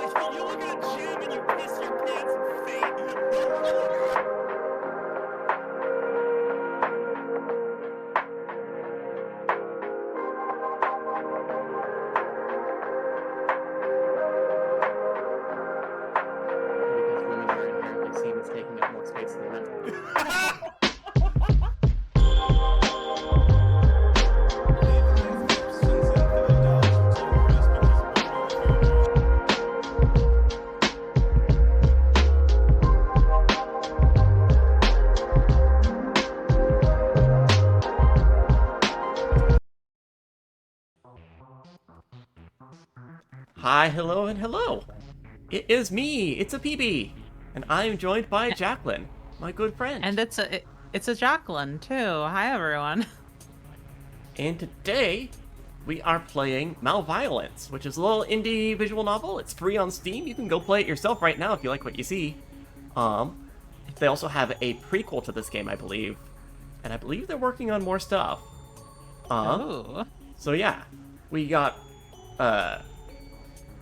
when you look at a gym and you piss your pants and faint. Because women are inherently seen as taking up more space than men. Hi, hello, and hello. It is me. It's a PB, and I am joined by Jacqueline, my good friend. And it's a Jacqueline too. Hi everyone. And today we are playing Malviolence, which is a little indie visual novel. It's free on Steam. You can go play it yourself right now if you like what you see. They also have a prequel to this game, I believe, and I believe they're working on more stuff. Ooh. So yeah, we got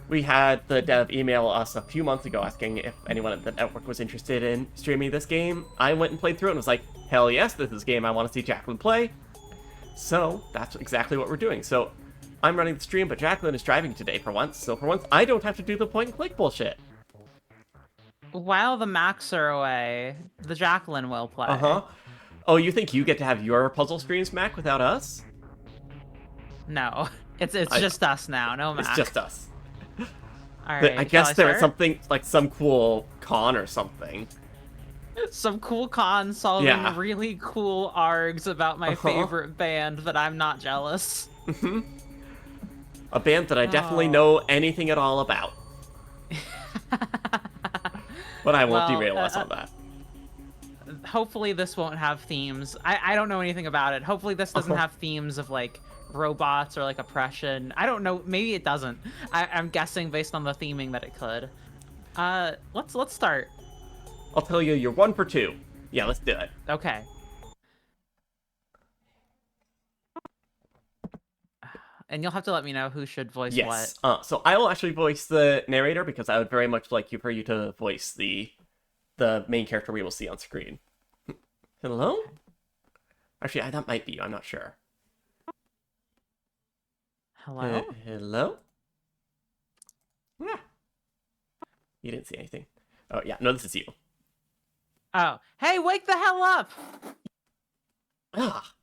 we had the dev email us a few months ago asking if anyone at the network was interested in streaming this game. I went and played through it and was like, hell yes, this is a game I want to see Jacqueline play. So that's exactly what we're doing. So I'm running the stream, but Jacqueline is driving today for once. So for once, I don't have to do the point and click bullshit. While the Macs are away, the Jacqueline will play. Oh, you think you get to have your puzzle streams, Mac, without us? No, it's just us now. No Mac. It's just us. All right. I guess there there's something like some cool con or something. Some cool con solving Yeah. really cool args about my favorite band that I'm not jealous. A band that I definitely know anything at all about. But I won't derail us on that. Hopefully this won't have themes. I don't know anything about it. Hopefully this doesn't have themes of like robots or like oppression. I don't know. Maybe it doesn't. I'm guessing based on the theming that it could. Let's start. I'll tell you, you're 1 for 2. Yeah, let's do it. Okay. And you'll have to let me know who should voice Yes. what. So I will actually voice the narrator because I would very much like for you to voice the main character we will see on screen. Hello? Actually, that might be you. I'm not sure. Hello? Hello? Yeah. You didn't see anything. Oh, yeah. No, this is you. Oh. Hey, wake the hell up! Ah.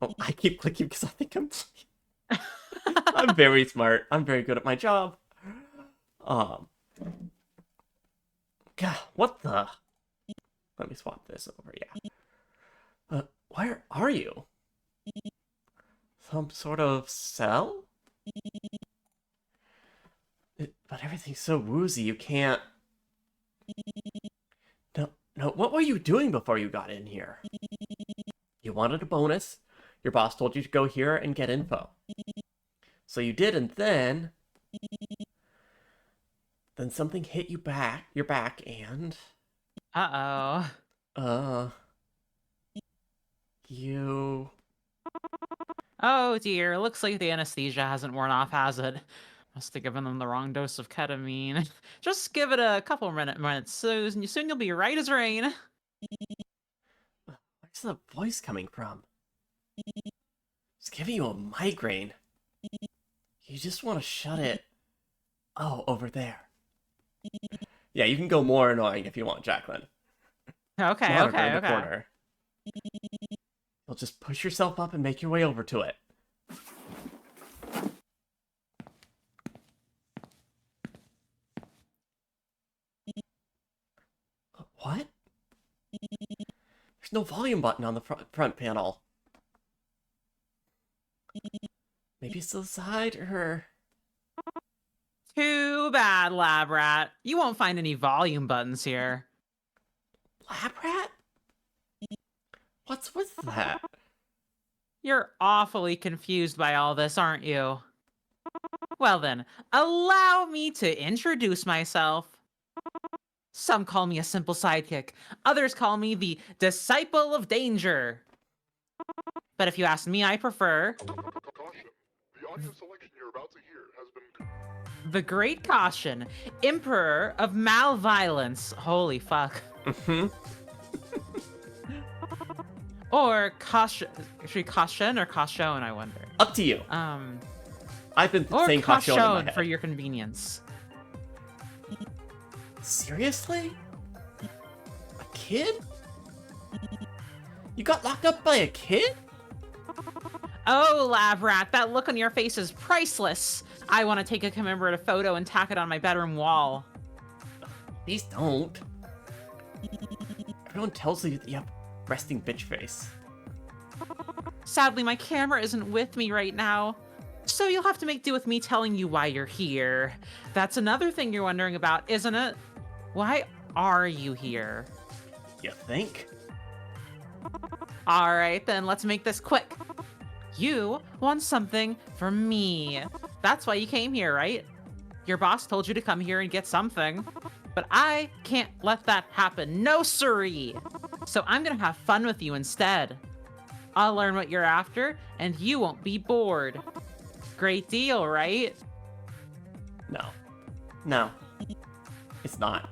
Oh, I keep clicking because I think I'm... I'm very smart. I'm very good at my job. God, what the... Let me swap this over, yeah. Where are you? Some sort of cell? But everything's so woozy, you can't... No, what were you doing before you got in here? You wanted a bonus. Your boss told you to go here and get info. So you did, and then something hit your back, and... Uh-oh. You... Oh dear, looks like the anesthesia hasn't worn off, has it? Must have given them the wrong dose of ketamine. Just give it a couple minutes, soon you'll be right as rain. Where's the voice coming from? It's giving you a migraine. You just want to shut it. Oh, over there. Yeah, you can go more annoying if you want, Jacqueline. Okay. Corner. You'll just push yourself up and make your way over to it. What? There's no volume button on the front panel. Maybe it's to the side, or... Too bad, Lab Rat. You won't find any volume buttons here. Lab Rat? What's with that? You're awfully confused by all this, aren't you? Well then, allow me to introduce myself. Some call me a simple sidekick. Others call me the Disciple of Danger. But if you ask me, I prefer... Caution. The audio selection you're about to hear has been... The Great Caution, Emperor of Malviolence. Holy fuck. Mm-hmm. Or Caution, actually Caution or Caution, I wonder. Up to you. I've been Or saying Caution in my Caution head. for your convenience. Seriously? A kid? You got locked up by a kid? Oh, lab rat, that look on your face is priceless. I want to take a commemorative photo and tack it on my bedroom wall. Please don't. Everyone tells you that you have resting bitch face. Sadly, my camera isn't with me right now. So you'll have to make do with me telling you why you're here. That's another thing you're wondering about, isn't it? Why are you here? You think? All right, then let's make this quick. You want something from me. That's why you came here, right? Your boss told you to come here and get something. But I can't let that happen. No siree. So I'm gonna have fun with you instead. I'll learn what you're after, and you won't be bored. Great deal, right? No. No. It's not.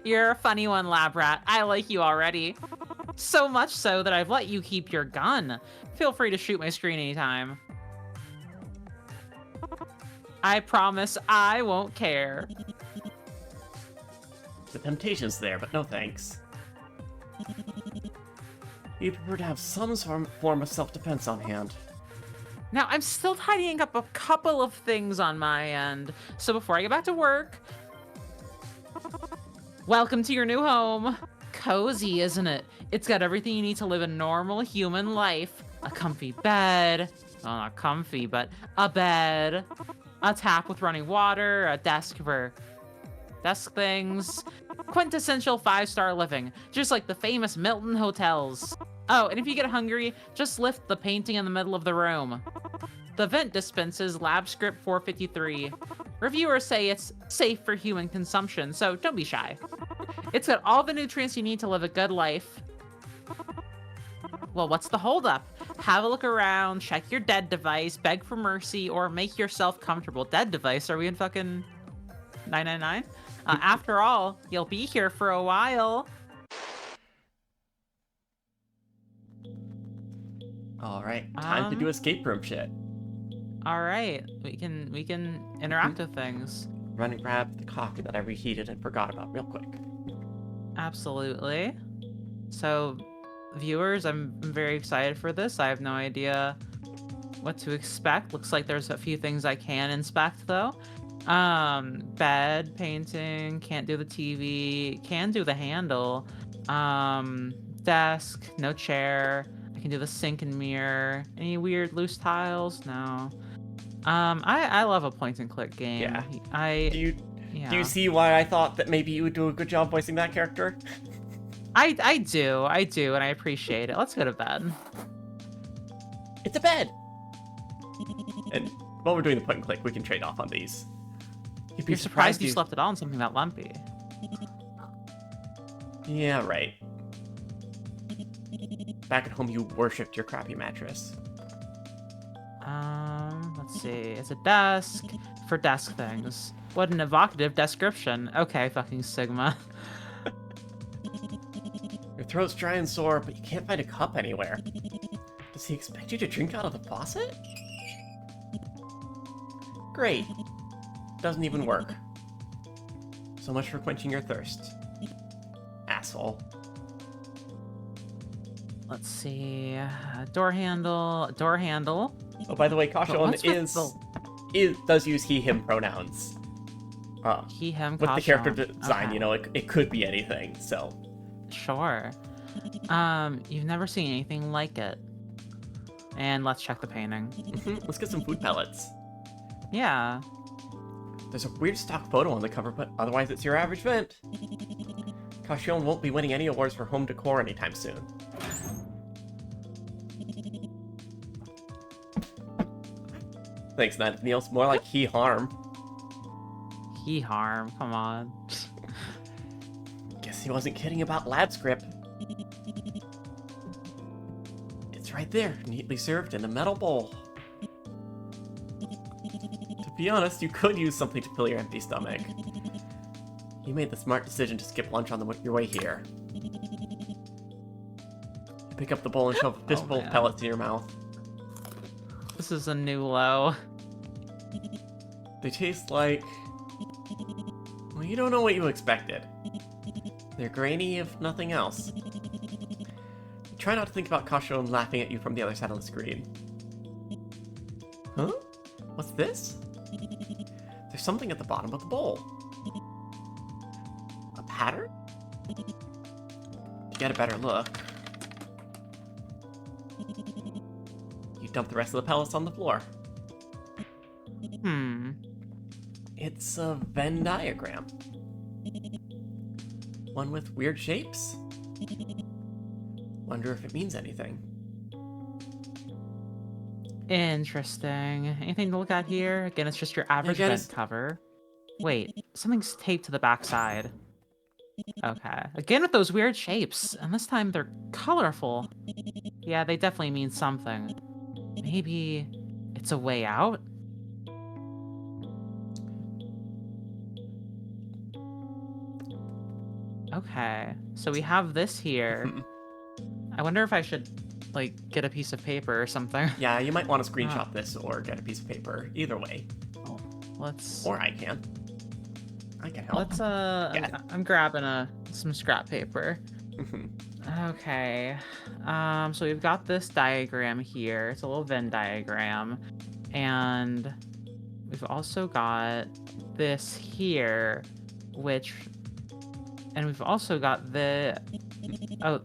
You're a funny one, lab rat. I like you already. So much so that I've let you keep your gun. Feel free to shoot my screen anytime. I promise I won't care. The temptation's there, but no thanks. You prefer to have some form of self-defense on hand. Now, I'm still tidying up a couple of things on my end. So before I get back to work, welcome to your new home. Cozy, isn't it? It's got everything you need to live a normal human life. A comfy bed. Well, not comfy, but a bed. A tap with running water. A desk for desk things. Quintessential 5-star living. Just like the famous Milton hotels. Oh, and if you get hungry, just lift the painting in the middle of the room. The vent dispenses lab script 453. Reviewers say it's safe for human consumption, so don't be shy. It's got all the nutrients you need to live a good life. Well, what's the holdup? Have a look around, check your dead device, beg for mercy, or make yourself comfortable. Dead device? Are we in fucking 999? After all, you'll be here for a while. All right, time to do escape room shit. All right, we can interact with things. Run and grab the coffee that I reheated and forgot about real quick. Absolutely. So, viewers, I'm very excited for this. I have no idea what to expect. Looks like there's a few things I can inspect though. Bed, painting, can't do the TV, can do the handle. Desk, no chair. I can do the sink and mirror. Any weird loose tiles? No. I love a point and click game. Yeah. Do you see why I thought that maybe you would do a good job voicing that character? I do, and I appreciate it. Let's go to bed. It's a bed! And while we're doing the point and click, we can trade off on these. You'd be You're surprised you slept at all on something that lumpy. Yeah, right. Back at home, you worshipped your crappy mattress. Let's see. It's a desk for desk things. What an evocative description. Okay, fucking Sigma. Your throat's dry and sore, but you can't find a cup anywhere. Does he expect you to drink out of the faucet? Great. Doesn't even work. So much for quenching your thirst. Asshole. Let's see. Door handle. Oh, by the way, CAUTIONNE does use he/him pronouns. He, him, with the character CAUTIONNE. design, Okay. you know, it could be anything. So. Sure. You've never seen anything like it. And let's check the painting. Let's get some food pellets. Yeah. There's a weird stock photo on the cover, but otherwise it's your average vent. CAUTIONNE won't be winning any awards for home decor anytime soon. Thanks, Nat. Neil's more like he harm. He harm. Come on. Guess he wasn't kidding about lab script. It's right there, neatly served in a metal bowl. be honest, you could use something to fill your empty stomach. You made the smart decision to skip lunch on your way here. You pick up the bowl and shove a fistful of pellets in your mouth. This is a new low. They taste like... Well, you don't know what you expected. They're grainy, if nothing else. Try not to think about CAUTIONNE laughing at you from the other side of the screen. Huh? What's this? There's something at the bottom of the bowl. A pattern? To get a better look, you dump the rest of the pellets on the floor. It's a Venn diagram. One with weird shapes? Wonder if it means anything. Interesting. Anything to look at here? Again, it's just your average vent cover. Wait, something's taped to the backside. Okay. Again with those weird shapes, and this time they're colorful. Yeah, they definitely mean something. Maybe it's a way out? Okay, so we have this here. I wonder if I should, like, get a piece of paper or something. Yeah, you might want to screenshot this or get a piece of paper. Either way. Let's... Or I can. I can help. Let's, I'm grabbing some scrap paper. Okay. So we've got this diagram here. It's a little Venn diagram. And we've also got this here, which... And we've also got the... Oh,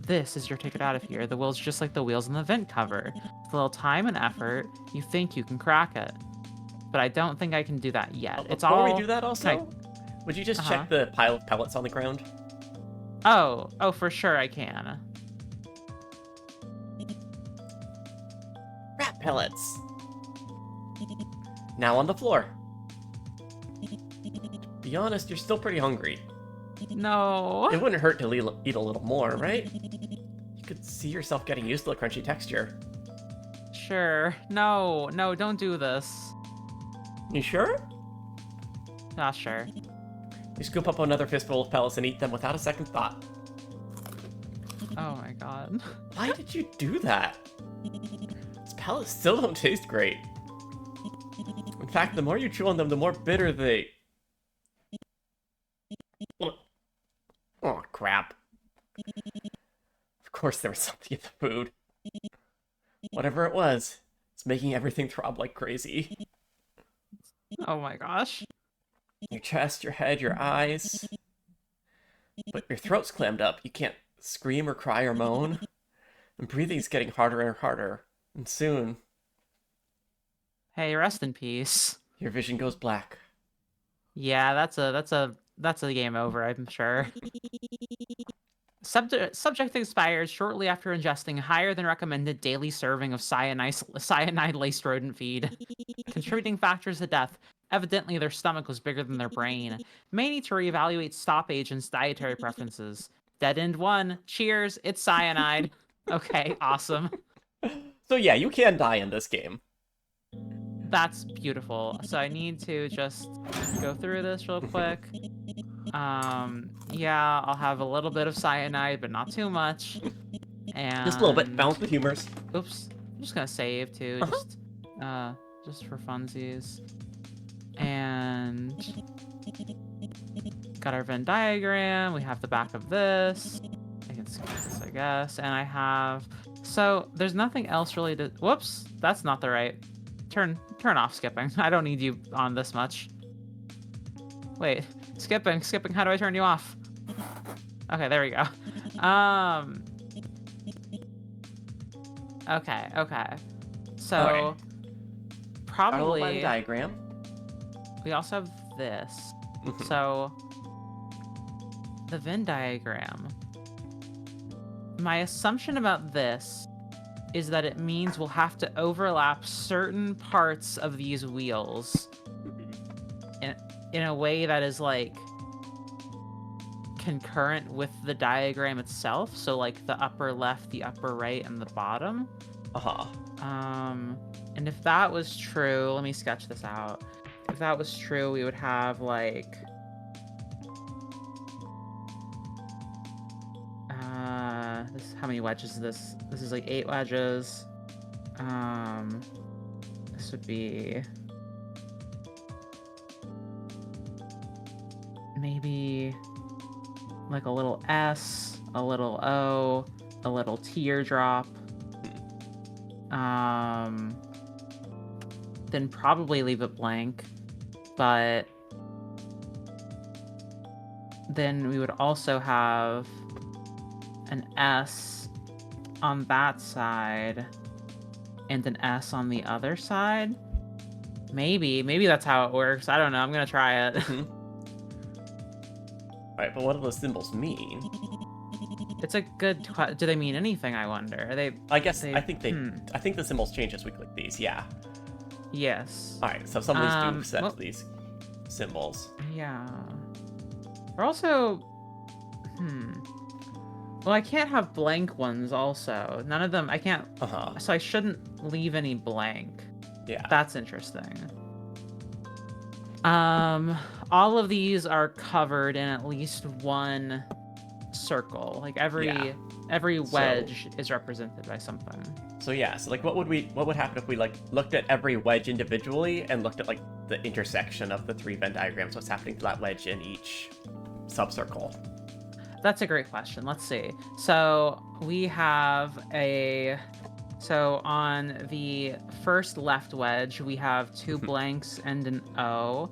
this is your ticket out of here. The wheel's just like the wheels on the vent cover. With a little time and effort, you think you can crack it. But I don't think I can do that yet. It's all... Before we do that also, would you just check the pile of pellets on the ground? Oh, for sure I can. Rat pellets. Now on the floor. To be honest, you're still pretty hungry. No. It wouldn't hurt to eat a little more, right? You could see yourself getting used to the crunchy texture. Sure. No, don't do this. You sure? Not sure. You scoop up another fistful of pellets and eat them without a second thought. Oh my god. Why did you do that? These pellets still don't taste great. In fact, the more you chew on them, the more bitter they... Oh, crap. Of course there was something in the food. Whatever it was, it's making everything throb like crazy. Oh my gosh. Your chest, your head, your eyes. But your throat's clammed up. You can't scream or cry or moan. And breathing's getting harder and harder. And soon... Hey, rest in peace. Your vision goes black. Yeah, that's a game over, I'm sure. Subject expires shortly after ingesting higher than recommended daily serving of cyanide-laced rodent feed. Contributing factors to death. Evidently, their stomach was bigger than their brain. May need to reevaluate stop agents' dietary preferences. Dead end 1. Cheers, it's cyanide. Okay, awesome. So yeah, you can die in this game. That's beautiful. So I need to just go through this real quick. Yeah, I'll have a little bit of cyanide, but not too much. And Just a little bit. Balance with humors. Oops. I'm just gonna save too, just for funsies. And got our Venn diagram. We have the back of this. I can skip this, I guess. And I have... So there's nothing else really to... Whoops, that's not the right... Turn off skipping. I don't need you on this much. Wait, skipping. How do I turn you off? Okay, there we go. Okay. So, probably... Venn diagram. We also have this. So, the Venn diagram. My assumption about this is that it means we'll have to overlap certain parts of these wheels in a way that is, like, concurrent with the diagram itself. So like the upper left, the upper right, and the bottom. Uh-huh. And if that was true, let me sketch this out. If that was true, we would have like this, how many wedges is this? This is like 8 wedges. This would be maybe like a little S, a little O, a little teardrop. Then probably leave it blank, but then we would also have an S on that side and an S on the other side. Maybe that's how it works. I don't know. I'm gonna try it. Alright, but what do those symbols mean? It's a good question. Do they mean anything, I wonder? Are they... I guess, I think the symbols change as we click these, yeah. Yes. Alright, so some of these do set these symbols. Yeah. Or also... Well, I can't have blank ones also. None of them... I can't... So I shouldn't leave any blank. Yeah. That's interesting. All of these are covered in at least one circle. Like every wedge is represented by something. So yeah, so like what would happen if we like looked at every wedge individually and looked at like the intersection of the 3 Venn diagrams, what's happening to that wedge in each subcircle? That's a great question. Let's see. So we have so on the first left wedge, we have 2 blanks and an O.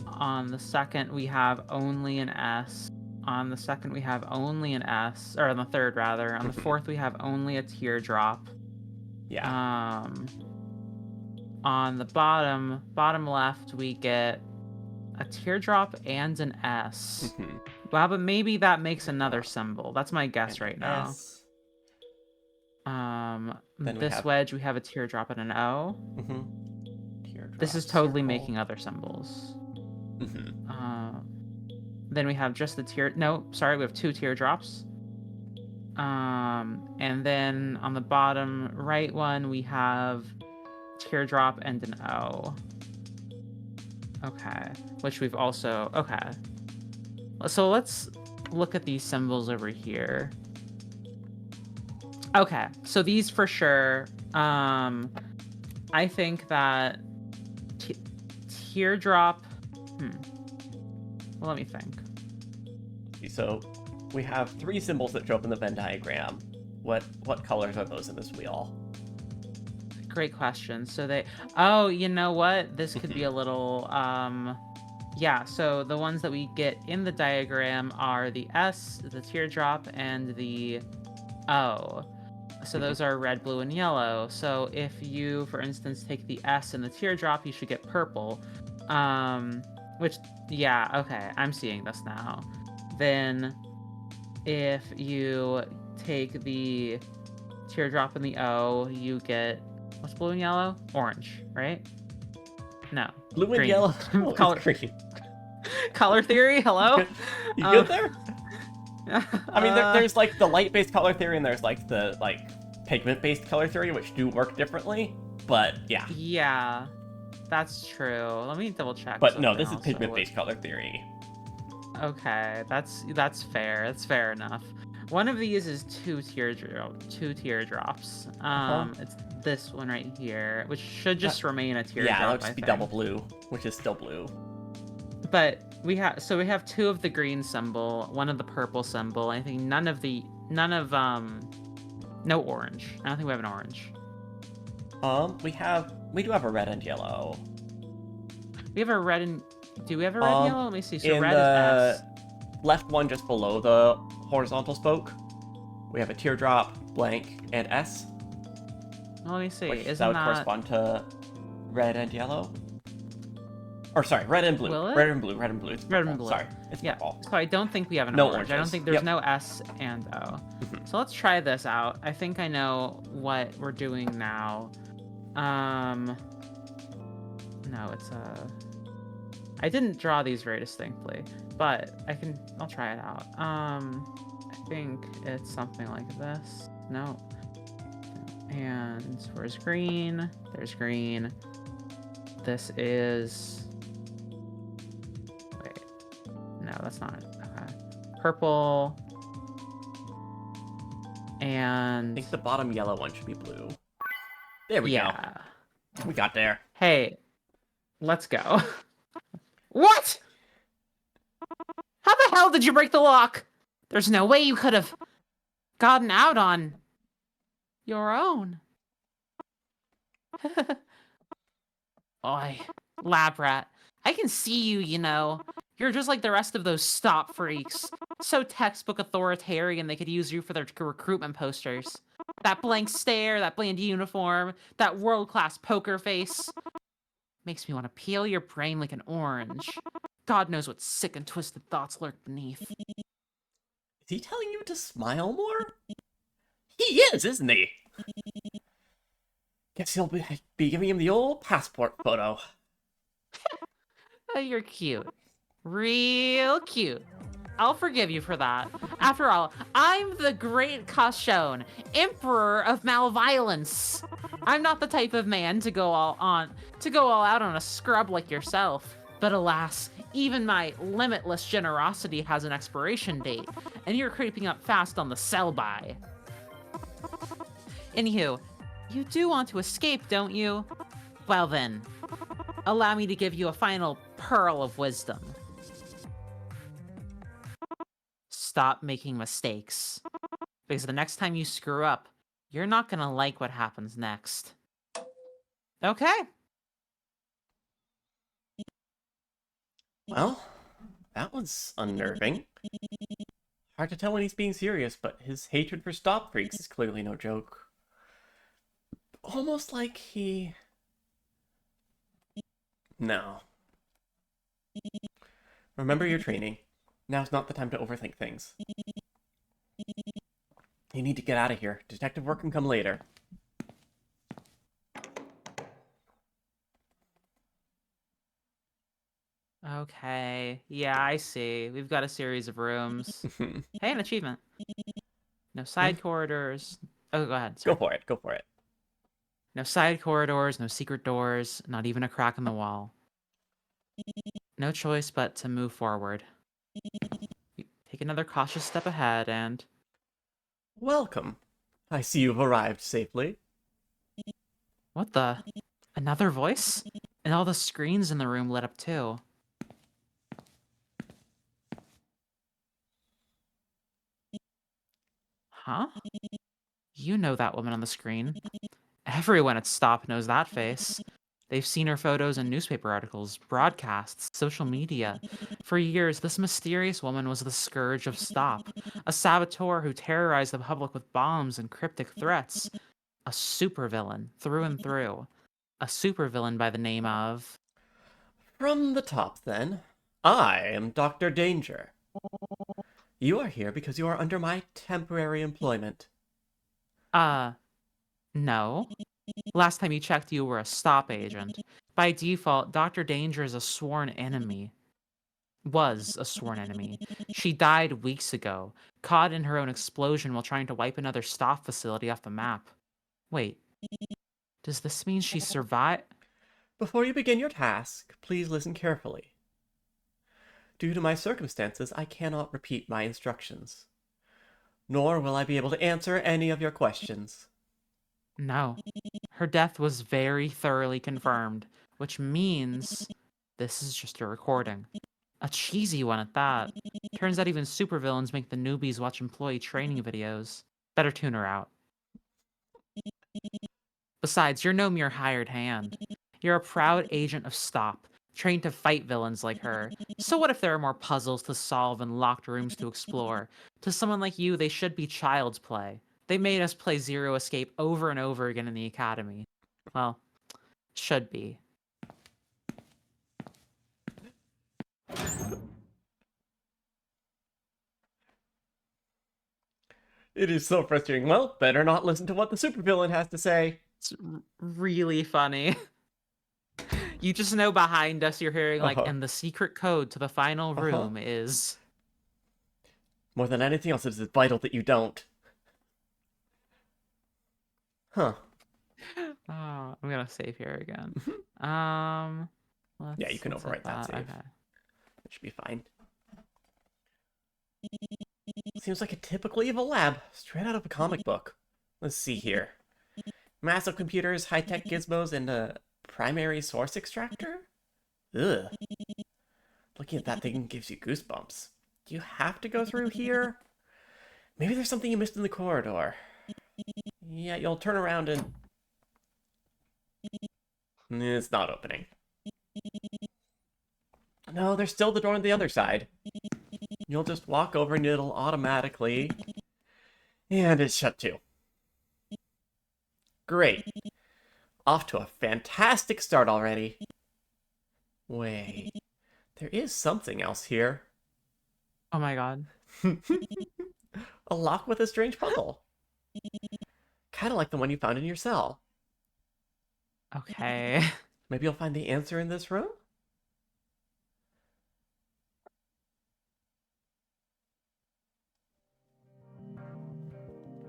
On the second, we have only an S. On the second, we have only an S. Or on the third, rather. On the fourth, we have only a teardrop. Yeah. On the bottom left, we get a teardrop and an S. Wow, but maybe that makes another symbol. That's my guess right now. This wedge, we have a teardrop and an O. This is totally making other symbols. Then we have just the no, sorry, we have 2 teardrops. And then on the bottom right one, we have teardrop and an O. Okay, which we've also, okay. So let's look at these symbols over here. Okay, so these for sure, I think that teardrop, well, let me think. So we have 3 symbols that show up in the Venn diagram. What colors are those in this wheel? Great question. So oh, you know what? This could be a little, yeah, so the ones that we get in the diagram are the S, the teardrop, and the O. So those are red, blue, and yellow. So if you, for instance, take the S and the teardrop, you should get purple. Which, yeah, okay, I'm seeing this now. Then if you take the teardrop and the O, you get, what's blue and yellow? Orange, right? No. Blue and green. yellow? Color. Green. Color theory, hello? You good there? I mean, there's like the light-based color theory and there's like the pigment-based color theory, which do work differently, but yeah. Yeah, that's true. Let me double check. But no, this is pigment-based color theory. Okay, that's fair. That's fair enough. One of these is 2 teardrops. It's this one right here, which should just remain a teardrop. Yeah, it'll just be double blue, which is still blue. But we have 2 of the green symbol, 1 of the purple symbol. I think none of no orange. I don't think we have an orange. We do have a red and yellow. We have a red and do we have a red and yellow? Let me see. So in red the is S. left one just below the horizontal spoke, we have a teardrop, blank, and S. Well, let me see. Which Isn't that would correspond to red and yellow? Or sorry, red and blue. Will it? Red and blue. Red and blue. It's Red and purple. blue. Sorry, it's Yeah. purple. So I don't think we have an No orange. I don't oranges. think there's Yep. no S and O. So let's try this out. I think I know what we're doing now. No, it's I didn't draw these very distinctly, but I'll try it out. I think it's something like this. No. And where's green? There's green. This is... Wait. No, that's not it. Okay. Purple. And... I think the bottom yellow one should be blue. There we yeah. go. We got there. Hey, let's go. What? How the hell did you break the lock? There's no way you could have gotten out on your own. Oi, lab rat. I can see you, you know. You're just like the rest of those stop freaks. So textbook authoritarian they could use you for their recruitment posters. That blank stare, that bland uniform, that world-class poker face. Makes me want to peel your brain like an orange. God knows what sick and twisted thoughts lurk beneath. Is he telling you to smile more? He is, isn't he? Guess he'll be giving him the old passport photo. Oh, you're cute. Real cute. I'll forgive you for that. After all, I'm the great CAUTIONNE, Emperor of Malviolence. I'm not the type of man to go all out on a scrub like yourself. But alas, even my limitless generosity has an expiration date, and you're creeping up fast on the sell-by. Anywho, you do want to escape, don't you? Well then, allow me to give you a final pearl of wisdom. Stop making mistakes. Because the next time you screw up, you're not gonna like what happens next. Okay. Well, that was unnerving. Hard to tell when he's being serious, but his hatred for stop freaks is clearly no joke. Almost like he... No. Remember your training. Now's not the time to overthink things. You need to get out of here. Detective work can come later. Okay. Yeah, I see. We've got a series of rooms. Hey, an achievement. No side corridors. Oh, go ahead. Sorry. Go for it. Go for it. No side corridors, no secret doors, not even a crack in the wall. No choice but to move forward. You take another cautious step ahead and... Welcome. I see you've arrived safely. What the? Another voice? And all the screens in the room lit up too. Huh? You know that woman on the screen. Everyone at Stop knows that face. They've seen her photos in newspaper articles, broadcasts, social media. For years, this mysterious woman was the scourge of Stop, a saboteur who terrorized the public with bombs and cryptic threats. A supervillain, through and through. A supervillain by the name of... From the top, then. I am Dr. Danger. You are here because you are under my temporary employment. No. Last time you checked, you were a Stop agent. By default, Dr. Danger is a sworn enemy. Was a sworn enemy. She died weeks ago, caught in her own explosion while trying to wipe another Stop facility off the map. Wait, does this mean she survived? Before you begin your task, please listen carefully. Due to my circumstances, I cannot repeat my instructions. Nor will I be able to answer any of your questions. No. Her death was very thoroughly confirmed, which means this is just a recording. A cheesy one at that. Turns out even supervillains make the newbies watch employee training videos. Better tune her out. Besides, you're no mere hired hand. You're a proud agent of Stop, trained to fight villains like her. So what if there are more puzzles to solve and locked rooms to explore? To someone like you, they should be child's play. They made us play Zero Escape over and over again in the academy. Well, should be. It is so frustrating. Well, better not listen to what the supervillain has to say. It's really funny. You just know behind us you're hearing like, Uh-huh. and the secret code to the final room is... More than anything else, it is vital that you don't. Huh. Oh, I'm gonna save here again. Mhm. Yeah, you can let's hit overwrite that save. Okay. It should be fine. Seems like a typical evil lab, straight out of a comic book. Let's see here. Massive computers, high-tech gizmos, and a primary source extractor? Ugh. Looking at that thing gives you goosebumps. Do you have to go through here? Maybe there's something you missed in the corridor. Yeah, you'll turn around and... It's not opening. No, there's still the door on the other side. You'll just walk over and it'll automatically... And it's shut too. Great. Off to a fantastic start already. Wait. There is something else here. Oh my god. A lock with a strange puzzle. Kind of like the one you found in your cell. Okay. Maybe you'll find the answer in this room?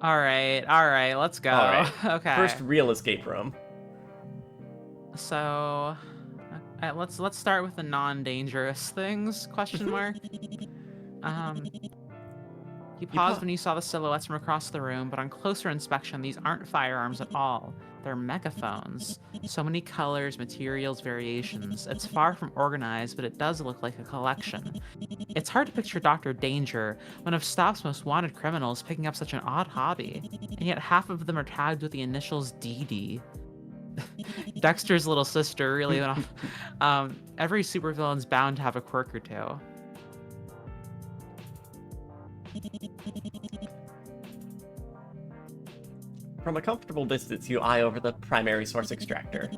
Alright, let's go. Alright. Okay. First real escape room. So, let's start with the non-dangerous things, question mark. You paused when you saw the silhouettes from across the room, but on closer inspection, these aren't firearms at all. They're megaphones. So many colors, materials, variations. It's far from organized, but it does look like a collection. It's hard to picture Dr. Danger, one of Stop's most wanted criminals, picking up such an odd hobby. And yet half of them are tagged with the initials DD. Dexter's little sister really went off. Every supervillain's bound to have a quirk or two. From a comfortable distance, you eye over the primary source extractor.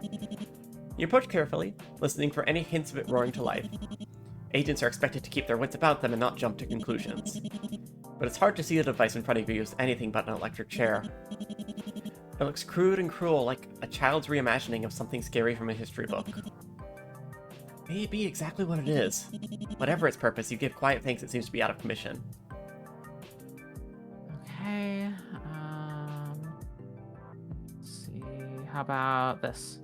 You approach carefully, listening for any hints of it roaring to life. Agents are expected to keep their wits about them and not jump to conclusions. But it's hard to see the device in front of you as anything but an electric chair. It looks crude and cruel, like a child's reimagining of something scary from a history book. May it be exactly what it is. Whatever its purpose, you give quiet thanks it seems to be out of commission. Okay, let's see. How about this?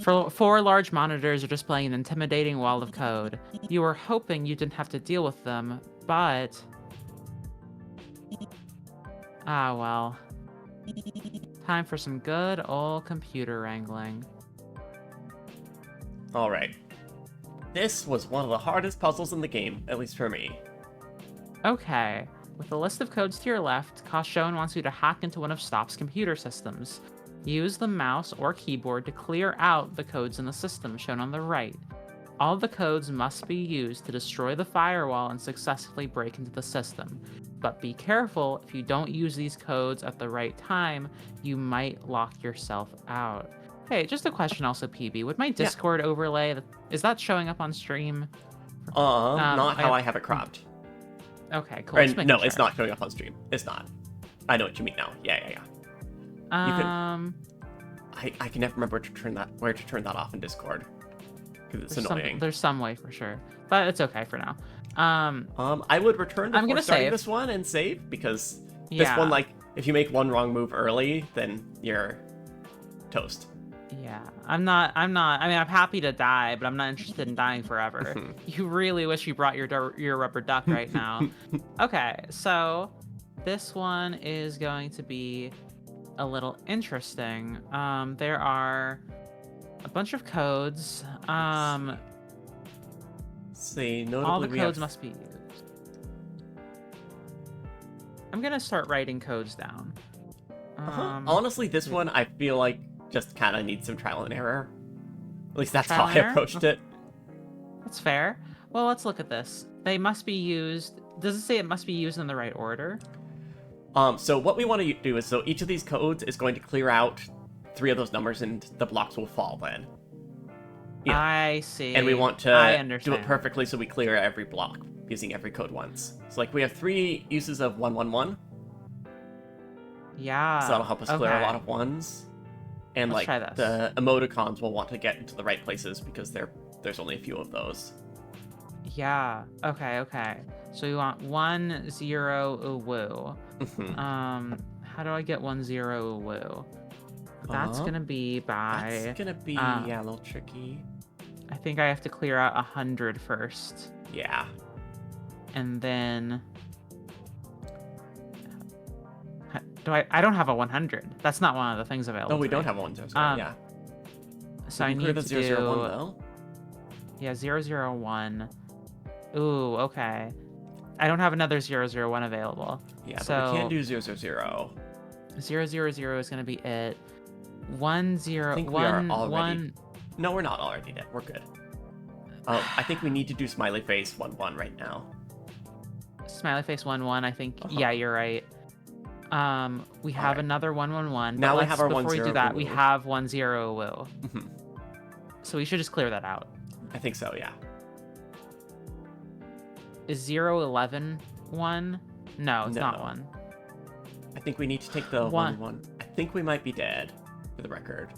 Four large monitors are displaying an intimidating wall of code. You were hoping you didn't have to deal with them, but... Ah, well. Time for some good old computer wrangling. Alright. This was one of the hardest puzzles in the game, at least for me. Okay. With a list of codes to your left, CAUTIONNE wants you to hack into one of Stop's computer systems. Use the mouse or keyboard to clear out the codes in the system shown on the right. All the codes must be used to destroy the firewall and successfully break into the system. But be careful, if you don't use these codes at the right time, you might lock yourself out. Hey, just a question also, PB. Would my Discord overlay, is that showing up on stream? Not how I have it cropped. Okay, cool. Just No, making it's sure. not showing up on stream. It's not. I know what you mean now. Yeah. I can never remember where to turn that off in Discord. Because it's annoying. There's some way for sure, but it's okay for now. I would return before I'm gonna starting save. this one and save, because this Yeah. one, like, if you make one wrong move early, then you're toast. Yeah, I'm not. I mean, I'm happy to die, but I'm not interested in dying forever. You really wish you brought your rubber duck right now. Okay, so this one is going to be a little interesting. There are a bunch of codes. See, notably All the we codes have... must be used. I'm gonna start writing codes down. Honestly, this one I feel like just kind of needs some trial and error. At least that's Trial how I and error? approached it. That's fair. Well, let's look at this. They must be used. Does it say it must be used in the right order? So what we want to do is, so each of these codes is going to clear out 3 of those numbers, and the blocks will fall then. Yeah. I see. And we want to I do understand. it perfectly, so we clear every block using every code once. So like we have 3 uses of 111. Yeah. So that'll help us clear a okay. lot of ones. And Let's like try this. the emoticons will want to get into the right places because there's only a few of those. Yeah. Okay. So we want 1 0 uwu. Mhm. How do I get 1 0 uwu? That's gonna be by. That's gonna be uh, a little tricky. I think I have to clear out 100 first, Yeah. and then. I don't have a 100. That's not one of the things available. Oh, we to don't me. have one. So yeah. So We I can clear need the to 001 do. though. Yeah, 001. Ooh, okay. I don't have another 001 available. Yeah, but so we can't do 000. 000 is gonna be it. 1 0 I think we are 1 already. 1. No, we're not already dead. We're good. Oh, I think we need to do smiley face 1-1 right now. Smiley face 1 1. I think. Uh-huh. Yeah, you're right. We have Alright. another 1 1 1. Now we have our before 1 we do 0 that, we woo. have 1 0 woo. Mhm. So we should just clear that out. I think so. Yeah. Is 011 1? No, it's not No. 1. I think we need to take the One. 1-1. I think we might be dead, for the record.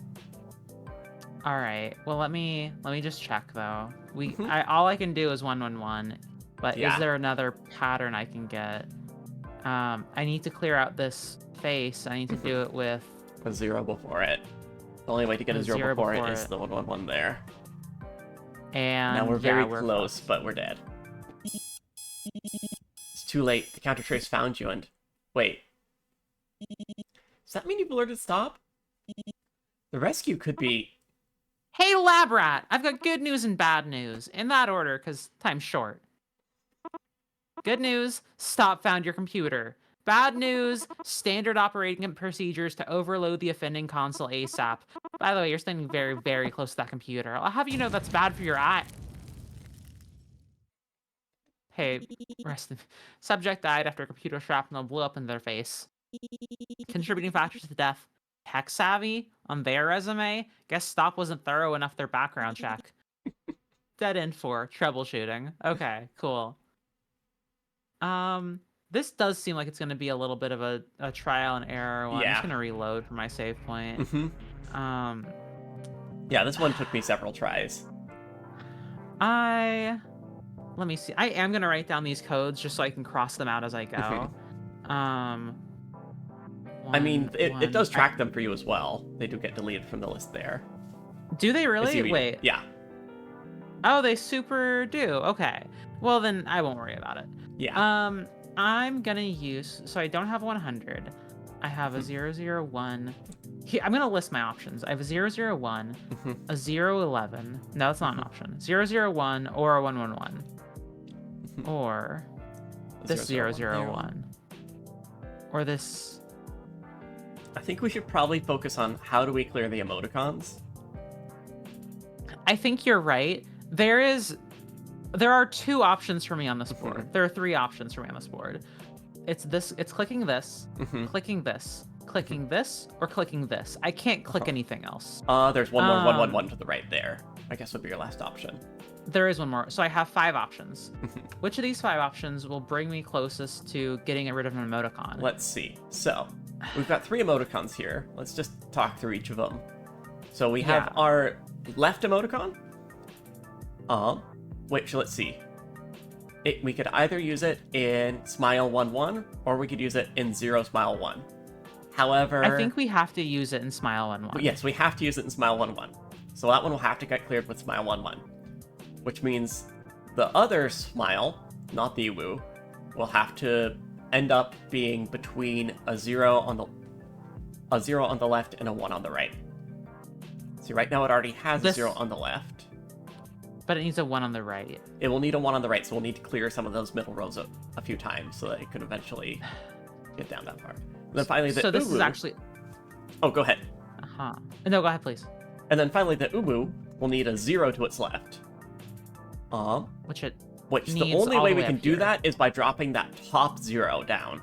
All right. Well, let me just check though. Mhm. All I can do is 1 1 1. But Yeah. is there another pattern I can get? I need to clear out this face. I need to do it with. A 0 before it. The only way to get a The 0 0 before it before is it. the 1-1 there. And Now we're yeah, very we're close, fucked. but we're dead. It's too late. The counter trace found you and... Wait. Does that mean you've alerted stop? The rescue could be... Hey, lab rat! I've got good news and bad news in that order, cause time's short. Good news: Stop found your computer. Bad news: standard operating procedures to overload the offending console ASAP. By the way, you're standing very, very close to that computer. I'll have you know that's bad for your eye. Hey, subject died after a computer shrapnel blew up in their face. Contributing factors to the death: tech savvy on their resume. Guess Stop wasn't thorough enough their background check. Dead end for troubleshooting. Okay, cool. This does seem like it's going to be a little bit of a trial and error one. I'm just Yeah. going to reload for my save point. Mm-hmm. Yeah, this one took me several tries. Let me see. I am going to write down these codes just so I can cross them out as I go. I mean, it does track them for you as well. They do get deleted from the list there. Do they really? Assuming- Wait. Yeah. Oh, they super do. Okay. Well, then I won't worry about it. Yeah. I'm gonna use. So I don't have 100. I have a 001. Here, I'm gonna list my options. I have a 001, Mhm. a 011. No, that's not an option. 001 or a 111, or this 001, or this. I think we should probably focus on how do we clear the emoticons. I think you're right. There are two options for me on this board. There are three options for me on this board. It's clicking this, Mhm. clicking this, clicking this, or clicking this. I can't click anything else. There's one more 1-1-1 to the right there. I guess would be your last option. There is one more. So I have 5 options. Which of these 5 options will bring me closest to getting rid of an emoticon? Let's see. So, we've got 3 emoticons here. Let's just talk through each of them. So we have Yeah. our left emoticon. Which, let's see. We could either use it in Smile 1-1, or we could use it in 0 Smile 1. However... I think we have to use it in Smile 1-1. Yes, we have to use it in Smile 1-1. So that one will have to get cleared with Smile 1-1. Which means the other Smile, not the Woo, will have to end up being between a 0 on the left and a 1 on the right. See, right now it already has a 0 on the left. But it needs a 1 on the right. It will need a 1 on the right, so we'll need to clear some of those middle rows a few times so that it could eventually get down that far. And then finally the So this Uwu... is actually... Oh, go ahead. Uh-huh. No, go ahead, please. And then finally the Uwu will need a 0 to its left. Which it Which the needs only all way the we way can up do here. that is by dropping that top 0 down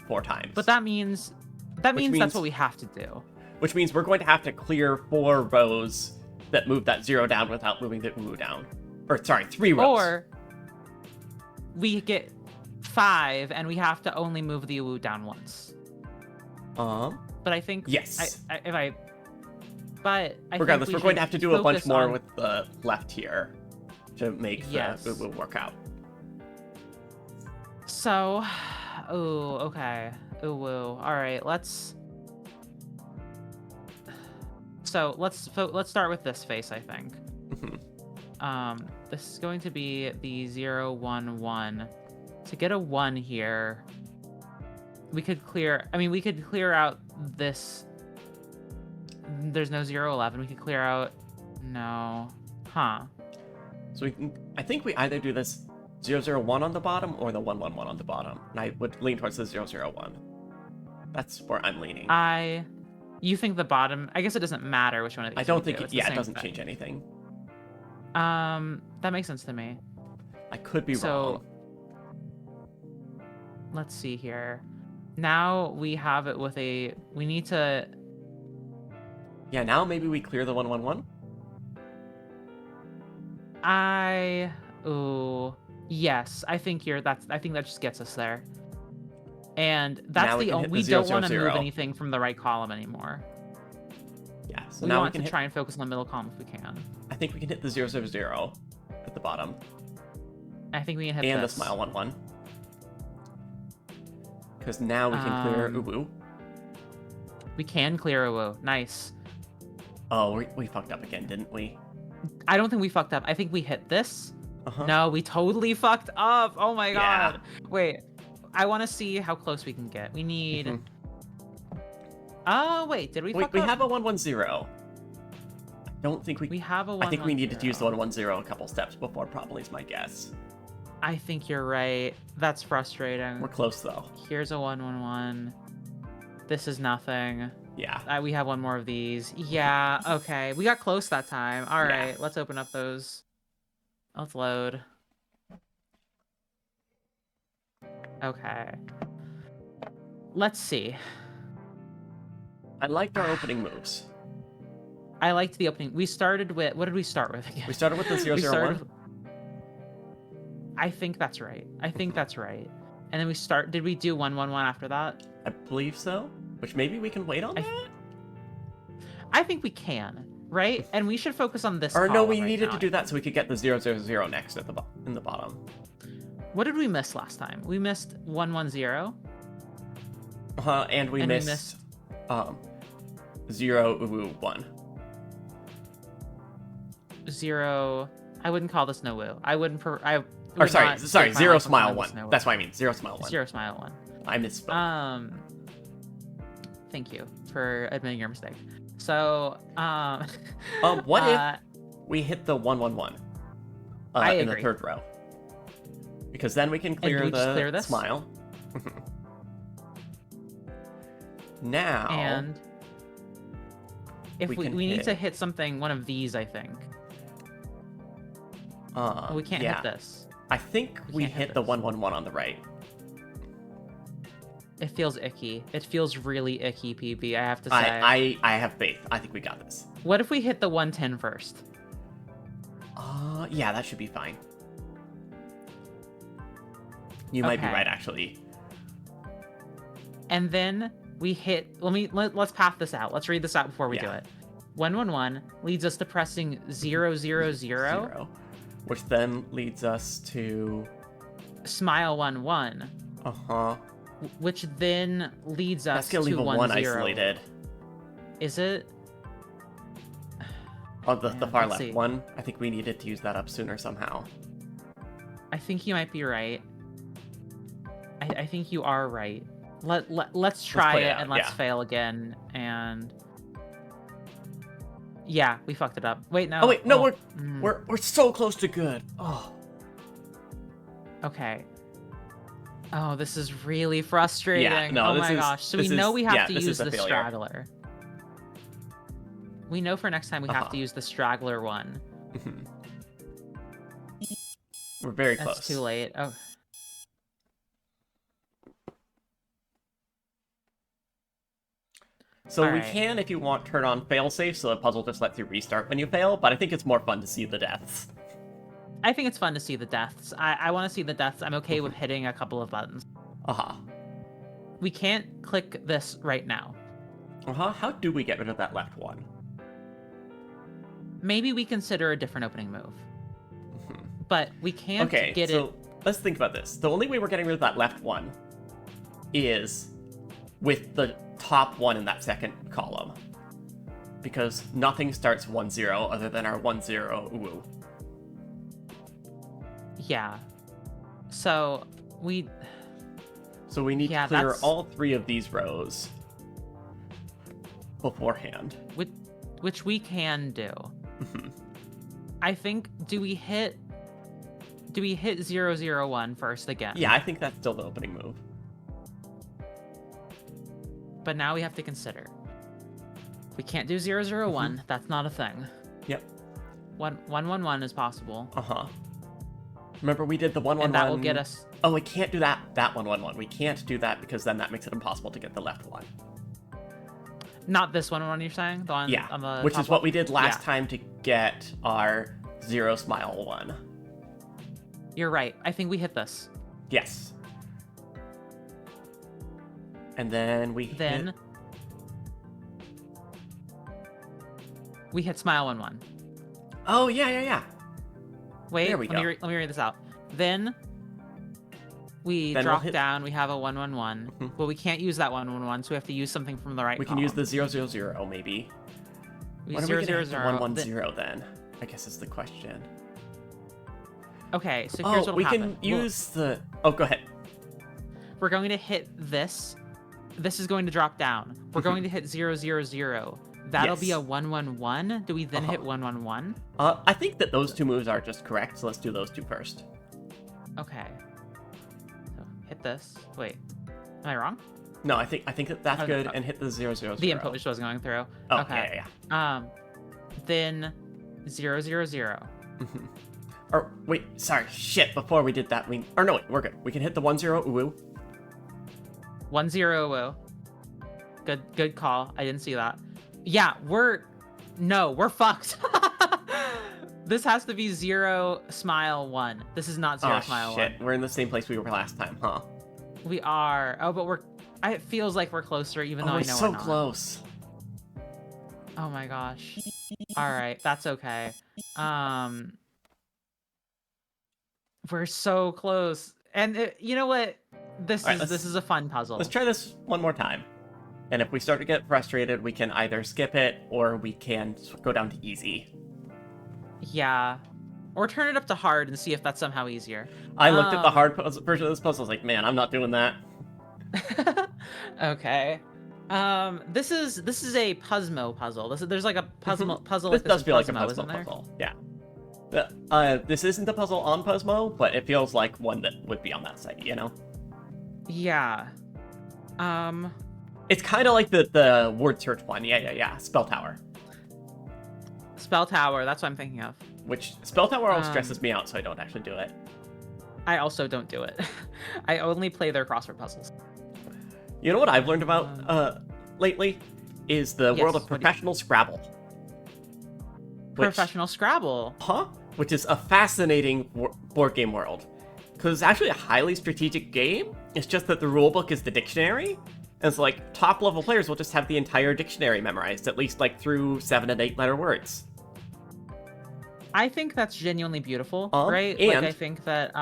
4 times. But that means that's means- what we have to do. Which means we're going to have to clear 4 rows that move that 0 down without moving the Uwu down. Or, sorry, 3 rows. Or we get 5 and we have to only move the Uwu down once. But I think Yes. But I Regardless, think we're going to have to do a bunch focus more on- with the left here to make Yes. it will work out. So, ooh, okay. Ooh, woo. All right, let's. So let's start with this face, I think. This is going to be the 0, 1, 1. To get a 1 here, we could clear. I mean, we could clear out this. There's no 0, 11. We could clear out. No. Huh. So I think we either do this 001 on the bottom or the 111 on the bottom. And I would lean towards the 001. That's where I'm leaning. You think the bottom? I guess it doesn't matter which one of these. I don't we think do. it, It's the yeah, it same doesn't thing. change anything. That makes sense to me. I could be So, wrong. let's see here. Now we have it with a. We need to. Yeah, now maybe we clear the 111. Ooh. Yes, I think I think that just gets us there. And that's Now we the can only. hit We the don't want to 000. move anything from the right column anymore. Yeah, so We now we want can to hit, try and focus on the middle column if we can. I think we can hit the 000 at the bottom. I think we can hit And this. the smile 11. Because now we can clear Ubu. We can clear a woo. Nice. Oh, we fucked up again, didn't we? I don't think we fucked up. I think we hit this. Uh-huh. No, we totally fucked up. Oh my Yeah. god. Wait. I want to see how close we can get. We need. Mhm. Oh wait, did we? Wait, fuck we up? have a 110. I don't think We have a 110. I think we needed to use the 110 a couple steps before, probably is my guess. I think you're right. That's frustrating. We're close though. Here's a 111. This is nothing. Yeah. We have one more of these. Yeah. Okay. We got close that time. All Yeah. right. Let's open up those. Let's load. Okay. Let's see. I liked our opening moves. I liked the opening. We started with. What did we start with again? We started with the 001. We started with- I think that's right. I think that's right. And then we start. Did we do 111 after that? I believe so. Which maybe we can wait on that? I think we can. Right? And we should focus on this. Or no, column we right needed now. to do that so we could get the 000 next at in the bottom. What did we miss last time? We missed 110. And we missed 001. 0. I wouldn't call this no woo. I wouldn't. Or sorry, stake my zero life on smile calling 1. this no woo. That's what I mean. 0 smile 1. 0 smile 1. I misspoke. Thank you for admitting your mistake. So, What if we hit the 111 I in the agree. third row? Because then we can do clear we just the clear this? smile. Now, and if we we can need hit- to hit something, one of these, I think. We can't yeah. hit this. I think we can't hit hit the this. 111 on the right. It feels icky. It feels really icky, PB. I have to say. I have faith. I think we got this. What if we hit the 110 first? Yeah, that should be fine. You might be Okay. right, actually. And then we hit. Let's path this out. Let's read this out before we do Yeah. it. 111 leads us to pressing 000. Zero. Which then leads us to... Smile 11, Uh-huh. which then leads us That's gonna leave to a 10. 1 isolated. Is it? Oh, the Man, far let's left see. one. I think we needed to use that up sooner somehow. I think you might be right. I think you are right. Let's try play it it out, and let's yeah. fail again. And yeah, we fucked it up. Wait, no. Oh wait, no, mm, we're so close to good. Oh, okay. Oh, this is really frustrating. Yeah, no, oh this my is- gosh. So we this know is- we have yeah, to this use is a the failure. straggler. We know for next time we have Uh-huh. to use the straggler one. we're very That's close. too late. Oh. So we Alright. can, if you want, turn on failsafe so the puzzle just lets you restart when you fail, but I think it's more fun to see the deaths. I think it's fun to see the deaths. I want to see the deaths. I'm okay with hitting a couple of buttons. Uh-huh. We can't click this right now. Uh-huh. How do we get rid of that left one? maybe we consider a different opening move. But we can't Okay, get so it. let's think about this. The only way we're getting rid of that left one is with the top one in that second column. Because nothing starts 1-0 other than our 1-0 uwu. Yeah. So we need Yeah, to clear that's- all 3 of these rows beforehand. which we can do. I think do we hit 001 first again? Yeah, I think that's still the opening move. But now we have to consider. We can't do 001. That's not a thing. Yep. 111 is possible. Uh-huh. Remember we did the 1-1-1. And that will get us. Oh, we can't do that 1-1-1. We can't do that because then that makes it impossible to get the left one. Not this one you're saying? The one Yeah, on the which top is what left? we did last Yeah. time to get our 0 smile one. You're right. I think we hit this. Yes. And then we Then we hit smile 1-1. Oh, yeah. Wait, There we let go. me read this out. Then we Then we'll drop hit- down, we have a 1-1-1, but we can't use that 1-1-1, so we have to use something from the right We can use the 0-0-0 maybe. When are we gonna hit the 1-1-0 then? I guess is the question. Okay, so here's Oh, what'll we happen. can use the... Oh, go ahead. We're going to hit this. This is going to drop down. We're going to hit 0-0-0. That'll be Yes. a 1-1-1. Do we then hit 1-1-1? I think that those 2 moves are just correct, so let's do those 2 first. Okay. So hit this. Wait. Am I wrong? No, I think that that's Oh, good, no. and hit the 0-0-0. The input just wasn't going through. Oh, Okay. yeah. Then 0-0-0. Or, wait, sorry, shit, before we did that, or no, wait, we're good. We can hit the 1-0 uwu. 1-0. Good call. I didn't see that. Yeah, we're fucked. This has to be 0 smile 1. This is not 0 Oh, smile shit, 1. we're in the same place we were last time, huh? We are. Oh, but it feels like we're closer, even though I we're know so we're not. close. Oh my gosh. All right, that's okay. We're so close. And you know what? This is a fun puzzle. Let's try this one more time. And if we start to get frustrated, we can either skip it or we can go down to easy. Yeah. Or turn it up to hard and see if that's somehow easier. I looked at the hard version of this puzzle. I was like, man, I'm not doing that. Okay. This is a Puzzmo puzzle. There's like a puzzle This like does in feel like a Puzzmo, Puzzmo isn't there? puzzle. Yeah. This isn't a puzzle on Puzzmo, but it feels like one that would be on that site, you know? Yeah. It's kind of like the word search one. Yeah. Spell Tower. Spell Tower, that's what I'm thinking of. Which, Spell Tower always stresses me out, so I don't actually do it. I also don't do it. I only play their crossword puzzles. You know what I've learned about lately? Is the world of Yes, what do you- professional Scrabble. Professional Scrabble. Huh? Which is a fascinating board game world. Because it's actually a highly strategic game. It's just that the rulebook is the dictionary. And it's like, top level players will just have the entire dictionary memorized, at least like through 7 and 8 letter words. I think that's genuinely beautiful, right? and- Like I think that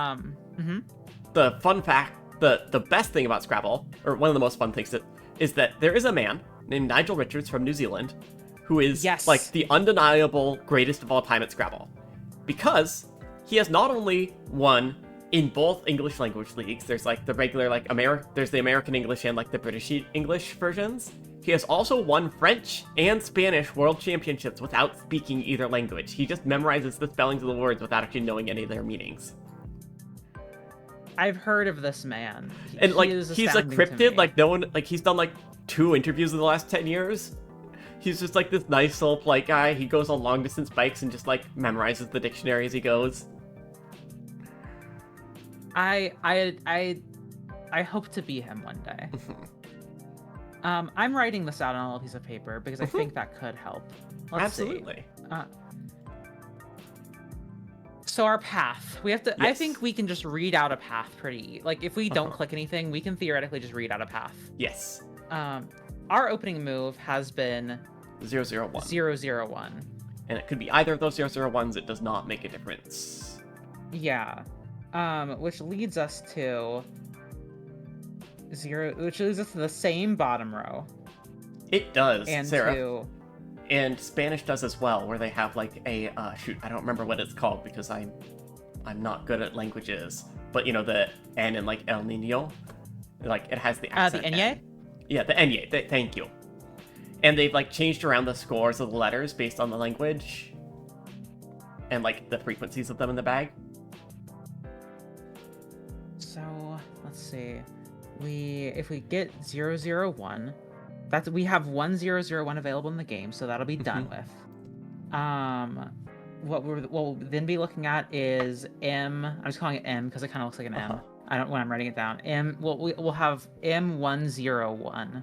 The fun fact, the best thing about Scrabble, or one of the most fun things, is that there is a man named Nigel Richards from New Zealand who is Yes. like the undeniable greatest of all time at Scrabble. Because he has not only won in both English language leagues, there's like the regular like there's the American English and like the British English versions. He has also won French and Spanish world championships without speaking either language. He just memorizes the spellings of the words without actually knowing any of their meanings. I've heard of this man. And like He is he's a astounding to cryptid, me. like no one, like he's done like 2 interviews in the last 10 years. He's just like this nice little polite guy. He goes on long distance bikes and just like memorizes the dictionary as he goes. I hope to be him one day. I'm writing this out on a little piece of paper because I think that could help. Let's see. Absolutely. So our path, we have to. I Yes. think we can just read out a path pretty. Like if we don't click anything, we can theoretically just read out a path. Yes. Our opening move has been 001. 001. And it could be either of those 001s. It does not make a difference. Yeah. Which leads us to the same bottom row. It does, And Sarah. to And Spanish does as well, where they have like a shoot, I don't remember what it's called because I'm not good at languages. But you know the N in like El Nino, like it has the accent. the Enye? Yeah, the Enye. Thank you. And they've like changed around the scores of the letters based on the language and like the frequencies of them in the bag. So let's see. If we get 001, we have 1001 available in the game, so that'll be done with. What we'll then be looking at is M. I'm just calling it M because it kind of looks like an M. I don't when I'm writing it down. M. We'll have M101,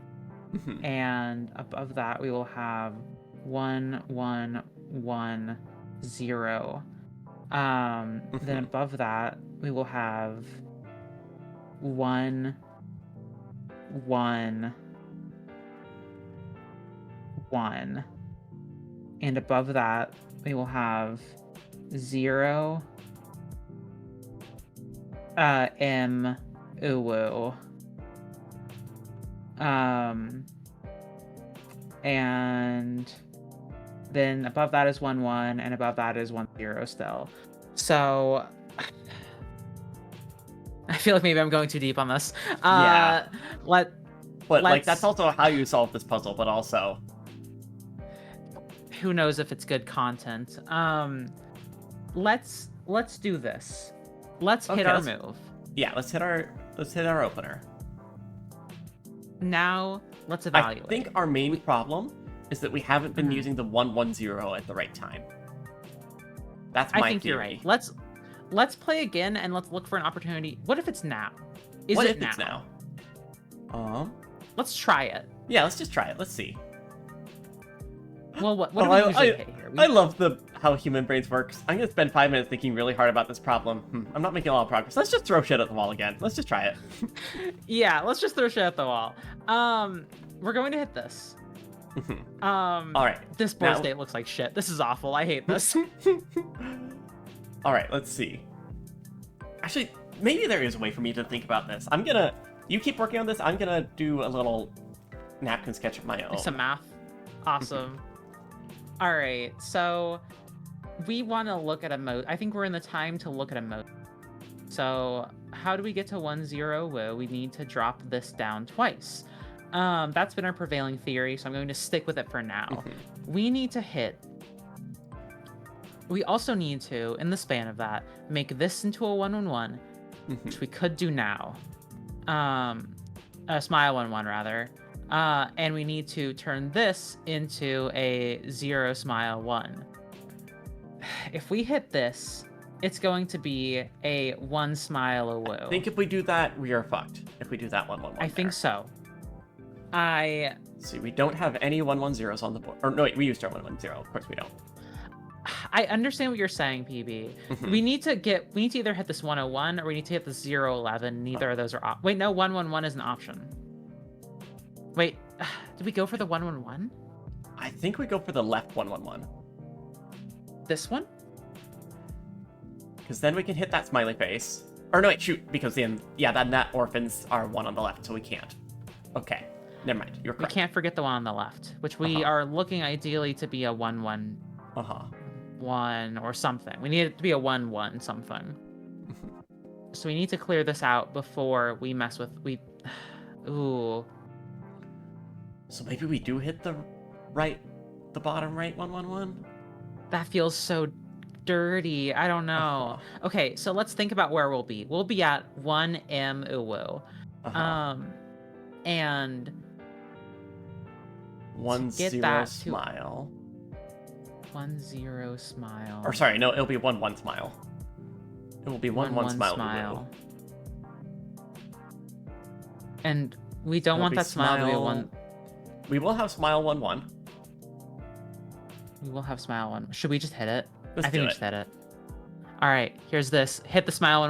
and above that we will have 1110. Then above that we will have 111, and above that we will have 0 M uwu, and then above that is 11, and above that is 10 still. So I feel like maybe I'm going too deep on this. Yeah. But like that's let's- also how you solve this puzzle, but also Who knows if it's good content. Let's do this. Let's hit Okay, our let's- move. yeah, let's hit our opener. Now let's evaluate. I think our main problem is that we haven't been using the 110 at the right time. That's my I think theory. you're right. Let's play again and let's look for an opportunity. What if it's now? What it if it's now? Let's try it. Yeah, let's just try it. Let's see. Well, what do Oh, we I- usually hit here? I love how human brains works. I'm gonna spend 5 minutes thinking really hard about this problem. I'm not making a lot of progress. Let's just throw shit at the wall again. Let's just try it. Yeah, let's just throw shit at the wall. We're going to hit this. All right. This board now- state looks like shit. This is awful. I hate this. All right, let's see. Actually, maybe there is a way for me to think about this. You keep working on this. I'm gonna do a little napkin sketch of my own. Some math. Awesome. All right, so we want to look at a mode. I think we're in the time to look at a mode. So how do we get to 10 woo? We need to drop this down twice. That's been our prevailing theory, so I'm going to stick with it for now. We need to hit. We also need to, in the span of that, make this into a 111, which we could do now. A smile 1-1 rather. And we need to turn this into a 0 smile 1. If we hit this, it's going to be a 1 smile a woo. I think if we do that, we are fucked. If we do that 111. I think so. See, we don't have any 110s on the board. Or no, wait, we used our 110. Of course we don't. I understand what you're saying, PB. We need to either hit this 101 or we need to hit the 011. Neither of those are wait, no, 111 is an option. Wait, did we go for the 111? I think we go for the left 111. This one? Because then we can hit that smiley face. Or no, wait, shoot, because then, yeah, that orphans are one on the left, so we can't. Okay, never mind, you're We correct. can't forget the one on the left, which we are looking ideally to be a 1-1. One or something. We need it to be a 1-1 something. So we need to clear this out before we mess with Ooh. So maybe we do hit the bottom right 111? That feels so dirty. I don't know. Okay, so let's think about where we'll be. We'll be at 1M uwu. And 10 smile. 10 smile. Or sorry, no, it'll be 11 smile. It will be 11 smile. smile. And we don't It'll want be that smile to be a 1. We will have smile 11. We will have smile 1. Should we just hit it? Let's I think do we it. just hit it. All right, here's this. Hit the smile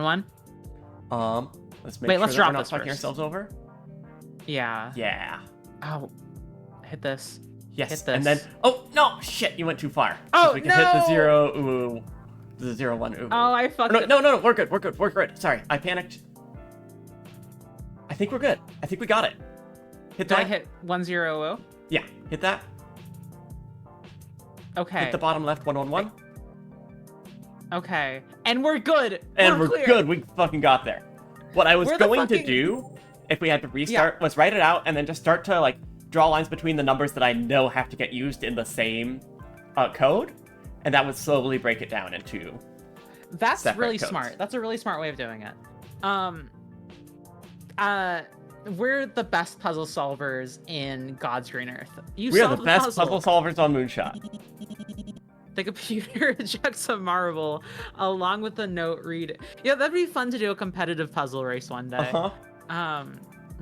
1-1. Let's make Wait, sure let's that drop we're not this fucking first. ourselves over. Yeah. Yeah. Oh, hit this. Yes, Hit this. and then... Oh, no! Shit, you went too far. Oh, We can hit the no! 0, ooh. The 0, 1, ooh. Oh, I fucked No, it. no, we're good. Sorry, I panicked. I think we're good. I think we got it. Hit Did that. I hit 100? Yeah, hit that. Okay. Hit the bottom left 111. Okay. And we're good. And we're clear. good. We fucking got there. What I was We're the going to fucking- do, if we had to restart, was write it out and then just start to like draw lines between the numbers that I know have to get used in the same code, and that would slowly break it down into. That's separate really codes. smart. That's a really smart way of doing it. We're the best puzzle solvers in God's green earth. You We are the solved best puzzle. puzzle solvers on Moonshot. The computer ejects a marble along with the note read. Yeah, that'd be fun to do a competitive puzzle race one day. Uh-huh.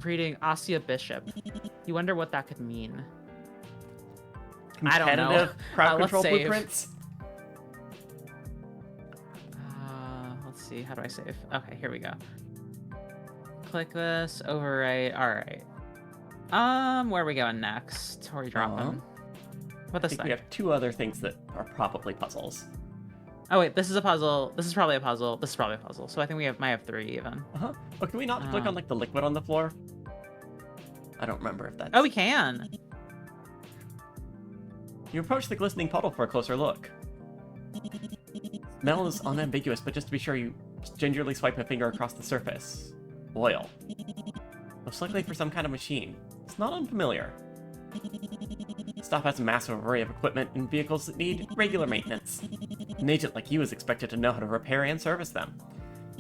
Reading Ossia Bishop. You wonder what that could mean. I don't know. Competitive crowd Let's control save. blueprints. Let's see. How do I save? Okay, here we go. Click this. Overwrite. All right. Where are we going next? Where are we dropping? What I this think thing? we have two other things that are probably puzzles. Oh wait, this is a puzzle. This is probably a puzzle. This is probably a puzzle. So I think we might have 3 even. Uh-huh. Oh, can we not click on like the liquid on the floor? I don't remember if that's... Oh, we can. You approach the glistening puddle for a closer look. Smell is unambiguous, but just to be sure, you gingerly swipe a finger across the surface. Oil. Most likely for some kind of machine. It's not unfamiliar. Stop has a massive array of equipment and vehicles that need regular maintenance. An agent like you is expected to know how to repair and service them,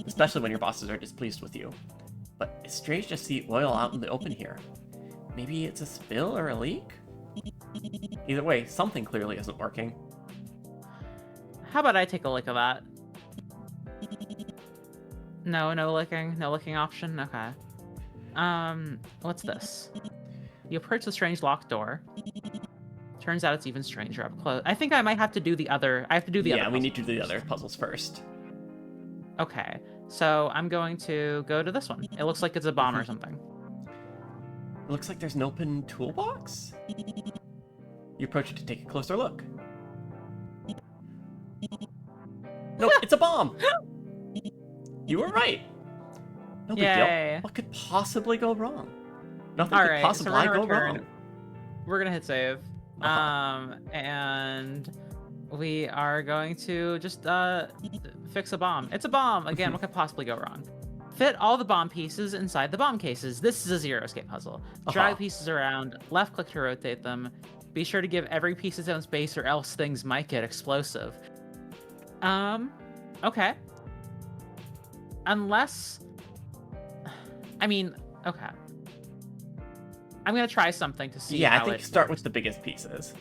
especially when your bosses are displeased with you. But it's strange to see oil out in the open here. Maybe it's a spill or a leak? Either way, something clearly isn't working. How about I take a look at that? No licking? No licking option? Okay. What's this? You approach the strange locked door. Turns out it's even stranger up close. I think I might have to do the other. I have to do the other. Yeah, we need to puzzle do the first. other puzzles first. Okay, so I'm going to go to this one. It looks like it's a bomb or something. It looks like there's an open toolbox. You approach it to take a closer look. Nope, it's a bomb! You were right. No big Yay. deal. What could possibly go wrong? Nothing All could right, so possibly we're gonna go return. wrong. We're gonna hit save. Uh-huh. And we are going to just fix a bomb. It's a bomb. Again, what could possibly go wrong? Fit all the bomb pieces inside the bomb cases. This is a zero escape puzzle. Drag Uh-huh. pieces around, left click to rotate them. Be sure to give every piece its own space or else things might get explosive. Okay. Unless... I mean, okay. I'm gonna try something to see Yeah, I how think it start works. with the biggest pieces.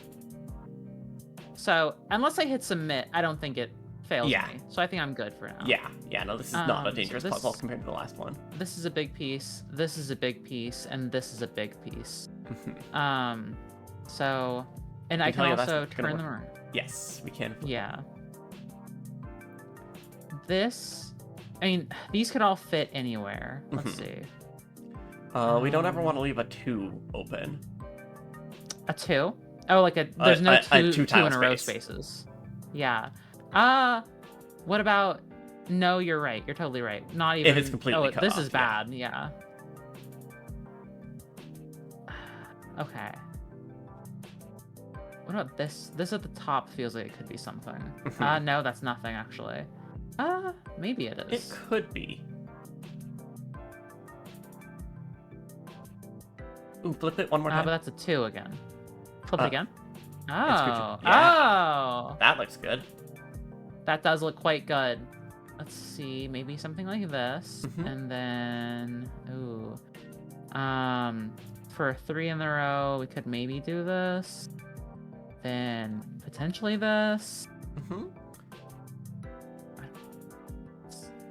So, unless I hit submit, I don't think it fails Yeah. me. So I think I'm good for now. Yeah, no, this is not a So dangerous this- puzzle compared to the last one. This is a big piece, this is a big piece, and this is a big piece. So... And I can tell can you that's also gonna turn them work. around. Yes, we can. Yeah. This... I mean, these could all fit anywhere. Let's see. We don't ever want to leave a 2 open. A 2? Oh, like a... There's no two in tile a row space. spaces. Yeah. What about... No, you're right. You're totally right. Not even... it's completely cut this off, is yeah. bad. Yeah. Okay. What about this? This at the top feels like it could be something. No, that's nothing, actually. Maybe it It is. could be. Ooh, flip it one more But time. that's a 2 again. Flip it again? Oh. yeah. Oh! That looks good. That does look quite good. Let's see, maybe something like this. Mhm. And then... Ooh. For a 3 in a row, we could maybe do this. Then potentially this. Mhm.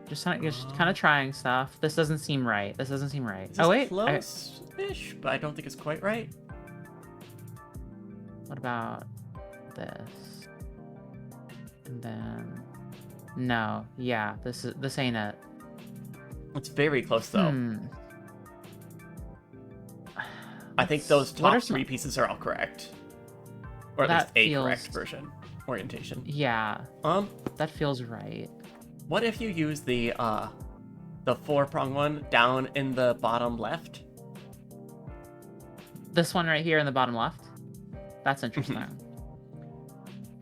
Just kind of trying stuff. This doesn't seem right. This doesn't seem right. This Oh is wait. close-ish, but I don't think it's quite right. What about this? And then no. Yeah. This ain't it. It's very close though. Hmm. I think those What are top some- 3 pieces are all correct. Or at least That a feels- correct version. Orientation. Yeah, Um, that feels right. what if you use the 4-prong one down in the bottom left? This one right here in the bottom left? That's interesting.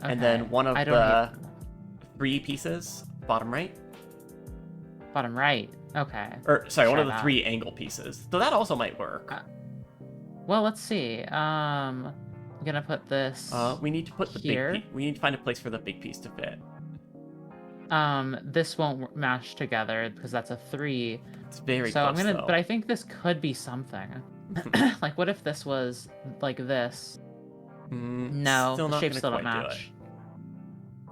And then one of I don't the even- 3 pieces, bottom right? Bottom right. Okay. Or, sorry, one Try of the that. 3 angle pieces. So that also might work. Well, let's see. I'm gonna put this. We need to put the here. big piece. We need to find a place for the big piece to fit. This won't match together because that's a 3. It's very So close, I'm gonna, though. but I think this could be something. Like, what if this was like this? No, still the not shapes gonna still don't quite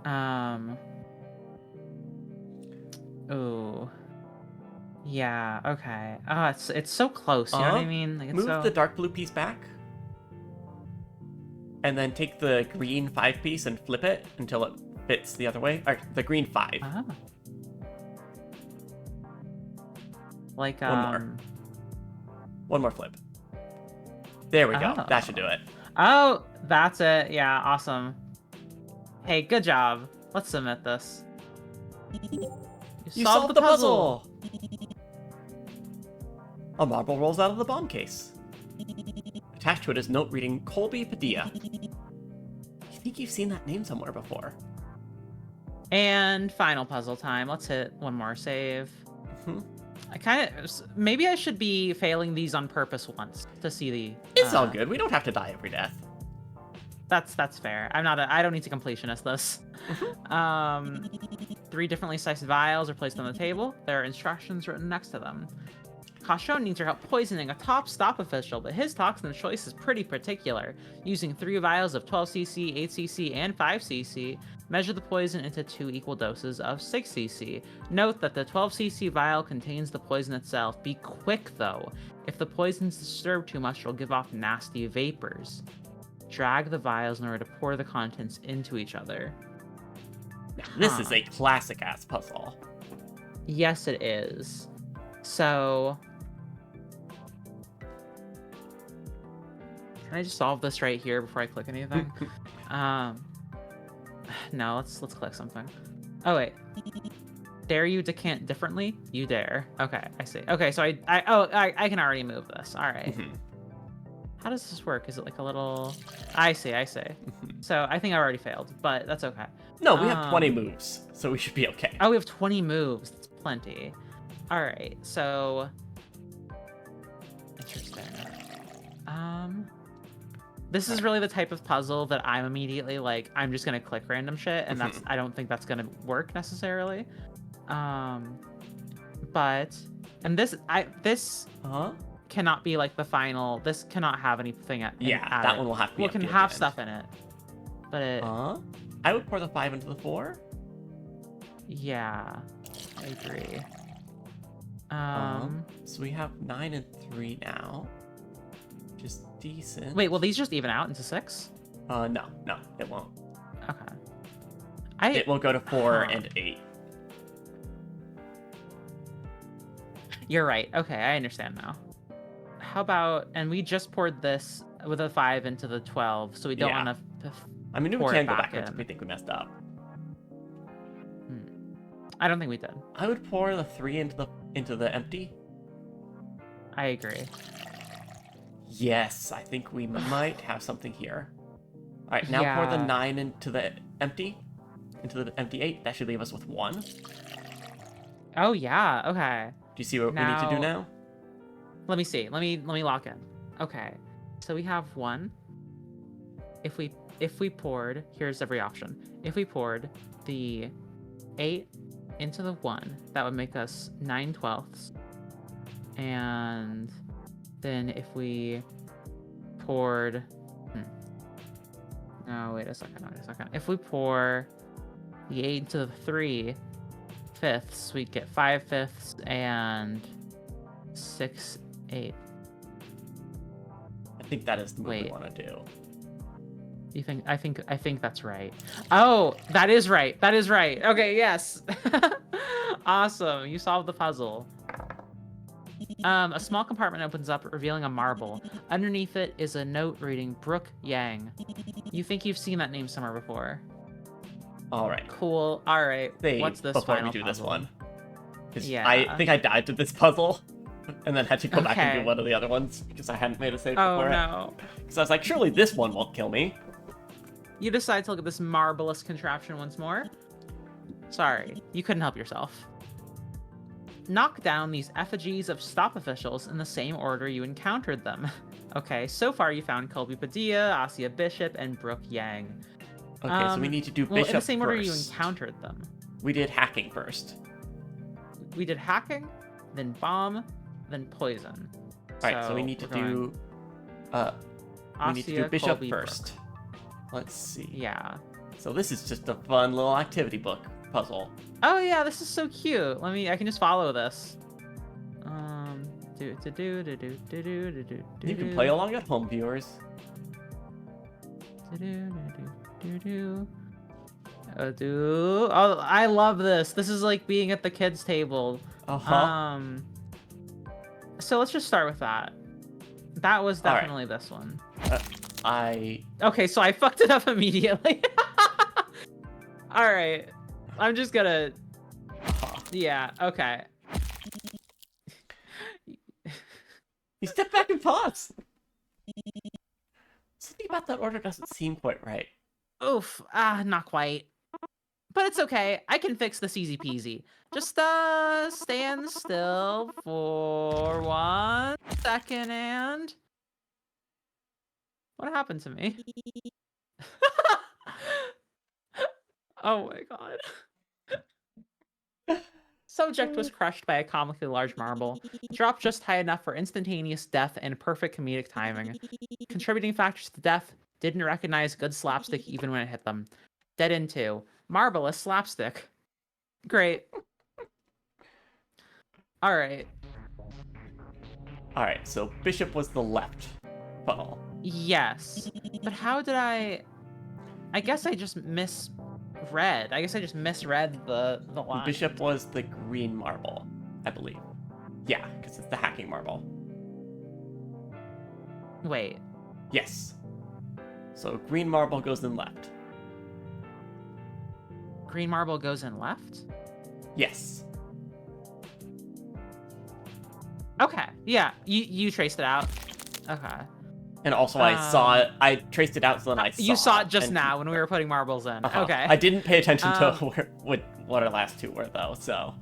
do match. Ooh. Yeah. Okay. Oh, it's so close. You know what I mean? Like, it's Move so... the dark blue piece back. And then take the green 5 piece and flip it until it fits the other way. Or the green 5. Ah. Like One more flip. There we go. That should do it. Oh, that's it. Yeah, awesome. Hey, good job. Let's submit this. You solved the puzzle! A marble rolls out of the bomb case. Attached to it is a note reading Colby Padilla. I think you've seen that name somewhere before. And final puzzle time. Let's hit one more save. I kind of... Maybe I should be failing these on purpose once to see the... It's all good. We don't have to die every death. That's fair. I don't need to completionist this. 3 differently sized vials are placed on the table. There are instructions written next to them. CAUTIONNE needs your help poisoning a top stop official, but his toxin choice is pretty particular. Using 3 vials of 12cc, 8cc, and 5cc, measure the poison into 2 equal doses of 6cc. Note that the 12cc vial contains the poison itself. Be quick, though. If the poison's disturbed too much, it'll give off nasty vapors. Drag the vials in order to pour the contents into each other. This is a classic-ass puzzle. Yes, it is. So... Can I just solve this right here before I click anything? No, let's click something. Oh, wait. Dare you decant differently? You dare. Okay, I see. Okay, so I can already move this. All right. How does this work? Is it like a little... I see. So I think I already failed, but that's okay. No, we have 20 moves, so we should be okay. Oh, we have 20 moves. That's plenty. All right, so... Interesting. This is really the type of puzzle that I'm immediately like, I'm just gonna click random shit, and that's I don't think that's gonna work necessarily. But... And this cannot be like the final. This cannot have anything at that it. one will have to be Well, it can empty at have the stuff in it, but it... I would pour the 5 into the 4. Yeah, I agree. So we have 9 and 3 now, which is decent. Wait, will these just even out into 6? No, it won't. Okay. It will go to 4 and 8. You're right. Okay, I understand now. How about... And we just poured this with a 5 into the 12, so we don't want to... I mean, we pour can it go back backwards in. if we think we messed up. I don't think we did. I would pour the 3 into the empty. I agree. Yes, I think we might have something here. All right, now pour the 9 into the empty 8. That should leave us with 1. Oh yeah. Okay. Do you see what we need to do now? Let me see. Let me lock in. Okay. So we have 1. If we poured, here's every option. If we poured the 8 into the 1, that would make us 9/12. And then if we poured... No, wait a second. If we pour the 8 into the 3/5, we get 5/5 and 6/8. I think that is the move we want to do. You think? I think that's right. Oh, that is right. Okay, yes. Awesome. You solved the puzzle. A small compartment opens up, revealing a marble. Underneath it is a note reading Brooke Yang. You think you've seen that name somewhere before. All right. Cool. All right. Save What's this before final we do this puzzle? one. 'Cause Yeah. I think I died to this puzzle, and then had to go back and do Okay. one of the other ones because I hadn't made a save Oh before it. no. Because I was like, surely this one won't kill me. You decide to look at this marvelous contraption once more. Sorry, you couldn't help yourself. Knock down these effigies of stop officials in the same order you encountered them. Okay, so far you found Colby Padilla, Asia Bishop, and Brooke Yang. Okay, so we need to do well, Bishop in the same order you first. encountered them. We did hacking first. We did hacking, then bomb, then poison. Alright, so we need to we're going do... we need to do Asia, Bishop Colby, first. Brooke. Let's see. Yeah. So this is just a fun little activity book puzzle. Oh yeah, this is so cute. I can just follow this. You can play along at home, viewers. Oh, I love this. This is like being at the kids' table. Uh-huh. So let's just start with that. That was All right. definitely this one. Okay, so I fucked it up immediately. All right. I'm just gonna... Yeah, okay. You step back and pause! Something about that order doesn't seem quite right. Oof, not quite. But it's okay. I can fix this easy peasy. Just, stand still for 1 second and... What happened to me? Oh my god. Subject was crushed by a comically large marble, dropped just high enough for instantaneous death and perfect comedic timing. Contributing factors to death: didn't recognize good slapstick even when it hit them. Dead into marvelous slapstick. Great. Alright. Alright, so Bishop was the left funnel. Yes. But how did I guess I just misread. I guess I just misread the line. Bishop was the green marble, I believe. Yeah, because it's the hacking marble. Wait. Yes. So green marble goes in left. Green marble goes in left? Yes. Okay. Yeah, you traced it out. Okay. And also I saw it. I traced it out, so then I saw You saw it just and- now when we were putting marbles in. Uh-huh. Okay. I didn't pay attention to what our last two were, though, so...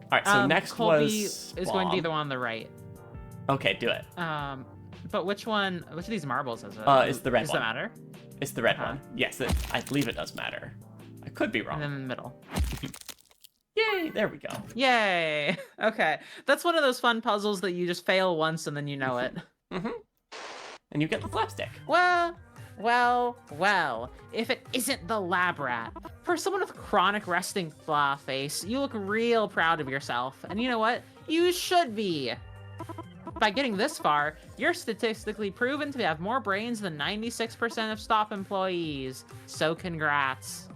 Alright, so next Colby was... is going to be bomb. the one on the right. Okay, do it. But which of these marbles is it? It's the red Does one. that matter? It's the red Uh-huh. one. Yes, I believe it does matter. I could be wrong. And then in the middle. Yay, there we go. Yay! Okay. That's one of those fun puzzles that you just fail once and then you know it. Mm-hmm. And you get the slapstick. Well, if it isn't the lab rat. For someone with chronic resting face, you look real proud of yourself. And you know what? You should be. By getting this far, you're statistically proven to have more brains than 96% of stop employees. So congrats.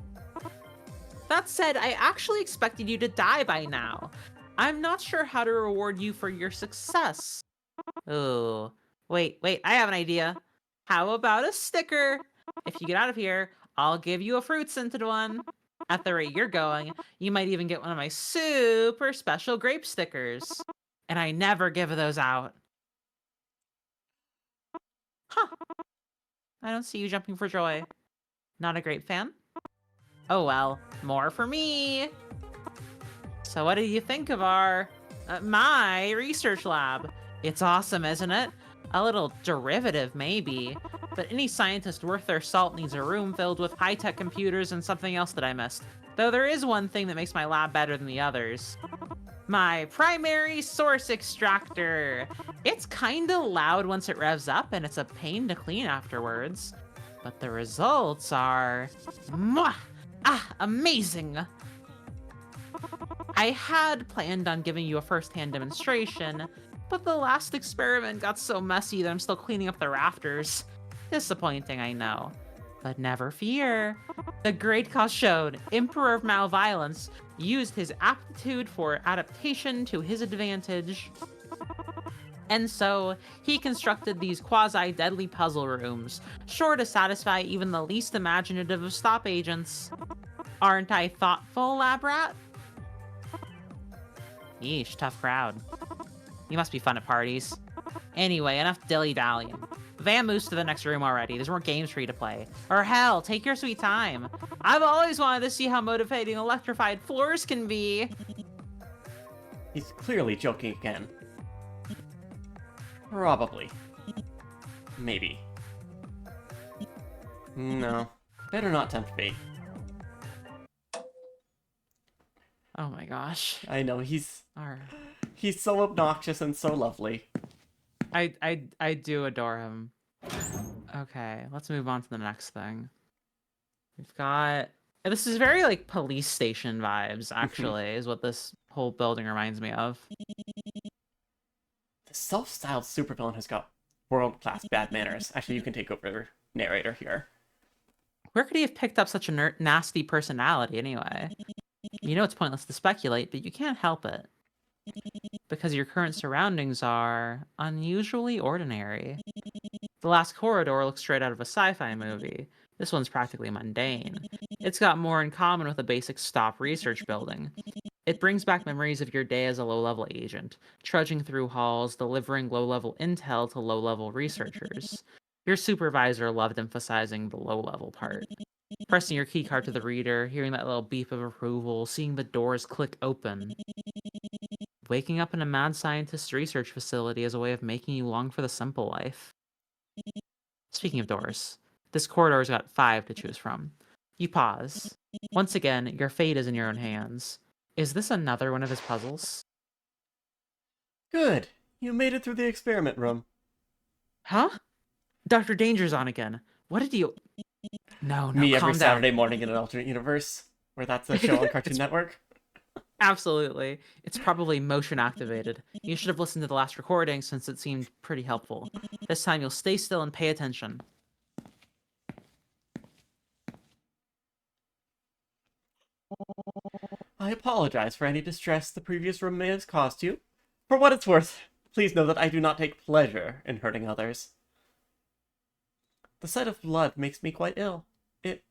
That said, I actually expected you to die by now. I'm not sure how to reward you for your success. Ooh. Wait, I have an idea. How about a sticker? If you get out of here, I'll give you a fruit-scented one. At the rate you're going, you might even get one of my super special grape stickers. And I never give those out. Huh. I don't see you jumping for joy. Not a grape fan? Oh well, more for me. So what do you think of my research lab? It's awesome, isn't it? A little derivative, maybe. But any scientist worth their salt needs a room filled with high-tech computers and something else that I missed. Though there is one thing that makes my lab better than the others. My primary source extractor. It's kinda loud once it revs up, and it's a pain to clean afterwards. But the results are... Mwah! Amazing! I had planned on giving you a first-hand demonstration, but the last experiment got so messy that I'm still cleaning up the rafters. Disappointing, I know. But never fear. The great CAUTIONNE, Emperor of Malviolence, used his aptitude for adaptation to his advantage. And so he constructed these quasi-deadly puzzle rooms, sure to satisfy even the least imaginative of stop agents. Aren't I thoughtful, lab rat? Yeesh, tough crowd. You must be fun at parties. Anyway, enough dilly-dallying. Vamoose to the next room already. There's more games for you to play. Or hell, take your sweet time. I've always wanted to see how motivating electrified floors can be. He's clearly joking again. Probably. Maybe. No. Better not tempt fate. Oh my gosh. I know, he's Alright. so obnoxious and so lovely. I do adore him. Okay, let's move on to the next thing. We've got... This is very, like, police station vibes, actually, is what this whole building reminds me of. The self-styled supervillain has got world-class bad manners. Actually, you can take over narrator here. Where could he have picked up such a nasty personality, anyway? You know it's pointless to speculate, but you can't help it. Because your current surroundings are unusually ordinary. The last corridor looks straight out of a sci-fi movie. This one's practically mundane. It's got more in common with a basic stop research building. It brings back memories of your day as a low-level agent, trudging through halls, delivering low-level intel to low-level researchers. Your supervisor loved emphasizing the low-level part. Pressing your keycard to the reader, hearing that little beep of approval, seeing the doors click open. Waking up in a mad scientist's research facility is a way of making you long for the simple life. Speaking of doors, this corridor's got 5 to choose from. You pause. Once again, your fate is in your own hands. Is this another one of his puzzles? Good! You made it through the experiment room. Huh? Dr. Danger's on again. What did you... No, Me every calm down. Saturday morning in an alternate universe, where that's a show on Cartoon Network. Absolutely. It's probably motion activated. You should have listened to the last recording since it seemed pretty helpful. This time you'll stay still and pay attention. I apologize for any distress the previous room may have caused you. For what it's worth, please know that I do not take pleasure in hurting others. The sight of blood makes me quite ill. It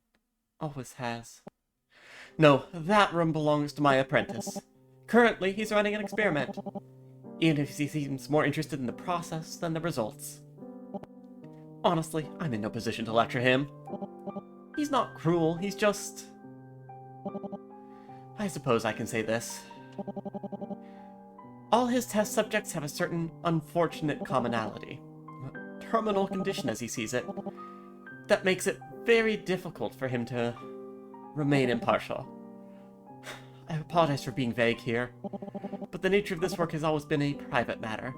always has. No, that room belongs to my apprentice. Currently, he's running an experiment, even if he seems more interested in the process than the results. Honestly, I'm in no position to lecture him. He's not cruel, he's just... I suppose I can say this. All his test subjects have a certain unfortunate commonality. A terminal condition as he sees it. That makes it very difficult for him to remain impartial. I apologize for being vague here, but the nature of this work has always been a private matter.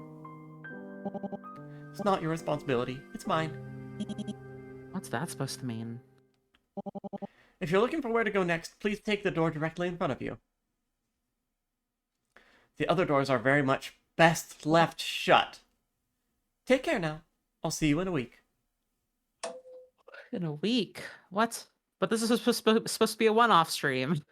It's not your responsibility, it's mine. What's that supposed to mean? If you're looking for where to go next, please take the door directly in front of you. The other doors are very much best left shut. Take care now. I'll see you in a week. In a week? What? But this is supposed to be a one-off stream.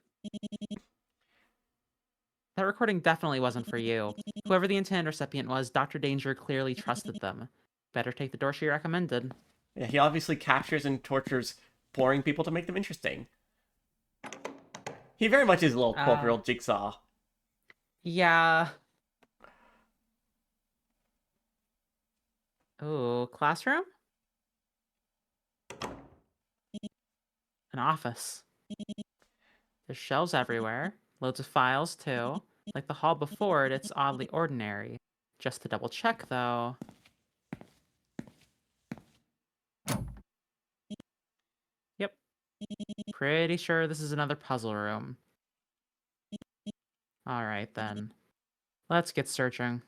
That recording definitely wasn't for you. Whoever the intended recipient was, Dr. Danger clearly trusted them. Better take the door she recommended. Yeah, he obviously captures and tortures boring people to make them interesting. He very much is a little 12-year-old Jigsaw. Yeah. Ooh, classroom? An office. There's shelves everywhere. Loads of files, too. Like the hall before it, it's oddly ordinary. Just to double check, though. Yep. Pretty sure this is another puzzle room. Alright, then. Let's get searching.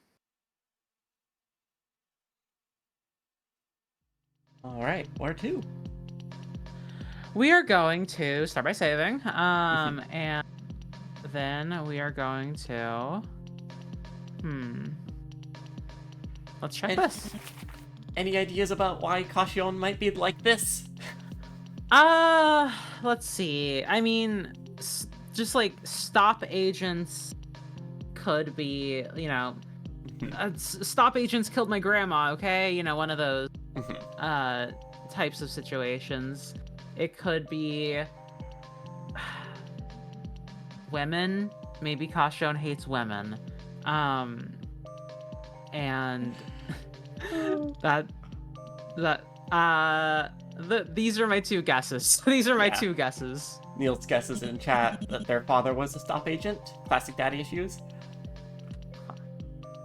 Alright, where to? We are going to start by saving. And then we are going to... Let's check this. Any ideas about why CAUTIONNE might be like this? Let's see. I mean, just like stop agents could be, you know, Stop agents killed my grandma, okay? You know, one of those Mhm. types of situations. It could be women. Maybe CAUTIONNE hates women. And that these are my two guesses. These are my Yeah. two guesses. Neil's guesses in chat that their father was a stop agent. Classic daddy issues.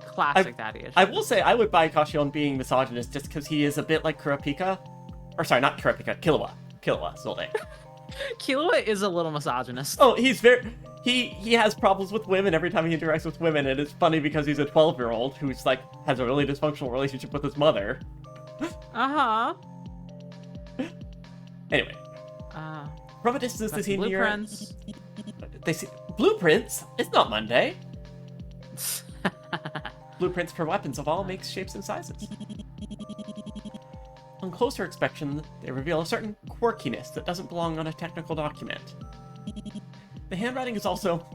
Classic daddy issue. I will say I would buy CAUTIONNE being misogynist just because he is a bit like Kurapika. Or sorry, not Kurapika, Killua. Killua, Zolde. Killua is a little misogynist. Oh, he's very... He has problems with women every time he interacts with women, and it's funny because he's a 12-year-old who's, like, has a really dysfunctional relationship with his mother. Uh-huh. Anyway. From a distance, they see Blueprints. They see... Blueprints? It's not Monday. Blueprints for weapons of all makes, shapes, and sizes. On closer inspection, they reveal a certain quirkiness that doesn't belong on a technical document. The handwriting is also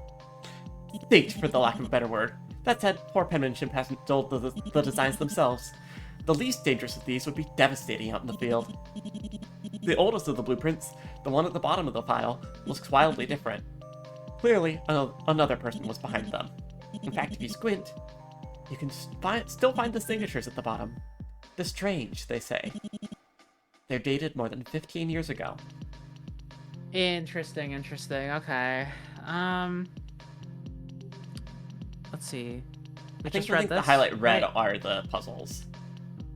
faked, for the lack of a better word. That said, poor penmanship hasn't dulled the designs themselves. The least dangerous of these would be devastating out in the field. The oldest of the blueprints, the one at the bottom of the file, looks wildly different. Clearly, another person was behind them. In fact, if you squint, you can still find the signatures at the bottom. The strange, they say. They're dated more than 15 years ago. Interesting. Okay. Let's see. I think the highlight red are the puzzles.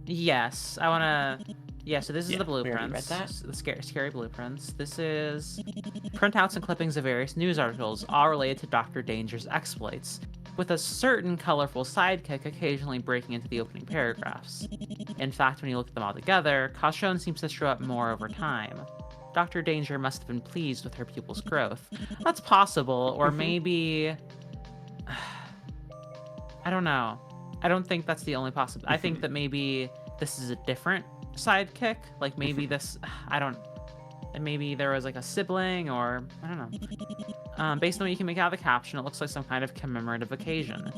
Yes, I wanna. Yeah, so this is the we already blueprints. read that. The scary blueprints. This is printouts and clippings of various news articles, all related to Dr. Danger's exploits, with a certain colorful sidekick occasionally breaking into the opening paragraphs. In fact, when you look at them all together, CAUTIONNE seems to show up more over time. Dr. Danger must have been pleased with her pupil's growth. That's possible, or maybe... I don't know. I don't think that's the only possibility. I think that maybe this is a different sidekick. Like, maybe this... I don't... And maybe there was, like, a sibling, or... I don't know. Based on what you can make out of the caption, it looks like some kind of commemorative occasion.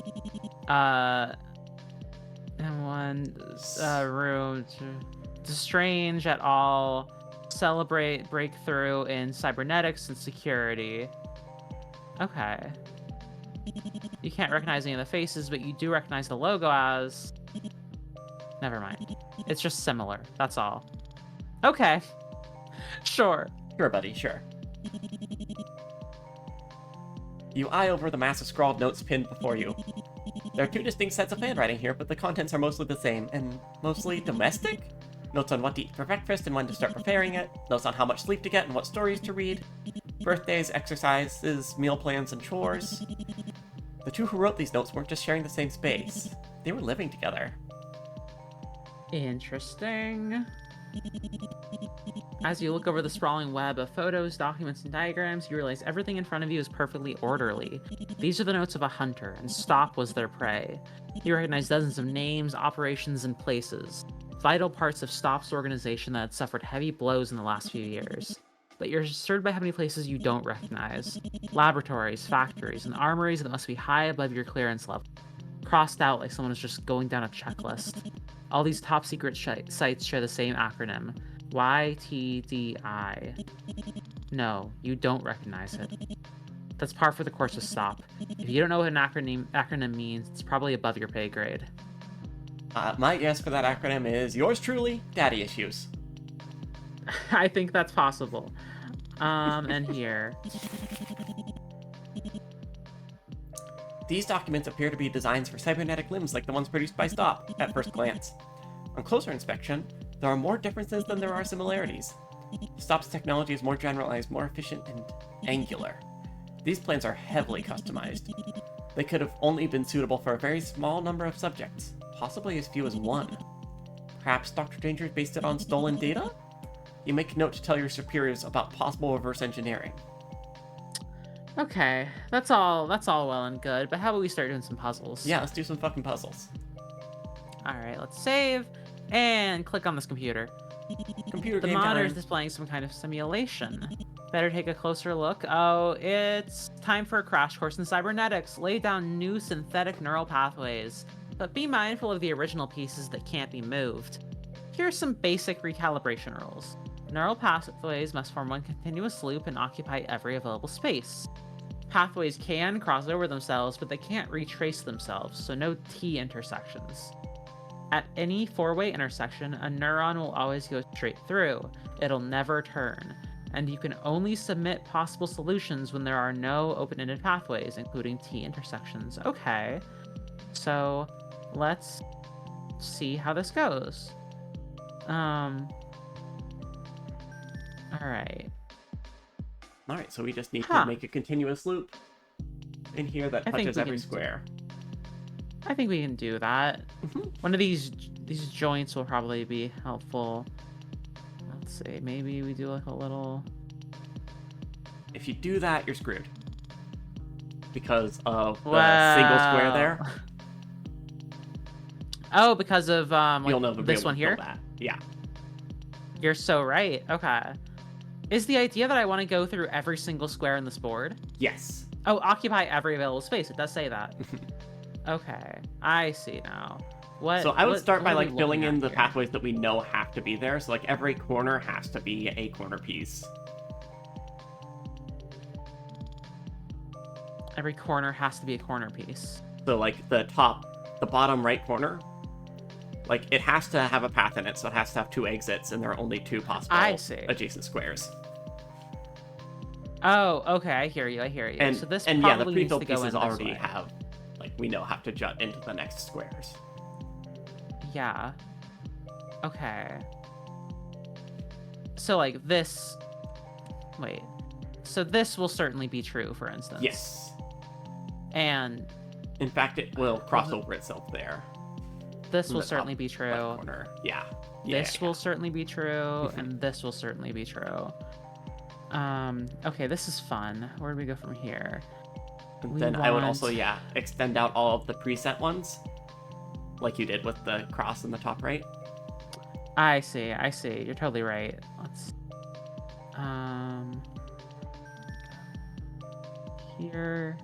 And one room... Strange at all... Celebrate breakthrough in cybernetics and security. Okay. You can't recognize any of the faces, but you do recognize the logo as... Never mind. It's just similar. That's all. Okay. Sure. Sure, buddy, sure. You eye over the mass of scrawled notes pinned before you. There are two distinct sets of handwriting here, but the contents are mostly the same, and mostly domestic? Notes on what to eat for breakfast and when to start preparing it. Notes on how much sleep to get and what stories to read. Birthdays, exercises, meal plans, and chores. The two who wrote these notes weren't just sharing the same space. They were living together. Interesting. As you look over the sprawling web of photos, documents, and diagrams, you realize everything in front of you is perfectly orderly. These are the notes of a hunter, and Stop was their prey. You recognize dozens of names, operations, and places. Vital parts of Stop's organization that had suffered heavy blows in the last few years. But you're disturbed by how many places you don't recognize. Laboratories, factories, and armories that must be high above your clearance level. Crossed out like someone is just going down a checklist. All these top secret sites share the same acronym. YTDI. No, you don't recognize it. That's par for the course with Stop. If you don't know what an acronym means, it's probably above your pay grade. My guess for that acronym is yours truly, Daddy Issues. I think that's possible. And here. These documents appear to be designs for cybernetic limbs like the ones produced by Stop, at first glance. On closer inspection, there are more differences than there are similarities. Stop's technology is more generalized, more efficient, and angular. These plans are heavily customized. They could have only been suitable for a very small number of subjects, possibly as few as one. Perhaps Dr. Danger based it on stolen data? You make a note to tell your superiors about possible reverse engineering. Okay, that's all well and good, but how about we start doing some puzzles? Yeah, let's do some fucking puzzles. Alright, let's save, and click on this computer. Computer The game monitor is time. displaying some kind of simulation. Better take a closer look. Oh, it's time for a crash course in cybernetics. Lay down new synthetic neural pathways. but be mindful of the original pieces that can't be moved. Here are some basic recalibration rules. Neural pathways must form one continuous loop and occupy every available space. Pathways can cross over themselves, but they can't retrace themselves, so no T intersections. At any four-way intersection, a neuron will always go straight through. It'll never turn. And you can only submit possible solutions when there are no open-ended pathways, including T intersections. Okay, so let's see how this goes. Alright. Alright, so we just need to make a continuous loop in here that touches every square. I think we can do that. One of these joints will probably be helpful. Let's see, maybe we do like a little... If you do that, you're screwed. Because of the single square there. Oh, because of You'll never be this able one to here? fill that. Yeah. You're so right. Okay. Is the idea that I want to go through every single square in this board? Yes. Oh, occupy every available space. It does say that. Okay. I see now. So I would start by like filling in the here? pathways that we know have to be there. So like every corner has to be a corner piece. Every corner has to be a corner piece. So like the bottom right corner, like it has to have a path in it, so it has to have two exits, and there are only two possible adjacent squares. Oh, okay, I hear you. And, so this and probably yeah, the pre-filled needs to go pieces in this already way. have, like, we know have to jut into the next squares. Yeah. Okay. So like this. Wait. So this will certainly be true, for instance. Yes. And in fact, it will cross over itself there. this will certainly be true. Corner. Yeah. This will certainly be true, and this will certainly be true. Okay, this is fun. Where do we go from here? And then I would also, extend out all of the preset ones, like you did with the cross in the top right. I see. You're totally right. Let's here.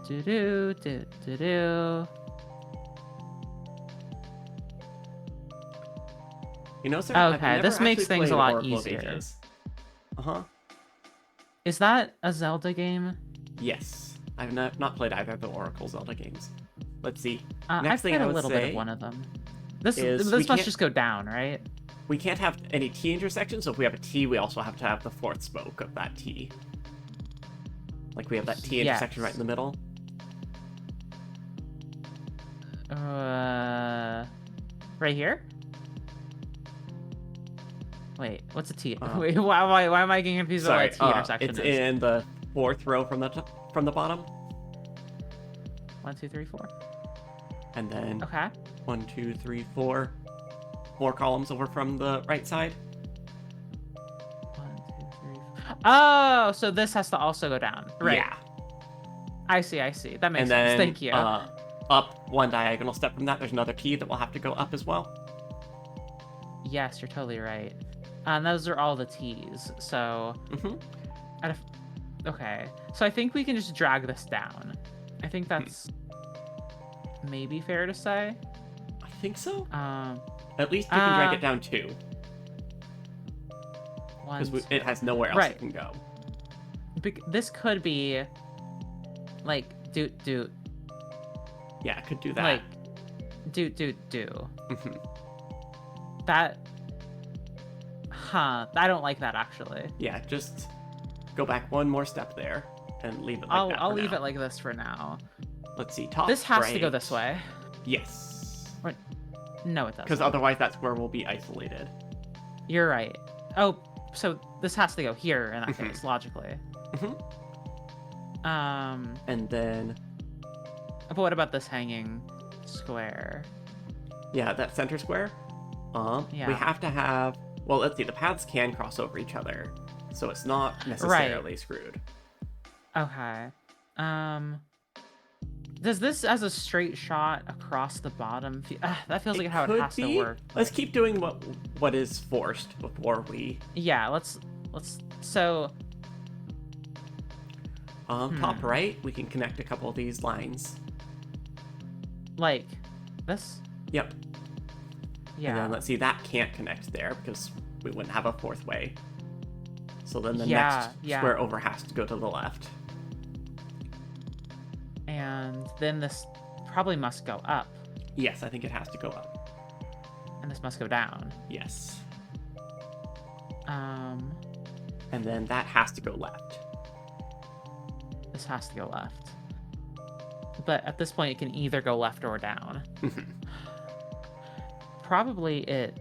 Do. You know, sir, Okay, this makes things a lot easier. Is that a Zelda game? Yes. I've not played either of the Oracle Zelda games. Let's see. I've played a little bit of one of them. This must just go down, right? We can't have any T intersections, so if we have a T, we also have to have the fourth spoke of that T. Like we have that T intersection right in the middle. Right here? Wait, what's a T? Wait, why am I getting confused about what a T intersection it's is? in the fourth row from the bottom. 1, 2, 3, 4. And then okay. 1, 2, 3, 4. 4 columns over from the right side. 1, 2, 3. Oh, so this has to also go down, right? Yeah. I see. That makes sense. Thank you. Up one diagonal step from that, there's another T that will have to go up as well. Yes, you're totally right. And those are all the T's. So, okay. So I think we can just drag this down. I think that's maybe fair to say. I think so. At least you can drag it down 2. Because it has nowhere else it can go. This could be like do. Yeah, it could do that. Like do. That. I don't like that actually. Yeah, just go back one more step there and leave it like that. I'll leave it like this for now. Let's see. Top this has right. to go this way. Yes. What? No, it doesn't. Because otherwise, that's where we'll be isolated. You're right. Oh, so this has to go here in that case, logically. And then. But what about this hanging square? Yeah, that center square. Yeah. We have to have. Well, let's see. The paths can cross over each other, so it's not necessarily screwed. Okay. Does this as a straight shot across the bottom? That feels like how it has to work. Let's keep doing what is forced before we. Yeah. Let's. So. Top right, we can connect a couple of these lines. Like this? Yep. Yeah. And then let's see, that can't connect there because we wouldn't have a fourth way. So then the next square over has to go to the left. And then this probably must go up. Yes, I think it has to go up. And this must go down. Yes. Um, And then that has to go left. this has to go left. But at this point, it can either go left or down. Probably it.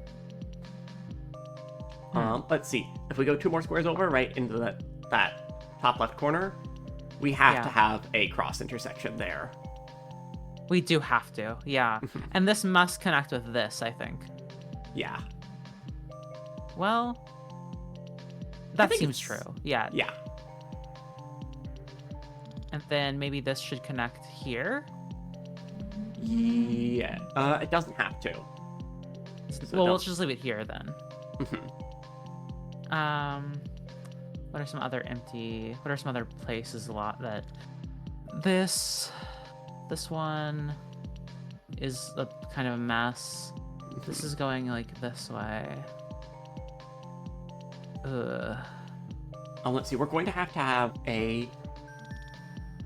Let's see. If we go 2 more squares over, right into that top left corner, we have to have a cross intersection there. We do have to, yeah. And this must connect with this, I think. Yeah. Well, that think seems it's- true. Yeah. Yeah. And then maybe this should connect here. Yeah. It doesn't have to. So Well, we'll don't- just leave it here then. What are some other places a lot that this one is a kind of a mess. This is going like this way. Ugh. Let's see. We're going to have a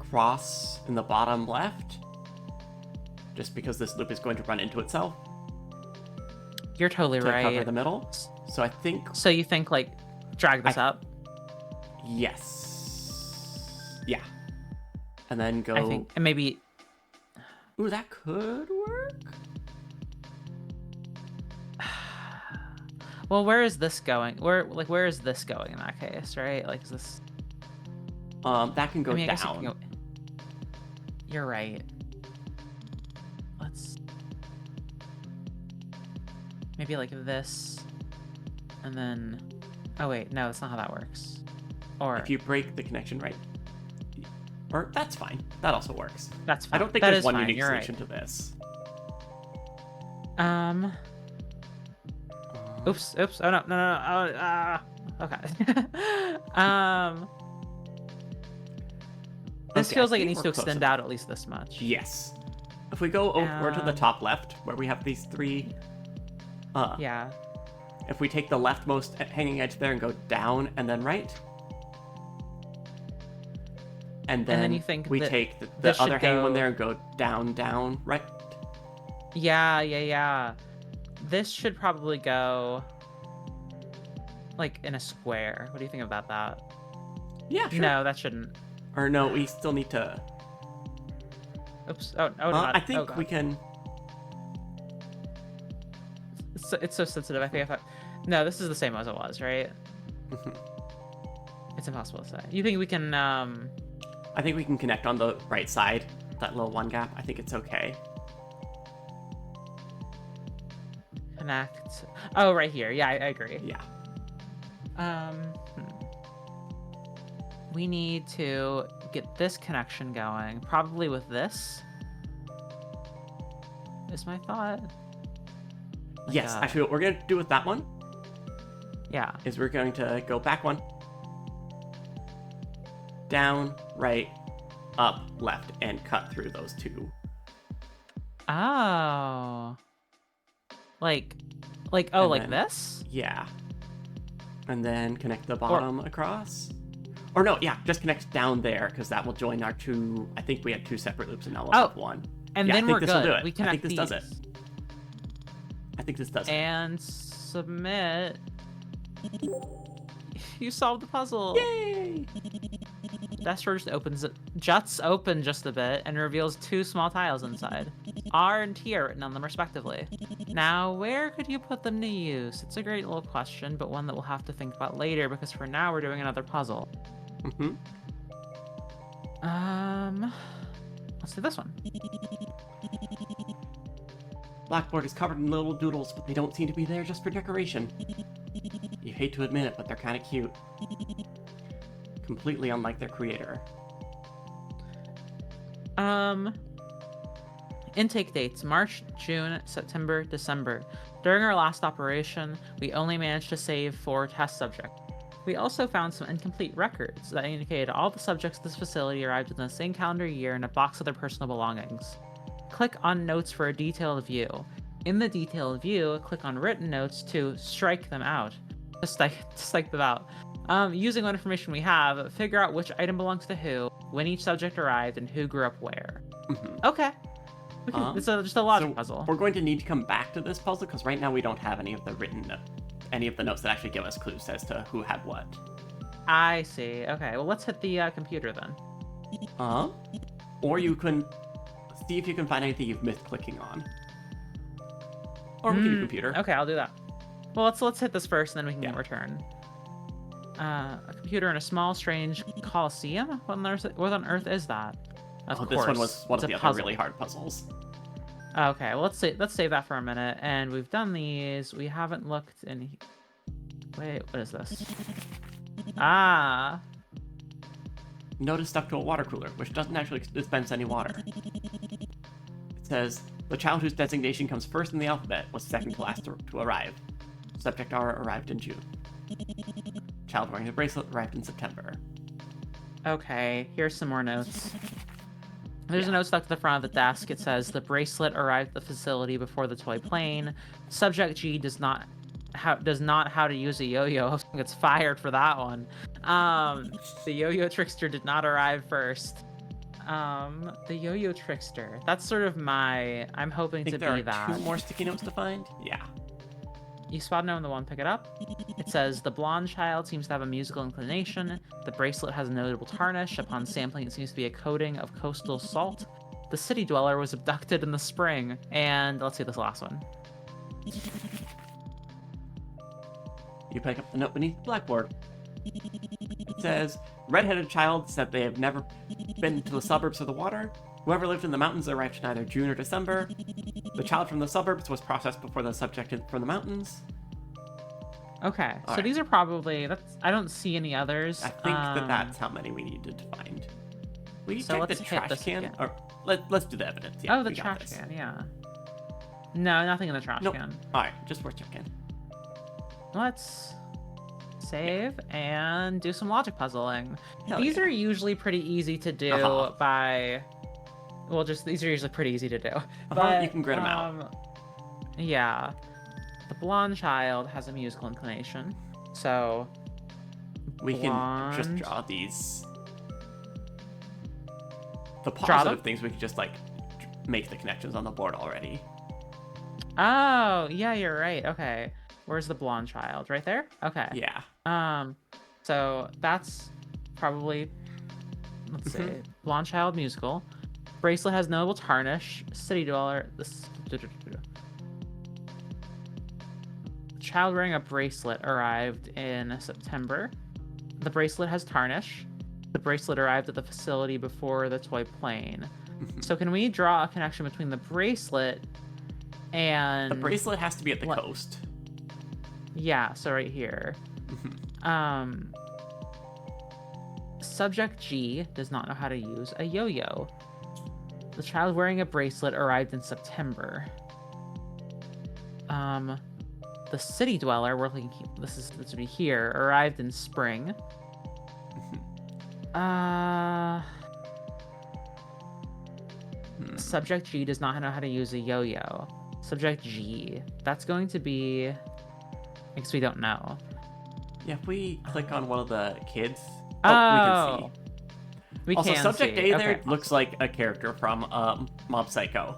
cross in the bottom left, just because this loop is going to run into itself You're totally to cover right. the middle. So I think So you think like drag this up? yes. Yeah. And then go. I think, and maybe Ooh, that could work. well, where is this going? Where is this going in that case, right? Like, is this? That can go I guess it down. can go... You're right. Let's maybe like this, and then. Oh wait, no, that's not how that works. Or If you break the connection right, or that's fine. That also works. that's fine. I don't think That there's is one fine, unique you're right. solution to this. Oops. Oh no. Okay. This Okay, feels I like it think needs we're to close extend enough. out at least this much. Yes. If we go over to the Um, top left, where we have these 3, Yeah. if we take the leftmost hanging edge there and go down and then right, and then you think we that take the this should other hanging one go- there and go down, right. Yeah. This should probably go like in a square. What do you think about that? Yeah, sure. No, that shouldn't. Or no, we still need to. Oops. Oh, I think we can. It's so sensitive. I think no, this is the same as it was, right? Mhm. It's impossible to say. You think we can? I think we can connect on the right side, that little one gap. I think it's okay. Connect. Oh, right here. Yeah, I agree. Yeah. We need to get this connection going, probably with is my thought. Like, Yes, actually, what we're going to do with that one Yeah. is we're going to go back 1, down, right, up, left, and cut through those 2. Oh. Like And like then- this? Yeah. And then connect the bottom across. Or no, yeah, just connect down there, because that will join our 2. I think we had 2 separate loops, and now we'll have 1. And Yeah, I then think we're this'll good. do it. We I connect think this does it. these. I think this does it. And submit. You solved the puzzle. Yay! Dashboard juts open just a bit and reveals 2 small tiles inside. R and T are written on them respectively. Now, where could you put them to use? It's a great little question, but one that we'll have to think about later because for now we're doing another puzzle. Mm-hmm. Let's do this one. Blackboard is covered in little doodles, but they don't seem to be there just for decoration. You hate to admit it, but they're kind of cute. Completely unlike their creator. Intake dates: March, June, September, December. During our last operation, we only managed to save 4 test subjects. We also found some incomplete records that indicated all the subjects of this facility arrived within the same calendar year in a box of their personal belongings. Click on Notes for a detailed view. In the detailed view, click on Written Notes to strike them out. Just like them out. Using what information we have, figure out which item belongs to who, when each subject arrived, and who grew up where. Okay. It's just a logic puzzle. We're going to need to come back to this puzzle because right now we don't have any of the notes that actually give us clues as to who had what. I see. Okay, well, let's hit the computer then. Or you can see if you can find anything you've missed clicking on. Or we can do computer. Okay, I'll do that. Well, let's hit this first, and then we can return. A computer in a small, strange coliseum? What on earth is that? Of course. This one was one It's of the a other puzzle. really hard puzzles. Okay, well, let's save that for a minute. And we've done these. We haven't looked in. Wait, what is this? Ah. Notice stuck to a water cooler, which doesn't actually dispense any water. It says, the child whose designation comes first in the alphabet was second to last to arrive. Subject R arrived in June. Child wearing the bracelet arrived in September. Okay, here's some more notes. There's a note stuck to the front of the desk. It says, the bracelet arrived at the facility before the toy plane. Subject G does not how to use a yo-yo. Gets fired for that one. The yo-yo trickster did not arrive first. The yo-yo trickster. That's sort of I'm hoping to be there are that. 2 more sticky notes to find? Yeah. You spot note on the one, pick it up. It says, the blonde child seems to have a musical inclination. The bracelet has a notable tarnish. Upon sampling, it seems to be a coating of coastal salt. The city dweller was abducted in the spring. And let's see this last one. You pick up the note beneath the blackboard. It says, redheaded child said they have never been to the suburbs or the water. Whoever lived in the mountains arrived in either June or December. The child from the suburbs was processed before the subject from the mountains. Okay, so right. these are probably... I don't see any others. I think that's how many we needed to find. Will you So check the let's hit trash this can? again. Or let's do the evidence. Yeah, Oh, the we got trash this. can, yeah. No, nothing in the trash Nope. can. Alright, just worth checking. Let's save and do some logic puzzling. Hell These yeah. are usually pretty easy to do by... Well, these are usually pretty easy to do. But, you can grid them out. Yeah. The blonde child has a musical inclination. So, We can just blonde. draw these. The Draw positive them? things, we can just, like, make the connections on the board already. Oh, yeah, you're right. Okay. Where's the blonde child? Right there? Okay. Yeah. So that's probably, let's see, blonde child musical. Bracelet has notable tarnish. City dweller. Child wearing a bracelet arrived in September. The bracelet has tarnish. The bracelet arrived at the facility before the toy plane. So can we draw a connection between the bracelet and... The bracelet has to be at the coast. Yeah, so right here. Subject G does not know how to use a yo-yo. The child wearing a bracelet arrived in September. The city dweller, we're looking, this would be here, arrived in spring. Subject G does not know how to use a yo-yo. Subject G, that's going to be, I guess we don't know. Yeah, if we click on one of the kids, we Oh, can see. we Also, can Subject see. A there Okay. looks like a character from Mob Psycho.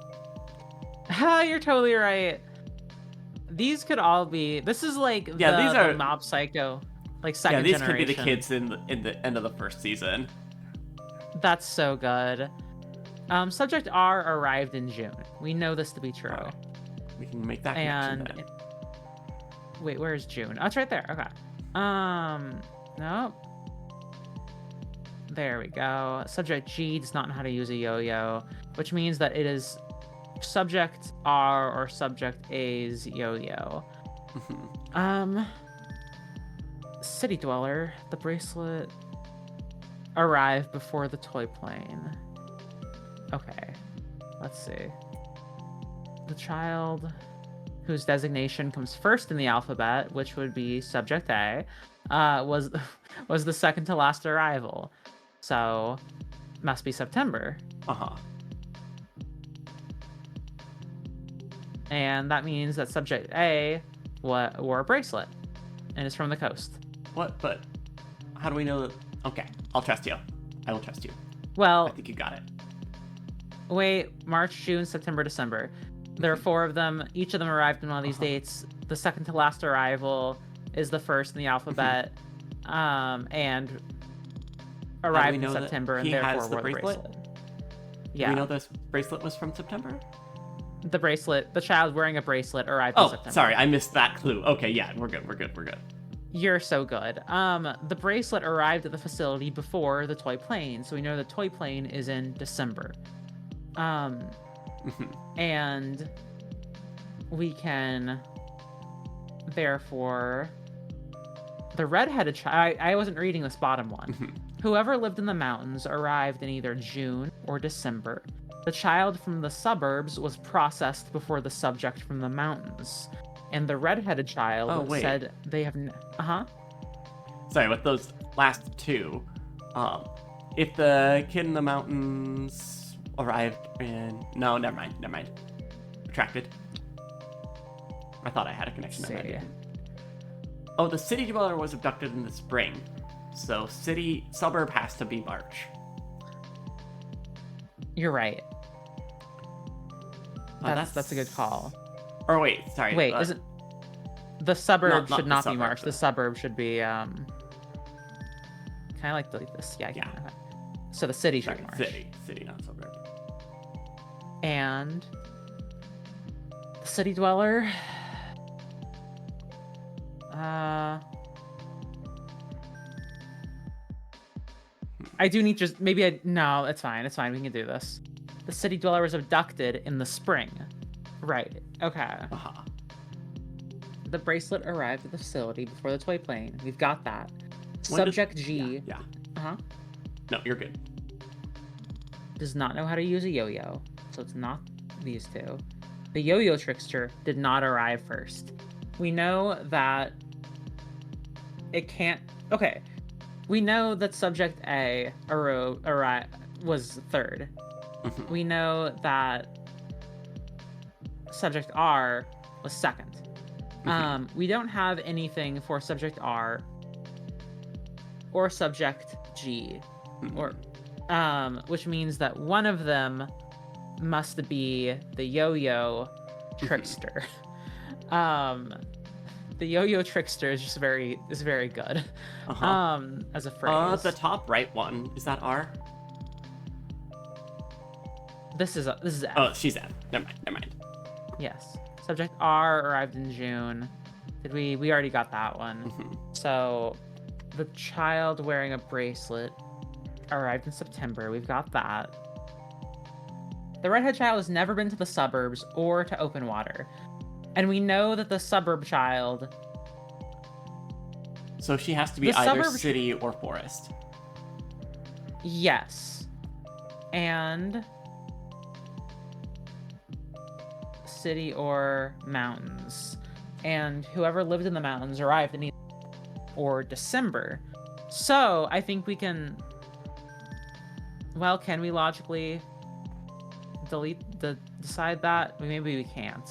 You're totally right. These could all be. This is like Yeah, the, these the are- Mob Psycho, like Yeah, second these generation. could be the kids in the end of the first season. That's so good. Subject R arrived in June. We know this to be true. Alright. We can make that And connection then. wait, where's June? Oh, it's right there. Okay. Nope. There we go. Subject G does not know how to use a yo-yo, which means that it is subject R or subject A's yo-yo. City dweller, the bracelet arrived before the toy plane. Okay, let's see. The child whose designation comes first in the alphabet, which would be subject A. was was the second to last arrival. So must be September. Uh-huh. And that means that subject A wore a bracelet and is from the coast. What? But how do we know that? Okay, I'll trust you. I will trust you. Well, I think you got it. wait, March, June, September, December. There are 4 of them. Each of them arrived in one of these dates. The second to last arrival is the first in the alphabet, and arrived in September, and therefore wore the bracelet. Yeah. Do we know this bracelet was from September? The bracelet, the child wearing a bracelet arrived in September. Oh, sorry, I missed that clue. Okay, yeah, we're good. You're so good. The bracelet arrived at the facility before the toy plane, so we know the toy plane is in December. And we can, therefore, the redheaded child. I wasn't reading this bottom one. Whoever lived in the mountains arrived in either June or December. The child from the suburbs was processed before the subject from the mountains. And the redheaded child said they have... Sorry, with those last 2, if the kid in the mountains arrived in... No, never mind. Retracted. I thought I had a connection there. Oh, the city dweller was abducted in the spring. So suburb has to be March. You're right. That's a good call. Or wait, sorry. Wait, isn't the suburb should not be March? Though. The suburb should be kind of like this. Yeah. Okay. So the city should be March. City, not suburb. And the city dweller. I do need just maybe no, it's fine. It's fine. We can do this. The city dweller was abducted in the spring. Right. Okay. The bracelet arrived at the facility before the toy plane. We've got that. Subject G. Yeah. Uh-huh. No, you're good. Does not know how to use a yo-yo, so it's not these 2. The yo-yo trickster did not arrive first. We know that it can't... Okay. We know that subject A was 3rd. We know that subject R was 2nd. We don't have anything for subject R or subject G, or which means that one of them must be the yo-yo trickster. The yo-yo trickster is just very good. As a phrase. The top right one, is that R? This is F. Oh, she's F. Never mind. Yes. Subject R arrived in June. We already got that one. So the child wearing a bracelet arrived in September. We've got that. The redhead child has never been to the suburbs or to open water. And we know that the suburb child... So she has to be either city or forest. Yes. And... city or mountains. And whoever lived in the mountains arrived in either or December. So I think we can... Well, can we logically decide that? Maybe we can't.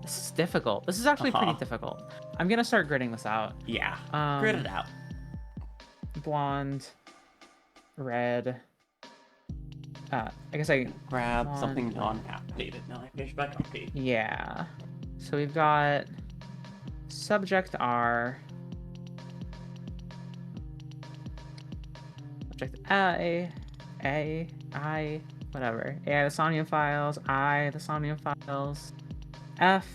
This is difficult. This is actually pretty difficult. I'm gonna start gridding this out. Yeah. Grid it out. Blonde, red. I guess I grab something non-updated. Now I finish my copy. Yeah. So we've got subject R, subject I, whatever. AI, the Somnium files. I, the Somnium files. F.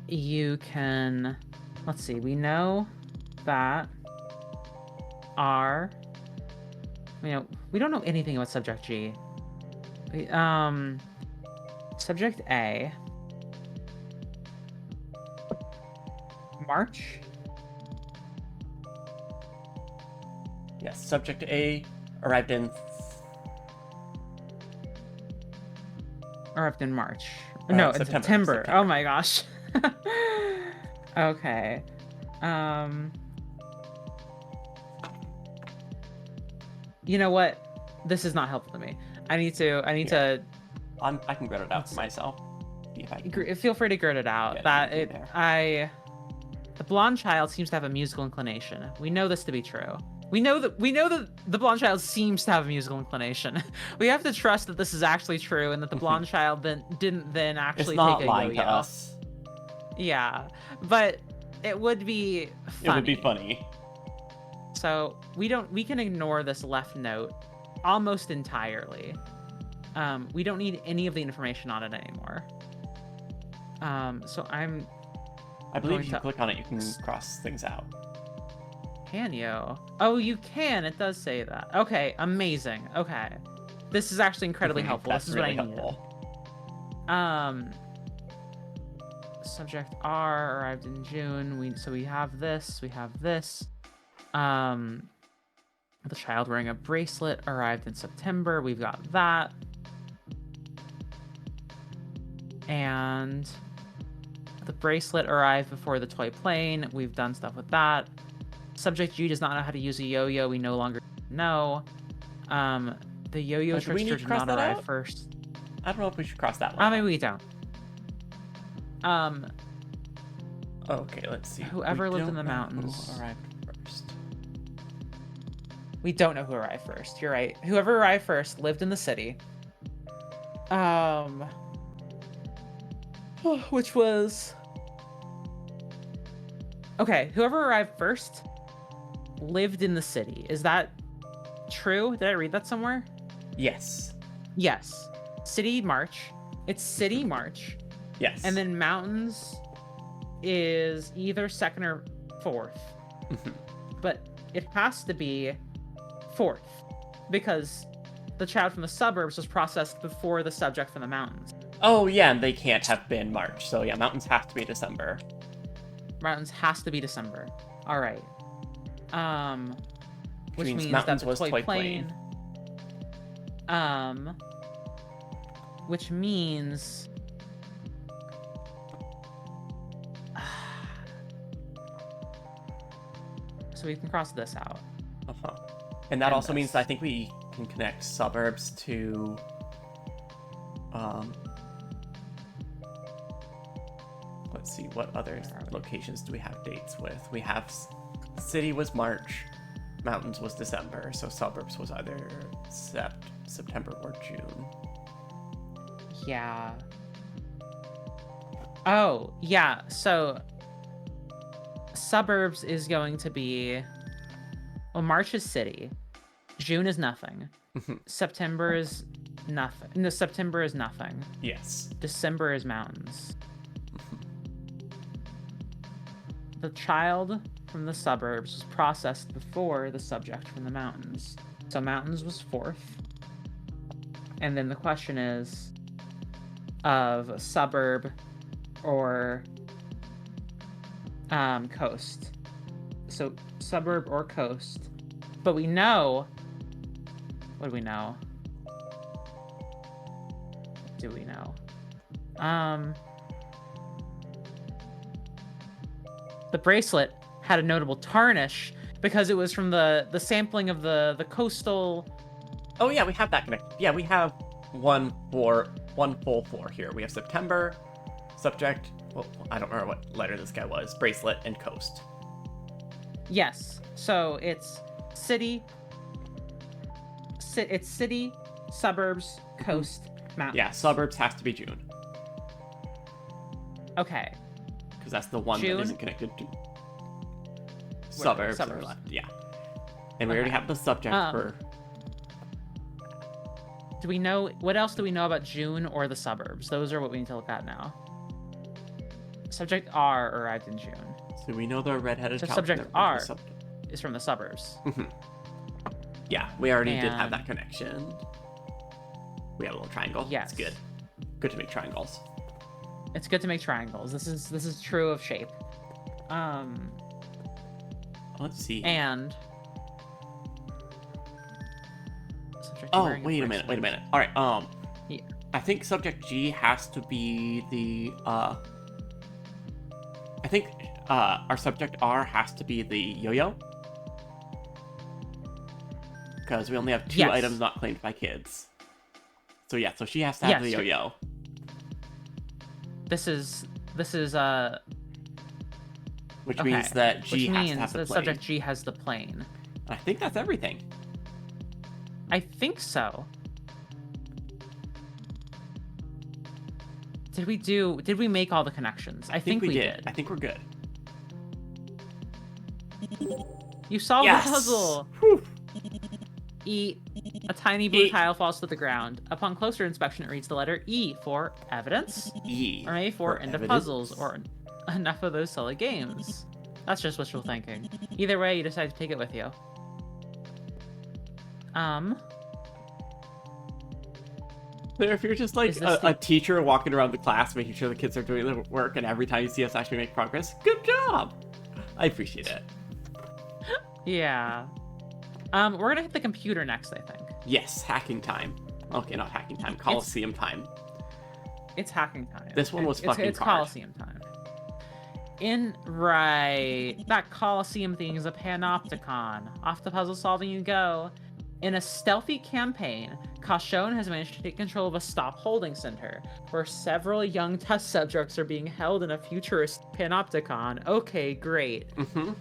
You can. Let's see. We know that R. We don't know anything about subject G. Subject A. March. Yes, subject A arrived in Arrived in March. No, in September. Oh my gosh. Okay. You know what? This is not helpful to me. I need to. I can grit it out for myself. Feel free to grit it out. The blonde child seems to have a musical inclination. We know this to be true. We know that the blonde child seems to have a musical inclination. We have to trust that this is actually true and that the blonde child didn't actually take a lying yo-yo. to us. Yeah, but it would be funny. It would be funny. So we can ignore this left note almost entirely. We don't need any of the information on it anymore. So I believe if you click on it, you can cross things out. Can you? Oh, you can. It does say that. Okay, amazing. Okay. This is actually incredibly helpful. This is really what I needed. Subject R arrived in June. So we have this. We have this. The child wearing a bracelet arrived in September. We've got that. And the bracelet arrived before the toy plane. We've done stuff with that. Subject G does not know how to use a yo-yo. We no longer know. The yo-yo trickster did not arrive first. I don't know if we should cross that one. Maybe we don't. Okay, let's see. Whoever lived in the mountains. Who arrived first? We don't know who arrived first. You're right. Whoever arrived first lived in the city. Which was... Okay, whoever arrived first lived in the city. Is that true? Did I read that somewhere? Yes. Yes. City March. It's City March. Yes. And then mountains is either second or fourth. But it has to be fourth because the child from the suburbs was processed before the subject from the mountains. Oh, yeah, and they can't have been March. So, yeah, mountains have to be December. Mountains has to be December. All right. Which means mountains that the was toy plane. Which means... So we can cross this out. And that also means that I think we can connect suburbs to... Let's see, what other locations do we have dates with? We have city was March, mountains was December, so suburbs was either September or June. Yeah. Oh, yeah. So suburbs is going to be... Well, March is city. June is nothing. September is nothing. No, September is nothing. Yes. December is mountains. The child from the suburbs was processed before the subject from the mountains. So mountains was fourth. And then the question is of suburb or coast. So suburb or coast. But we know... What do we know? Do we know? The bracelet had a notable tarnish because it was from the sampling of the coastal... Oh yeah, we have that connected. Yeah, we have one full 4 here. We have September, subject, well, I don't remember what letter this guy was, bracelet, and coast. Yes, so it's city, suburbs, coast, mountains. Yeah, suburbs has to be June. Okay. Because that's the one June? that isn't connected to suburbs. Are left. Yeah. And we already have the subject for... Do we know... What else do we know about June or the suburbs? Those are what we need to look at now. Subject R arrived in June. So we know the redheaded child. Subject R is from the suburbs. Yeah, we already did have that connection. We had a little triangle. Yes. It's good. Good to make triangles. It's good to make triangles. This is true of shape. Let's see. And oh, wait a minute. All right. Yeah. I think subject G has to be the, I think, our subject R has to be the yo-yo. Because we only have 2 items not claimed by kids. So yeah, so she has to have the yo-yo. This is, Which means that G has to have the plane. Subject G has the plane. I think that's everything. I think so. Did we make all the connections? I think we did. I think we're good. You solved the puzzle! Whew. E. A tiny blue tile falls to the ground. Upon closer inspection, it reads the letter E for evidence. E. Or A for end of puzzles, or enough of those silly games. That's just wishful thinking. Either way, you decide to take it with you. If you're just like a teacher walking around the class, making sure the kids are doing their work, and every time you see us actually make progress, good job! I appreciate it. Yeah. We're gonna hit the computer next, I think. Yes, hacking time. Okay, not hacking time. Coliseum time. It's hacking time. This one was fucking It's hard. Coliseum time. That Coliseum thing is a panopticon. Off the puzzle solving you go. In a stealthy campaign, CAUTIONNE has managed to take control of a stop holding center, where several young test subjects are being held in a futuristic panopticon. Okay, great.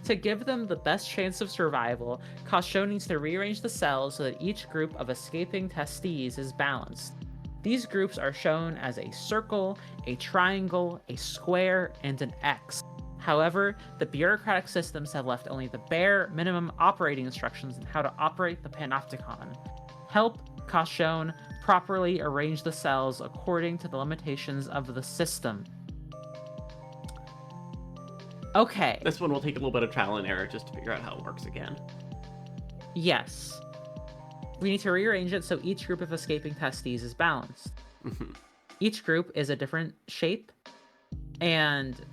To give them the best chance of survival, CAUTIONNE needs to rearrange the cells so that each group of escaping testees is balanced. These groups are shown as a circle, a triangle, a square, and an X. However, the bureaucratic systems have left only the bare minimum operating instructions on how to operate the panopticon. Help CAUTIONNE properly arrange the cells according to the limitations of the system. Okay. This one will take a little bit of trial and error just to figure out how it works again. Yes. We need to rearrange it so each group of escaping testees is balanced. Each group is a different shape, and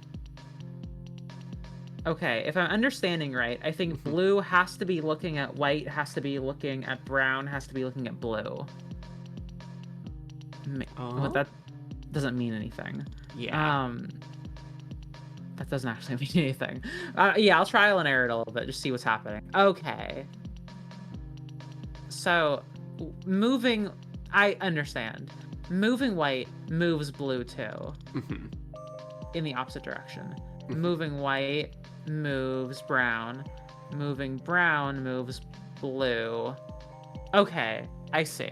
okay, if I'm understanding right, I think blue has to be looking at white, has to be looking at brown, has to be looking at blue. But that doesn't mean anything. Yeah. That doesn't actually mean anything. Yeah, I'll trial and error it a little bit, just see what's happening. Okay. So, I understand. Moving white moves blue too. In the opposite direction. Moving white moves brown. Moving brown moves blue. Okay, I see.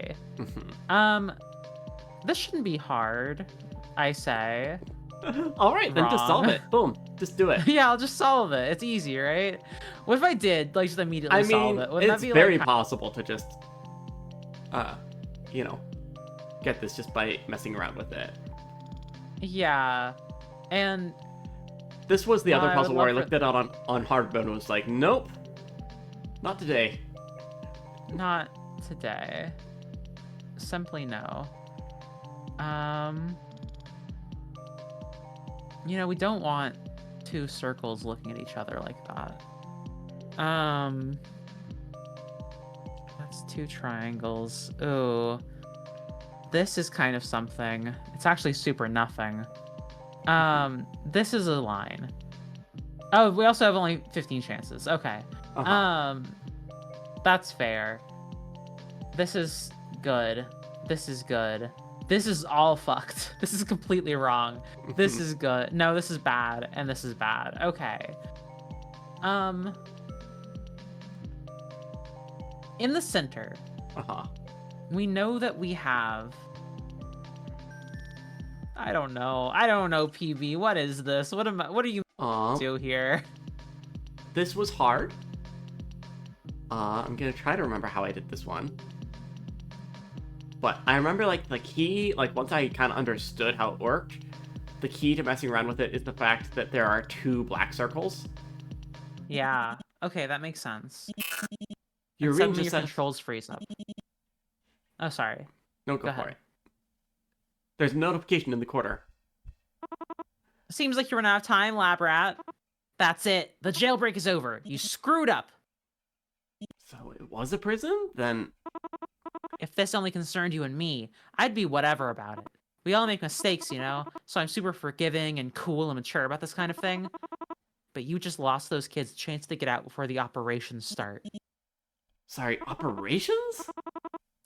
This shouldn't be hard, I say. Alright, then just solve it. Boom. Just do it. Yeah, I'll just solve it. It's easy, right? What if I did, like, just immediately solve it? Wouldn't it's that be very like... possible to just, get this just by messing around with it. Yeah, and... This was the other puzzle where I looked at it on hard mode and was like, nope, not today. Not today. Simply no. We don't want two circles looking at each other like that. That's two triangles. Ooh. This is kind of something. It's actually super nothing. This is a line. Oh, we also have only 15 chances. Okay. That's fair. This is good. This is good. This is all fucked. This is completely wrong. This is good. No, this is bad, and this is bad. Okay. In the center, we know that we have... I don't know, PB. What is this? What are you do here? This was hard. I'm gonna try to remember how I did this one. But I remember, the key, once I kind of understood how it worked, the key to messing around with it is the fact that there are 2 black circles. Yeah. Okay, that makes sense. Your and suddenly just your controls freeze up. Oh, sorry. No, go for it. There's a notification in the corner. Seems like you're running out of time, lab rat. That's it. The jailbreak is over. You screwed up. So it was a prison? Then If this only concerned you and me, I'd be whatever about it. We all make mistakes, you know, so I'm super forgiving and cool and mature about this kind of thing. But you just lost those kids a chance to get out before the operations start. Sorry, operations?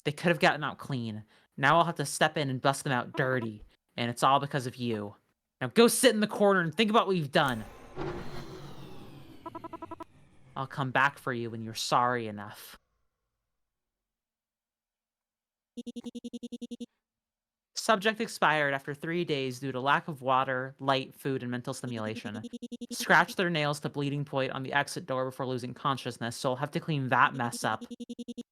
They could have gotten out clean. Now I'll have to step in and bust them out dirty. And it's all because of you. Now go sit in the corner and think about what you've done. I'll come back for you when you're sorry enough. Subject expired after 3 days due to lack of water, light, food, and mental stimulation. Scratched their nails to bleeding point on the exit door before losing consciousness, so I'll have to clean that mess up.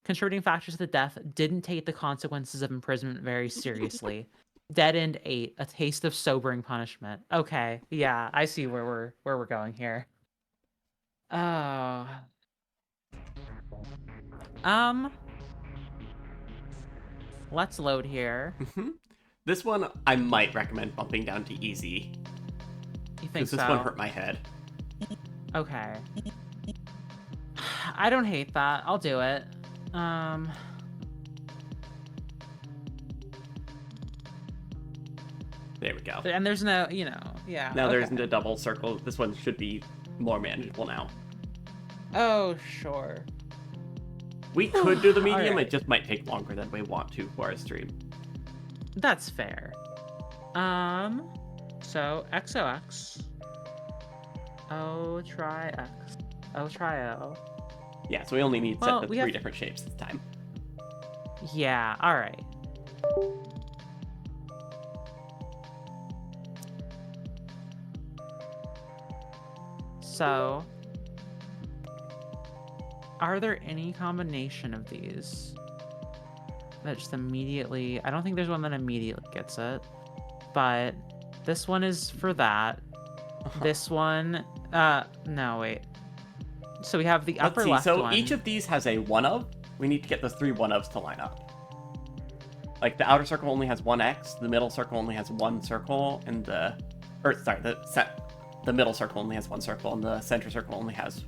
Contributing factors to the death: didn't take the consequences of imprisonment very seriously. Dead End 8, a taste of sobering punishment. Okay, yeah, I see where we're going here. Oh. Let's load here. This one I might recommend bumping down to easy. You think so? This one hurt my head. Okay. I don't hate that. I'll do it. There we go. And there's no, you know, yeah. Now there okay. isn't a double circle. This one should be more manageable now. Oh, sure. We could do the medium, Alright. it just might take longer than we want to for our stream. That's fair. So XOX. O try X. O try O. Yeah, so we only need Well, set the we three have- different shapes this time. Yeah, alright. So, are there any combination of these that just immediately... I don't think there's one that immediately gets it, but this one is for that. This one... no, wait. So we have the upper left so one. each of these has a one of. We need to get the three one ofs to line up. Like the outer circle only has one X, the middle circle only has one circle, and the middle circle only has one circle, and the center circle only has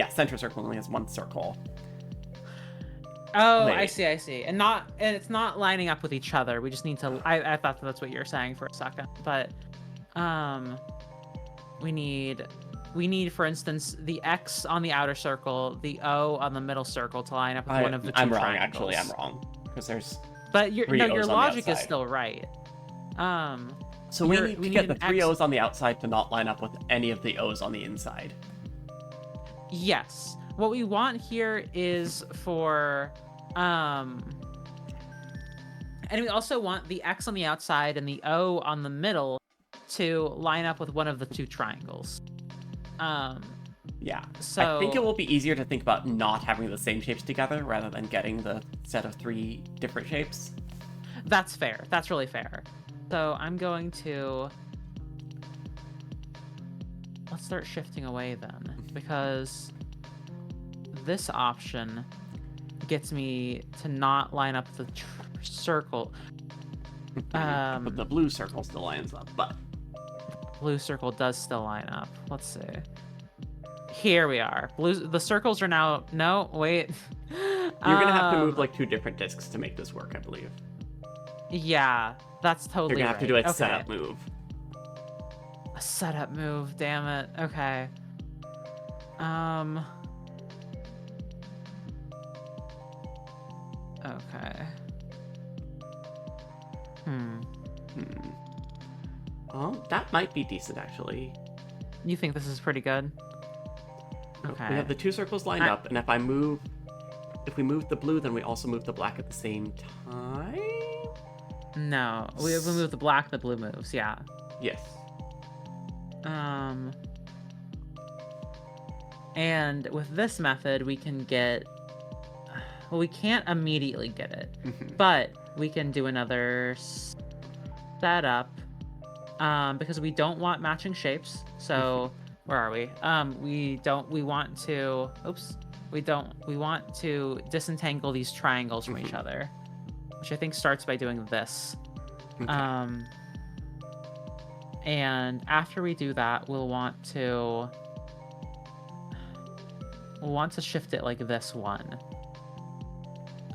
center circle only has one circle. Oh, Wait. I see. And it's not lining up with each other. We just need to... I thought that's what you were saying for a second, but we need, for instance, the X on the outer circle, the O on the middle circle to line up with one of the two I'm wrong, triangles. actually. I'm wrong. Because there's... But your three O's on the logic is outside. still right. So we need to get the an three X- O's on the outside to not line up with any of the O's on the inside. Yes. What we want here is for... And we also want the X on the outside and the O on the middle to line up with one of the two triangles. Yeah. So I think it will be easier to think about not having the same shapes together rather than getting the set of three different shapes. That's fair. That's really fair. So I'm going to... Let's start shifting away then, because this option gets me to not line up the circle. But the blue circle still lines up, but... Blue circle does still line up. Let's see. Here we are. The circles are now... No, wait. You're gonna have to move like two different discs to make this work, I believe. Yeah, that's totally You're gonna have to do a right. setup move. A setup move, damn it. Okay. Okay. Well, that might be decent, actually. You think this is pretty good? Okay. We have the two circles lined up, and if we move the blue, then we also move the black at the same time? No, we move the black, the blue moves, yeah. Yes. And with this method, we can get... Well, we can't immediately get it, but we can do another setup, because we don't want matching shapes. So, where are we? We want to disentangle these triangles from each other, which I think starts by doing this. Okay. And after we do that, we'll want to shift it like this one.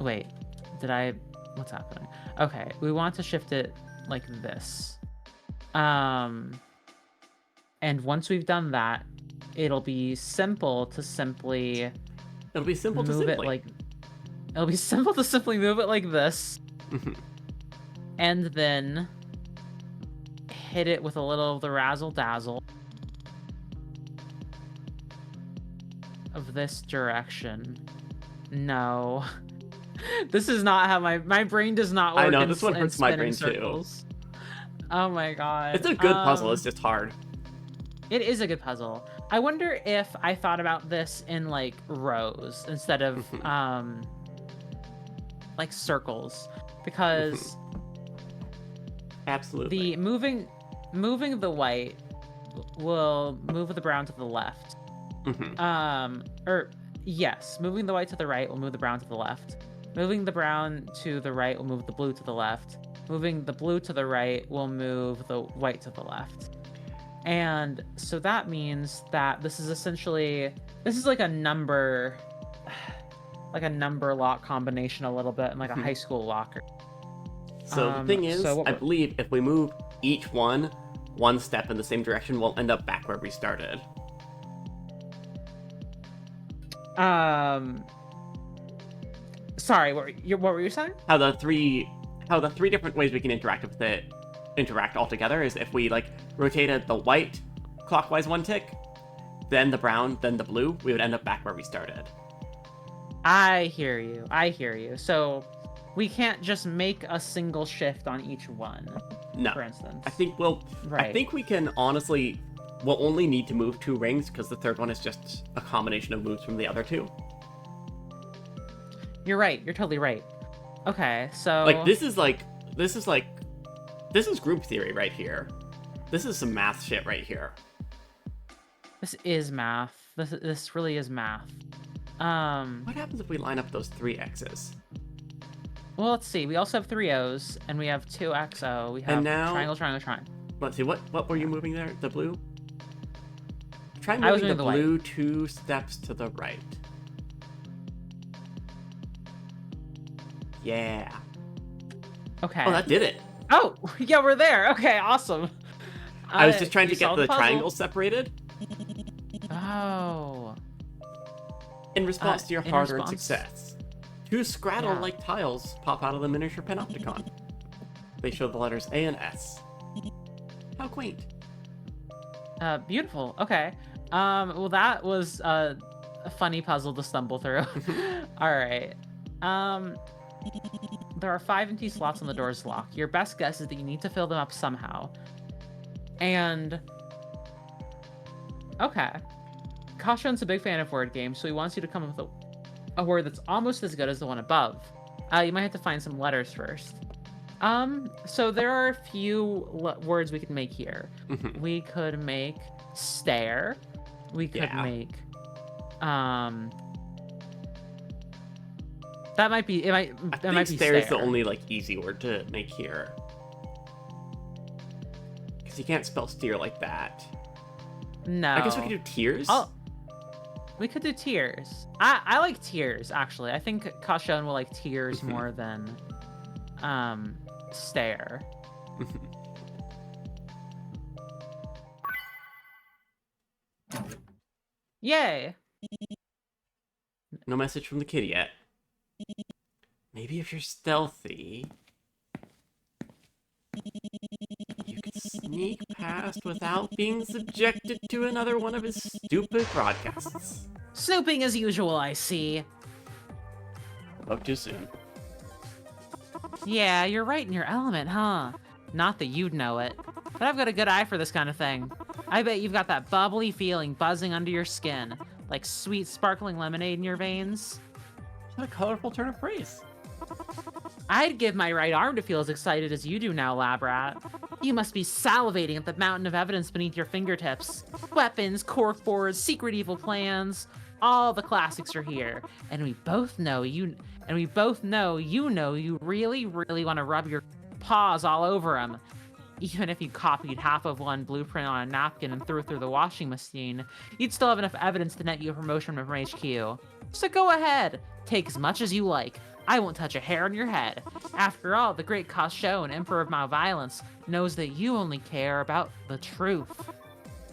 Wait, What's happening? Okay, we want to shift it like this. And once we've done that, it'll be simple to simply It'll be simple to move it simply. like. It'll be simple to simply move it like this, and then hit it with a little of the razzle dazzle of this direction. No, this is not how my brain does not work. I know, in, this one in hurts my spinning brain circles. Oh my god. It's a good puzzle, it's just hard. It is a good puzzle. I wonder if I thought about this in like rows instead of like circles, because Absolutely. the moving the white will move the brown to the left. Or yes, moving the white to the right will move the brown to the left. Moving the brown to the right will move the blue to the left. Moving the blue to the right will move the white to the left. And so that means that this is like a number lock combination a little bit, and like a high school locker. So the thing is, I believe if we move each one step in the same direction, we'll end up back where we started. Sorry, what were you saying? How the three different ways we can interact all together is if we like rotated the white clockwise one tick, then the brown, then the blue, we would end up back where we started. I hear you. So we can't just make a single shift on each one. No. For instance. I think we can honestly, we'll only need to move 2 rings because the third one is just a combination of moves from the other 2. You're right. You're totally right. Okay, so like this is group theory right here. This is some math shit right here. This is math. This really is math. What happens if we line up those 3 X's? Well, let's see. We also have 3 O's, and we have 2 XO. We have triangle, triangle, triangle. Let's see, what were you moving there? The blue? Try I was moving the blue white. 2 steps to the right. Yeah. Okay. Oh, that did it. Oh, yeah, we're there. Okay, awesome. I was just trying to get the puzzle? triangles separated. Oh. In response to your in hard-earned response. success. 2 Scrattle-like tiles pop out of the miniature panopticon. They show the letters A and S. How quaint. Beautiful. Okay. Well, that was a funny puzzle to stumble through. All right. There are 5 empty slots on the door's lock. Your best guess is that you need to fill them up somehow. And okay. Cautionne's a big fan of word games, so he wants you to come up with a word that's almost as good as the one above. You might have to find some letters first. So there are a few words we could make here. We could make stare. We could make that might be I think stare is the only like easy word to make here. Because you can't spell steer like that. No. I guess we could do tears. We could do tears. I like tears, actually. I think Cautionne will like tears more than stare. Yay! No message from the kid yet. Maybe if you're stealthy, you could sneak past without being subjected to another one of his stupid broadcasts. Snooping as usual, I see. Spoke too soon. Yeah, you're right in your element, huh? Not that you'd know it, but I've got a good eye for this kind of thing. I bet you've got that bubbly feeling buzzing under your skin, like sweet sparkling lemonade in your veins. What a colorful turn of phrase. I'd give my right arm to feel as excited as you do now, lab rat. You must be salivating at the mountain of evidence beneath your fingertips. Weapons, corkboards, secret evil plans. All the classics are here, and we both know you really, really want to rub your paws all over them. Even if you copied half of one blueprint on a napkin and threw it through the washing machine, you'd still have enough evidence to net you a promotion from HQ. So go ahead, take as much as you like. I won't touch a hair on your head. After all, the great CAUTIONNE, Emperor of Malviolence, knows that you only care about the truth.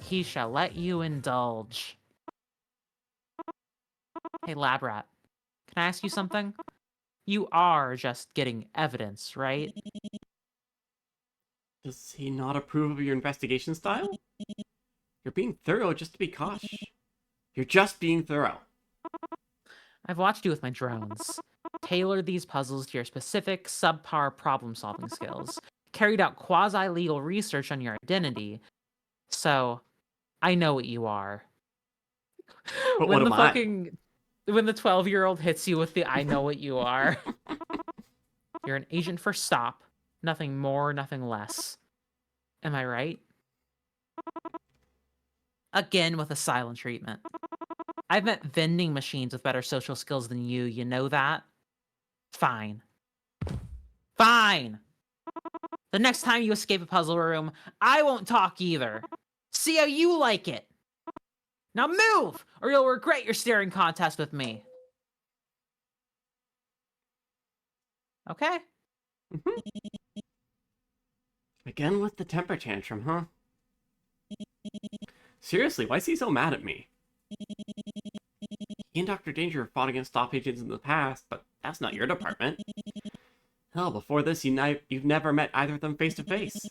He shall let you indulge. Hey, lab rat, can I ask you something? You are just getting evidence, right? Does he not approve of your investigation style? You're being thorough just to be cautious. You're just being thorough. I've watched you with my drones. Tailor these puzzles to your specific subpar problem-solving skills. Carried out quasi-legal research on your identity. So, I know what you are. But When what the am I? when the 12-year-old hits you with the I know what you are. You're an agent for stop. Nothing more, nothing less. Am I right? Again with a silent treatment. I've met vending machines with better social skills than you know that? Fine. Fine! The next time you escape a puzzle room, I won't talk either. See how you like it! Now move, or you'll regret your staring contest with me. Okay? Again with the temper tantrum, huh? Seriously, why is he so mad at me? He and Dr. Danger fought against stop agents in the past, but that's not your department. Hell, before this, you've never met either of them face to face.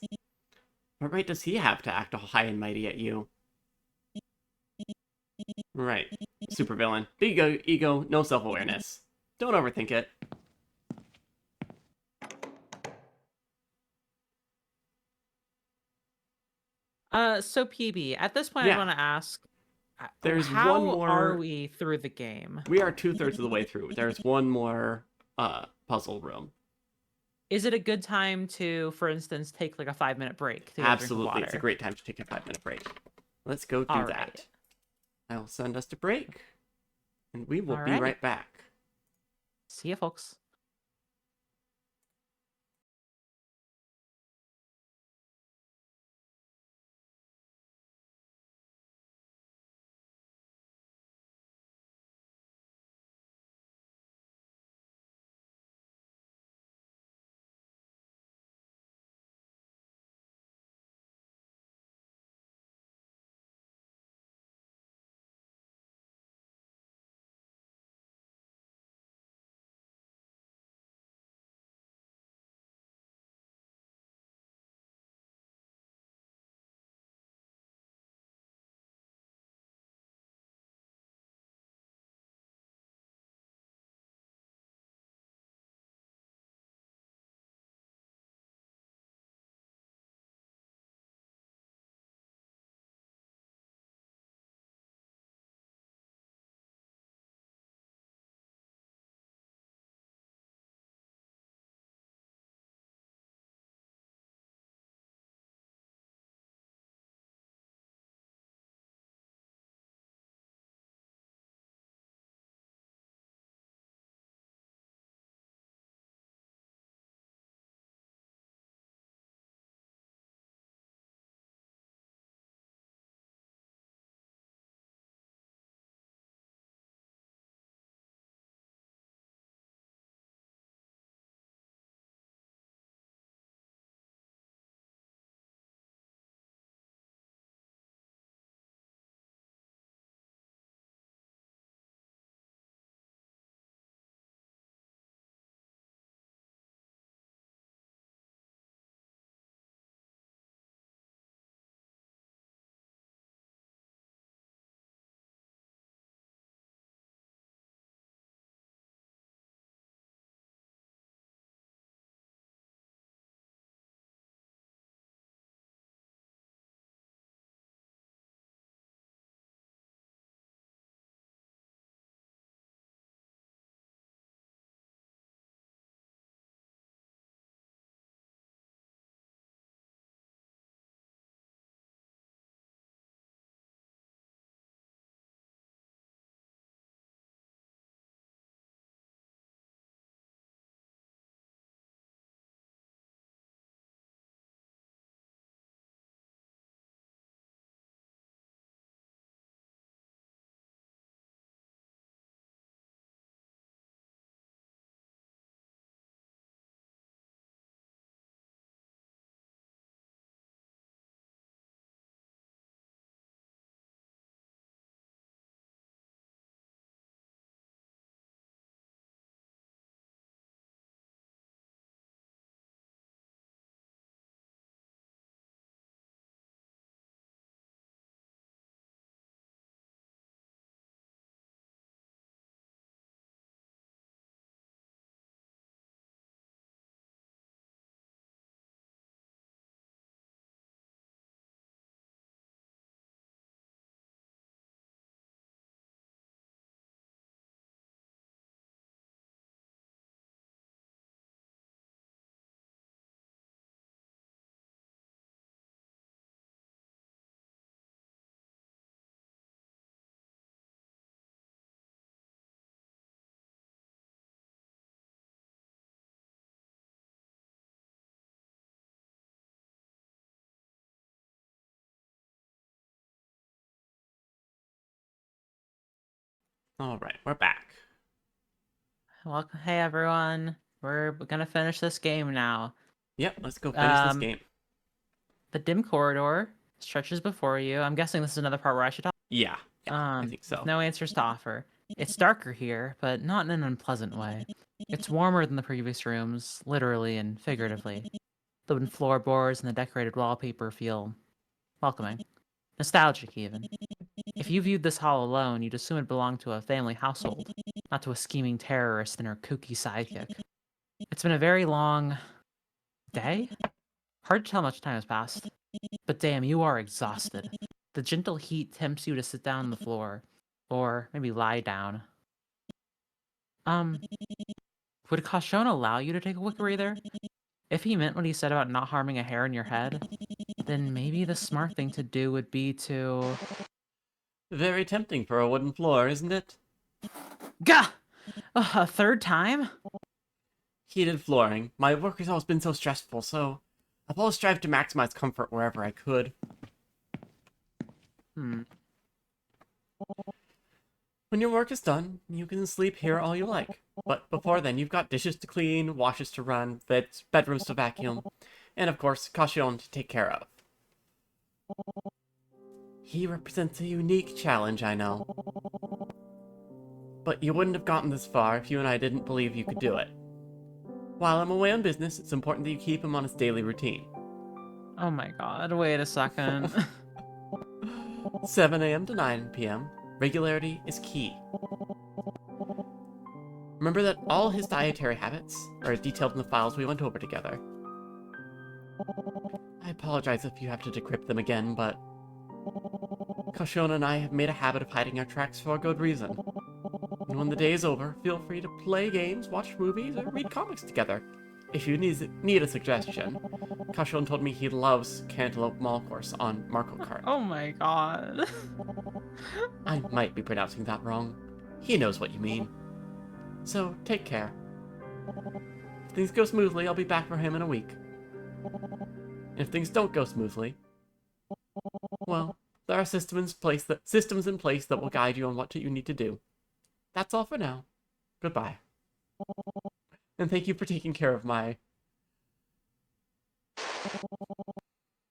What right does he have to act all high and mighty at you? Right. Supervillain. Big ego, no self-awareness. Don't overthink it. So PB, at this point I Yeah. want to ask, There's how one more... are we through the game? We are 2/3 of the way through. There's one more puzzle room. Is it a good time to, for instance, take like a 5-minute break to go drink Absolutely. water? It's a great time to take a 5-minute break. Let's go do All that. right. I will send us to break, and we will be Alrighty. right back. See ya, folks. All right, we're back. Welcome, hey everyone. We're gonna finish this game now. Yep, let's go finish this Um, game. The dim corridor stretches before you. I'm guessing this is another part where I should talk. Yeah, I think so. With no answers to offer. It's darker here, but not in an unpleasant way. It's warmer than the previous rooms, literally and figuratively. The wooden floorboards and the decorated wallpaper feel welcoming. Nostalgic, even. If you viewed this hall alone, you'd assume it belonged to a family household, not to a scheming terrorist and her kooky sidekick. It's been a very long day? Hard to tell how much time has passed. But damn, you are exhausted. The gentle heat tempts you to sit down on the floor, or maybe lie down. Would CAUTIONNE allow you to take a quick breather? If he meant what he said about not harming a hair in your head, then maybe the smart thing to do would be to... Very tempting for a wooden floor, isn't it? Gah! A third time? Heated flooring. My work has always been so stressful, so I've always strived to maximize comfort wherever I could. When your work is done, you can sleep here all you like. But before then, you've got dishes to clean, washes to run, bedrooms to vacuum, and of course, CAUTIONNE to take care of. He represents a unique challenge, I know. But you wouldn't have gotten this far if you and I didn't believe you could do it. While I'm away on business, it's important that you keep him on his daily routine. Oh my god, wait a second. 7 a.m. to 9 p.m. Regularity is key. Remember that all his dietary habits are detailed in the files we went over together. I apologize if you have to decrypt them again, but CAUTIONNE and I have made a habit of hiding our tracks for a good reason. And when the day is over, feel free to play games, watch movies, or read comics together. If you need a suggestion, CAUTIONNE told me he loves Cantaloupe Mall Course on Marco Kart. Oh my god. I might be pronouncing that wrong. He knows what you mean. So, take care. If things go smoothly, I'll be back for him in a week. And if things don't go smoothly, well, there are systems in place that will guide you on what you need to do. That's all for now. Goodbye. And thank you for taking care of my...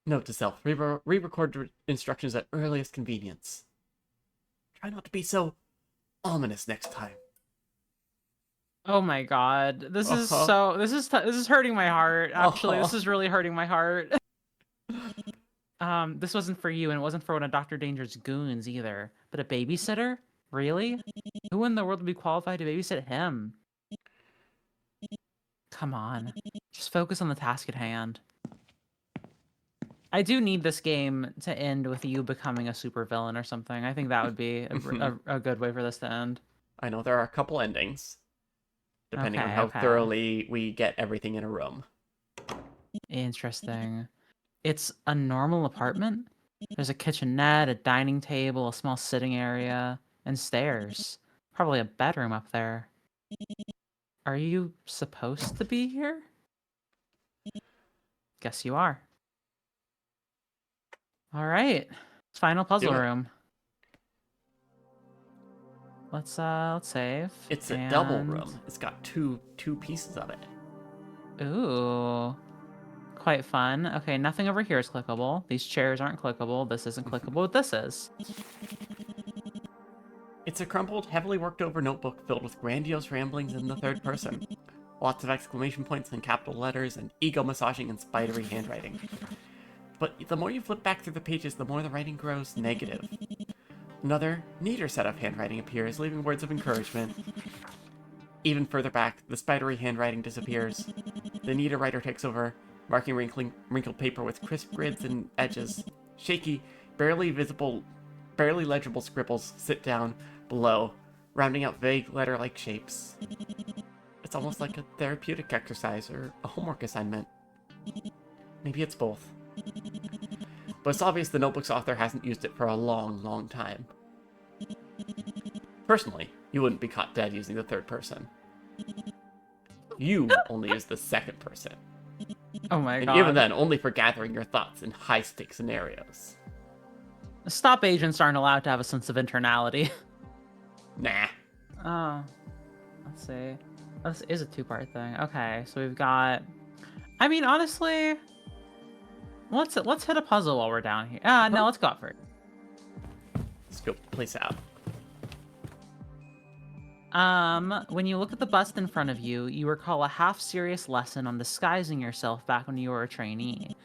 Note to self, re-record instructions at earliest convenience. Try not to be so ominous next time. Oh my god. This is hurting my heart. Actually, this is really hurting my heart. This wasn't for you, and it wasn't for one of Dr. Danger's goons either. But a babysitter? Really? Who in the world would be qualified to babysit him? Come on. Just focus on the task at hand. I do need this game to end with you becoming a supervillain or something. I think that would be a good way for this to end. I know there are a couple endings, depending on how thoroughly we get everything in a room. Interesting. It's a normal apartment? There's a kitchenette, a dining table, a small sitting area, and stairs. Probably a bedroom up there. Are you supposed to be here? Guess you are. All right. Final puzzle room. Let's save. It's a double room. It's got two pieces of it. Ooh. Quite fun. Okay, nothing over here is clickable. These chairs aren't clickable. This isn't clickable, but this is. It's a crumpled, heavily worked over notebook filled with grandiose ramblings in the third person. Lots of exclamation points and capital letters and ego-massaging and spidery handwriting. But the more you flip back through the pages, the more the writing grows negative. Another, neater set of handwriting appears, leaving words of encouragement. Even further back, the spidery handwriting disappears. The neater writer takes over, marking wrinkled paper with crisp grids and edges. Shaky, barely legible scribbles sit down below, rounding out vague letter-like shapes. It's almost like a therapeutic exercise or a homework assignment. Maybe it's both. But it's obvious the notebook's author hasn't used it for a long, long time. Personally, you wouldn't be caught dead using the third person. You only use the second person. Oh my god. And even then, only for gathering your thoughts in high-stakes scenarios. Stop agents aren't allowed to have a sense of internality. Nah. Oh, let's see. Oh, this is a two-part thing. Okay, so we've got. I mean, honestly, let's hit a puzzle while we're down here. No, let's go out first. Scope the place out. When you look at the bust in front of you, you recall a half-serious lesson on disguising yourself back when you were a trainee.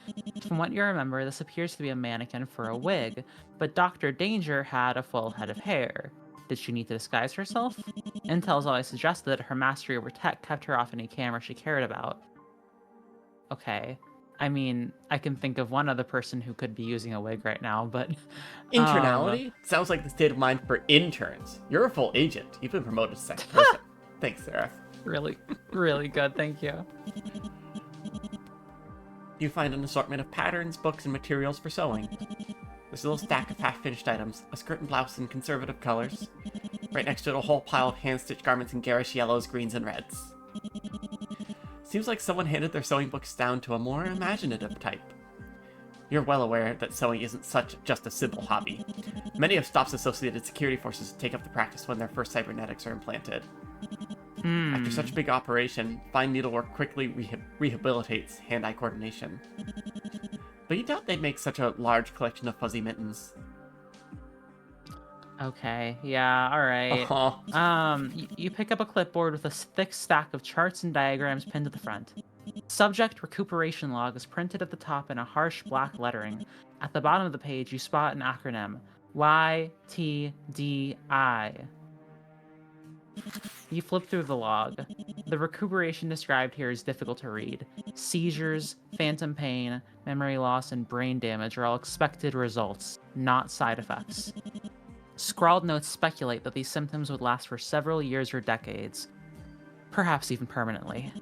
From what you remember, this appears to be a mannequin for a wig, but Dr. Danger had a full head of hair. Did she need to disguise herself? Intel's always suggested that her mastery over tech kept her off any camera she cared about. Okay. I mean, I can think of one other person who could be using a wig right now, but... Internality? Sounds like the state of mind for interns. You're a full agent. You've been promoted to second person. Thanks, Seraph. Really, really good, thank you. You find an assortment of patterns, books, and materials for sewing. There's a little stack of half-finished items, a skirt and blouse in conservative colors. Right next to it, a whole pile of hand-stitched garments in garish yellows, greens, and reds. Seems like someone handed their sewing books down to a more imaginative type. You're well aware that sewing isn't just a simple hobby. Many of STOP's associated security forces take up the practice when their first cybernetics are implanted. After such a big operation, fine needlework quickly rehabilitates hand-eye coordination. But you doubt they'd make such a large collection of fuzzy mittens. Okay, yeah, alright. You pick up a clipboard with a thick stack of charts and diagrams pinned to the front. Subject recuperation log is printed at the top in a harsh black lettering. At the bottom of the page, you spot an acronym. YTDI. You flip through the log. The recuperation described here is difficult to read. Seizures, phantom pain, memory loss, and brain damage are all expected results, not side effects. Scrawled notes speculate that these symptoms would last for several years or decades, perhaps even permanently.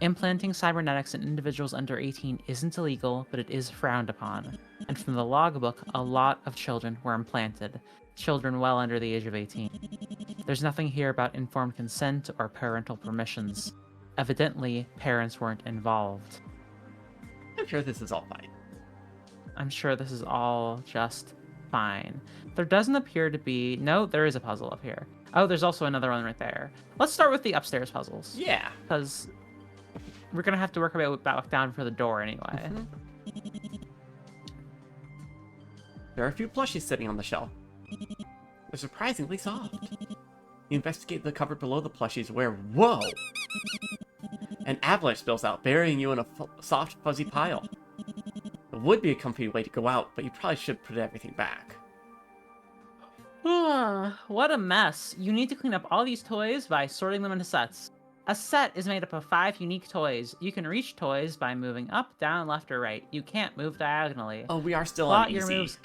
Implanting cybernetics in individuals under 18 isn't illegal, but it is frowned upon. And from the logbook, a lot of children were implanted, children well under the age of 18. There's nothing here about informed consent or parental permissions. Evidently, parents weren't involved. I'm sure this is all fine. I'm sure this is all just fine. There doesn't appear to be... No, there is a puzzle up here. Oh, there's also another one right there. Let's start with the upstairs puzzles. Yeah. Because we're going to have to work our way back down for the door anyway. There are a few plushies sitting on the shelf. They're surprisingly soft. You investigate the cupboard below the plushies where... Whoa! An avalanche spills out, burying you in a soft, fuzzy pile. It would be a comfy way to go out, but you probably should put everything back. What a mess. You need to clean up all these toys by sorting them into sets. A set is made up of 5 unique toys. You can reach toys by moving up, down, left, or right. You can't move diagonally. Oh, we are still Plot on your easy. moves.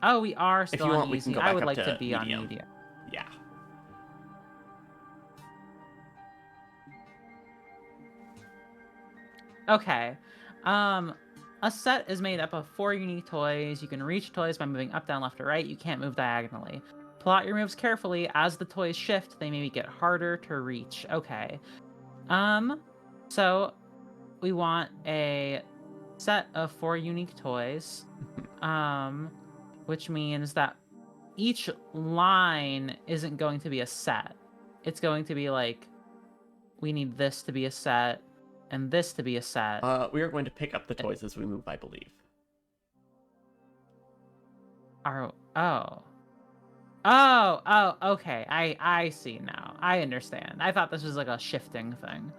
Oh, we are still If you on want, we easy. can go I back would up like to to be medium. on medium. Yeah. Okay. A set is made up of 4 unique toys. You can reach toys by moving up, down, left, or right. You can't move diagonally. Plot your moves carefully. As the toys shift, they maybe get harder to reach. Okay. So we want a set of 4 unique toys. Which means that each line isn't going to be a set. It's going to be like, we need this to be a set, and this to be a set. We are going to pick up the toys as we move, I believe. Okay. I see now. I understand. I thought this was like a shifting thing.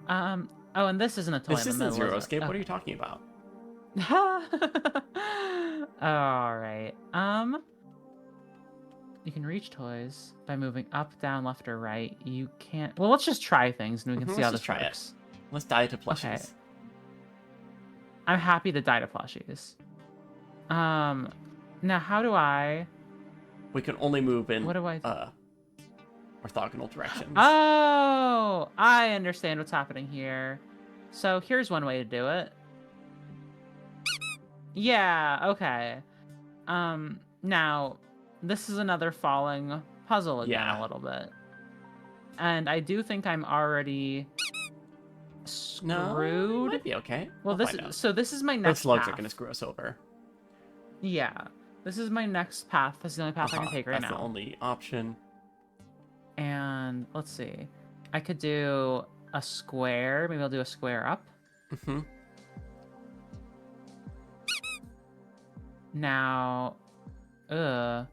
Oh, and this isn't a toy This in the isn't middle, Zero is it? Escape. What are you talking about? All right. You can reach toys by moving up, down, left, or right. You can't. Well, let's just try things and we can see how Let's this just try works. Let's die to plushies. Okay. I'm happy to die to plushies. Now how do I? We can only move in What do I? orthogonal directions. Oh, I understand what's happening here. So here's one way to do it. Yeah. Okay. Now this is another falling puzzle again a little bit, and I do think I'm already screwed. No, it might be okay. Well, We'll find out. this is my Those next slugs are path. going to screw us over. Yeah. This is my next path. This is the only path I can take right That's now. the only option. And let's see. I could do a square. Maybe I'll do a square up. Mm-hmm. Now, can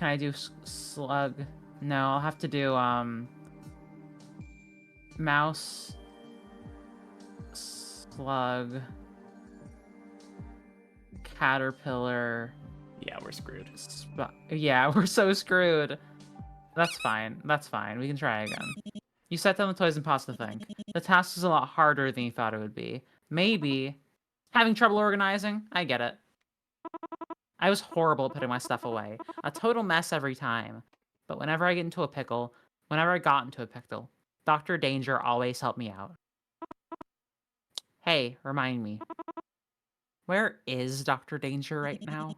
I do slug? No, I'll have to do mouse, slug, caterpillar. Yeah, we're screwed. Yeah, we're so screwed. That's fine. That's fine. We can try again. You set down the toys and pause the thing. The task is a lot harder than you thought it would be. Maybe. Having trouble organizing? I get it. I was horrible at putting my stuff away. A total mess every time. But whenever I got into a pickle, Dr. Danger always helped me out. Hey, remind me. Where is Dr. Danger right now?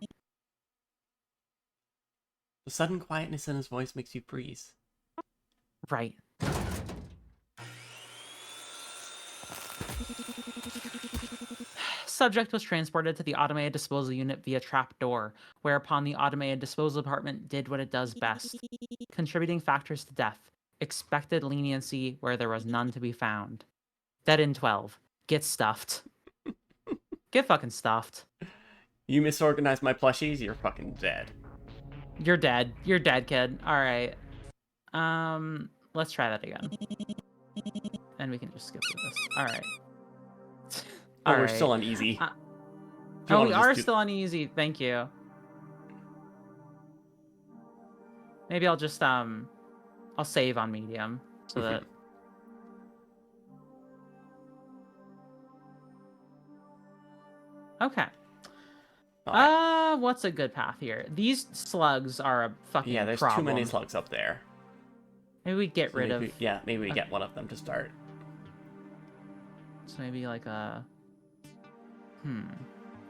The sudden quietness in his voice makes you freeze. Right. Subject was transported to the automated disposal unit via trapdoor, whereupon the automated disposal department did what it does best. Contributing factors to death. Expected leniency where there was none to be found. Dead in 12. Get stuffed. Get fucking stuffed. You misorganized my plushies, you're fucking dead. You're dead. You're dead, kid. Alright. Let's try that again. And we can just skip through this. Alright. Oh, we're still on easy. Oh, we are still on easy. Thank you. Maybe I'll just, I'll save on medium so that... Okay. Right. What's a good path here? These slugs are a fucking Yeah, there's problem. too many slugs up there. Maybe we get rid of... Yeah, maybe we get one of them to start. So maybe like a...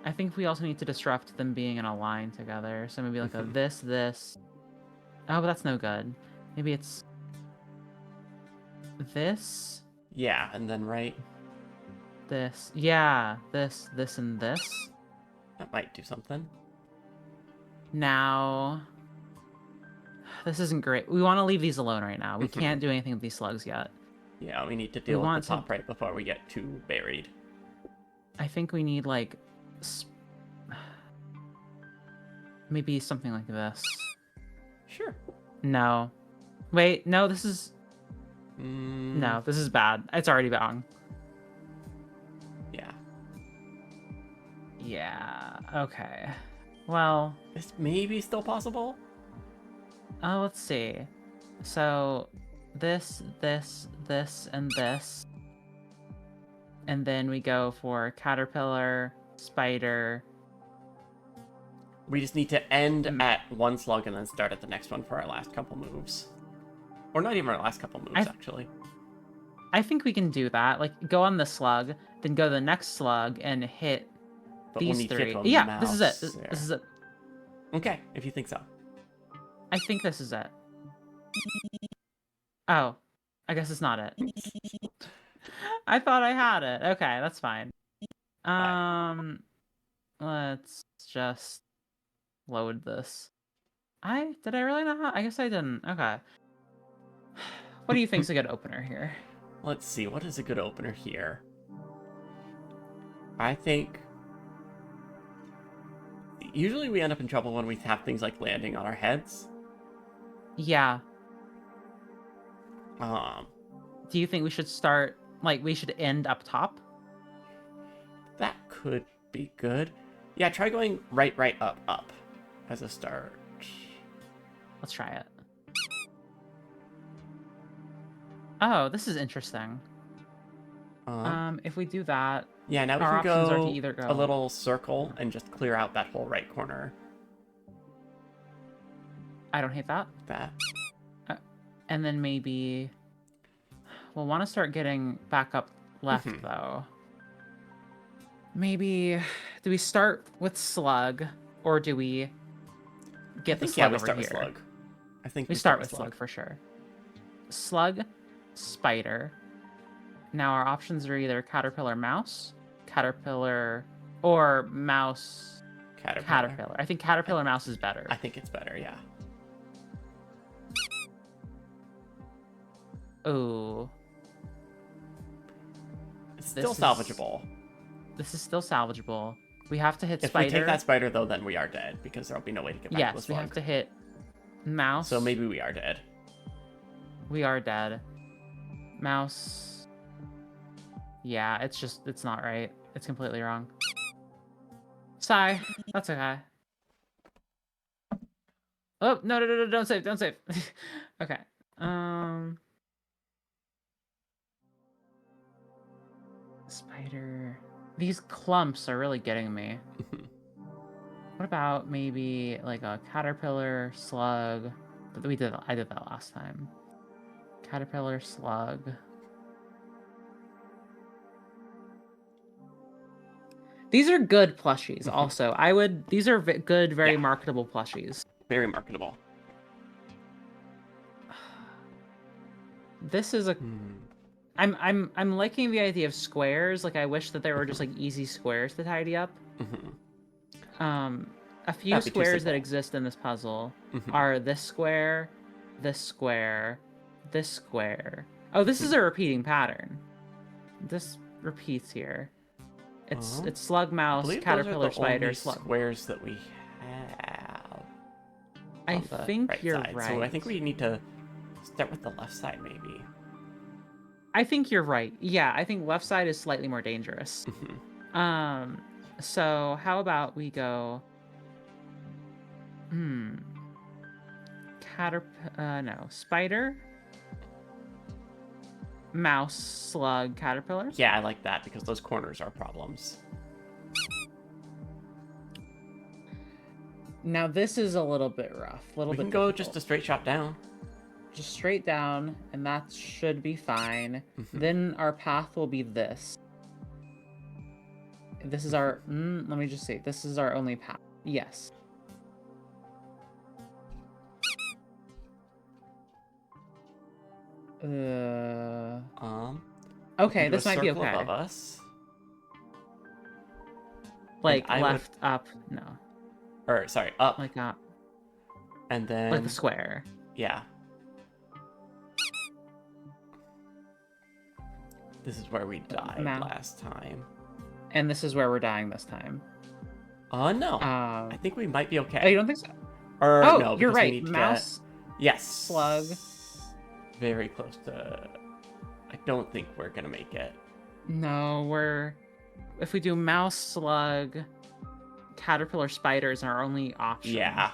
I think we also need to disrupt them being in a line together. So maybe like a this. Oh, but that's no good. Maybe it's... this? Yeah, and then This. Yeah, this, and this. that might do something. Now... This isn't great. We want to leave these alone right now. We can't do anything with these slugs yet. Yeah, we need to deal with the top right before we get too buried. I think we need, like... maybe something like this. Sure. No. Wait, no, this is... No, this is bad. It's already wrong. Yeah. Yeah, okay. Well... This may be still possible? let's see. So, this, and this. And then we go for caterpillar, spider... We just need to end at one slug and then start at the next one for our last couple moves. Or not even our last couple moves, actually. I think we can do that. Like, go on the slug, then go to the next slug and hit these three. Yeah, this is it. This is it. Okay, if you think so. I think this is it. Oh, I guess it's not it. I thought I had it. Okay, that's fine. Let's just load this. Did I really not? I guess I didn't. Okay. What do you think's a good opener here? Let's see. What is a good opener here? I think usually we end up in trouble when we have things like landing on our heads. Yeah. Do you think we should start, like, we should end up top? That could be good. Yeah, try going right, up as a start. Let's try it. Oh, this is interesting. If we do that... Yeah, now we our can options go, are to either go a little circle and just clear out that whole right corner. I don't hate that. And then maybe... We'll want to start getting back up left, though. Maybe... Do we start with slug, or do we get the slug over here? With slug. I think we start with slug for sure. Slug, spider. Now our options are either caterpillar, mouse, caterpillar, or mouse, Caterpillar. I think caterpillar mouse is better. I think it's better, yeah. Ooh. It's still This is- salvageable. This is still salvageable. We have to hit If spider. we take that spider, though, then we are dead, because there'll be no way to get back to the Yes, we slug. have to hit mouse. So maybe we are dead. We are dead. Mouse. Yeah, it's not right. It's completely wrong. Sigh. That's okay. Oh, no, don't save, don't save. Okay. Spider. These clumps are really getting me. What about maybe like a caterpillar, slug? But I did that last time. Caterpillar, slug. These are good plushies also. These are good, very Yeah. marketable plushies. Very marketable. This is a I'm liking the idea of squares. Like I wish that there were just like easy squares to tidy up. A few That'd be too squares that simple. exist in this puzzle are this square, this square, this square. Oh, this is a repeating pattern. This repeats here. It's slug, I mouse, believe caterpillar, those are the spider, only slug. squares that we have. I on the think right you're side. right. So I think we need to start with the left side, maybe. I think you're right. Yeah, I think left side is slightly more dangerous. So how about we go? No, spider, mouse, slug, caterpillar. Yeah, I like that because those corners are problems. Now this is a little bit rough. We bit can go difficult. just a straight shot down. Just straight down, and that should be fine. Then our path will be this. This is our. Let me just see. This is our only path. Yes. Okay, do this a might be circle okay. above us. Like I left, up, no. Or sorry, up. Like up. And then Like the square. yeah. This is where we died last time. And this is where we're dying this time. No. I think we might be okay. Oh, you don't think so? Or Oh, no, you're because we right. need to Mouse. Yes. Slug. Very close to. I don't think we're gonna make it. No, we're. If we do mouse, slug, caterpillar, spiders are our only option. Yeah.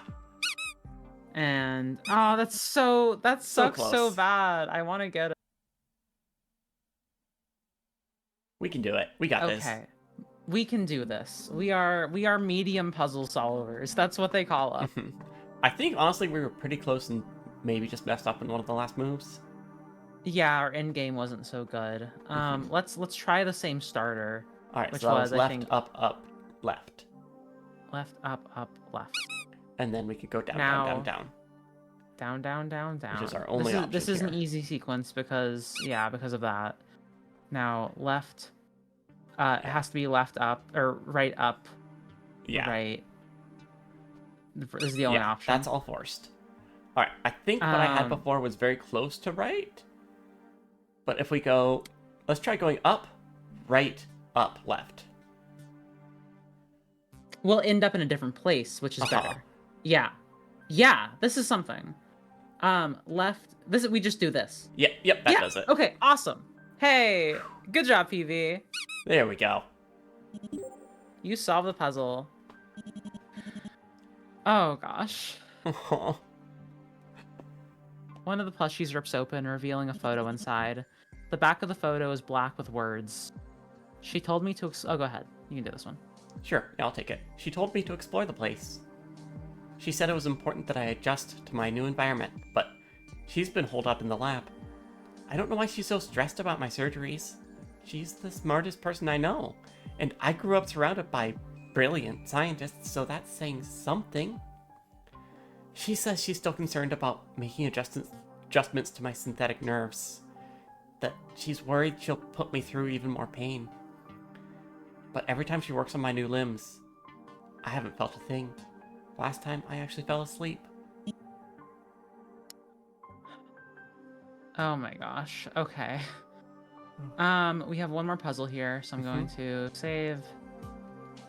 And that sucks so close. bad. I want to get it. We can do it. We got this. Okay. We can do this. We are medium puzzle solvers. That's what they call us. I think honestly we were pretty close and maybe just messed up in one of the last moves. Yeah, our end game wasn't so good. Let's try the same starter. All right, which so that was, was I left, think, up, left. Left, up, left. And then we could go down, Now- down, down. Down. Which is our only option This is an here. easy sequence because of that. Now left. It has to be left up or right up. Yeah. Right. This is the only option. That's all forced. All right, I think what I had before was very close to right. But if we go, let's try going up, right, up, left. We'll end up in a different place, which is better. Yeah. This is something. Left. We just do this. Yep, that does it. Okay, awesome. Hey, good job, PV. There we go. You solved the puzzle. Oh gosh. One of the plushies rips open, revealing a photo inside. The back of the photo is black with words. She told me to oh, go ahead. You can do this one. Sure, I'll take it. She told me to explore the place. She said it was important that I adjust to my new environment, but she's been holed up in the lab. I don't know why she's so stressed about my surgeries. She's the smartest person I know, and I grew up surrounded by brilliant scientists, so that's saying something. She says she's still concerned about making adjustments to my synthetic nerves, that she's worried she'll put me through even more pain. But every time she works on my new limbs, I haven't felt a thing. Last time I actually fell asleep. Oh my gosh. Okay. We have one more puzzle here, so I'm going to save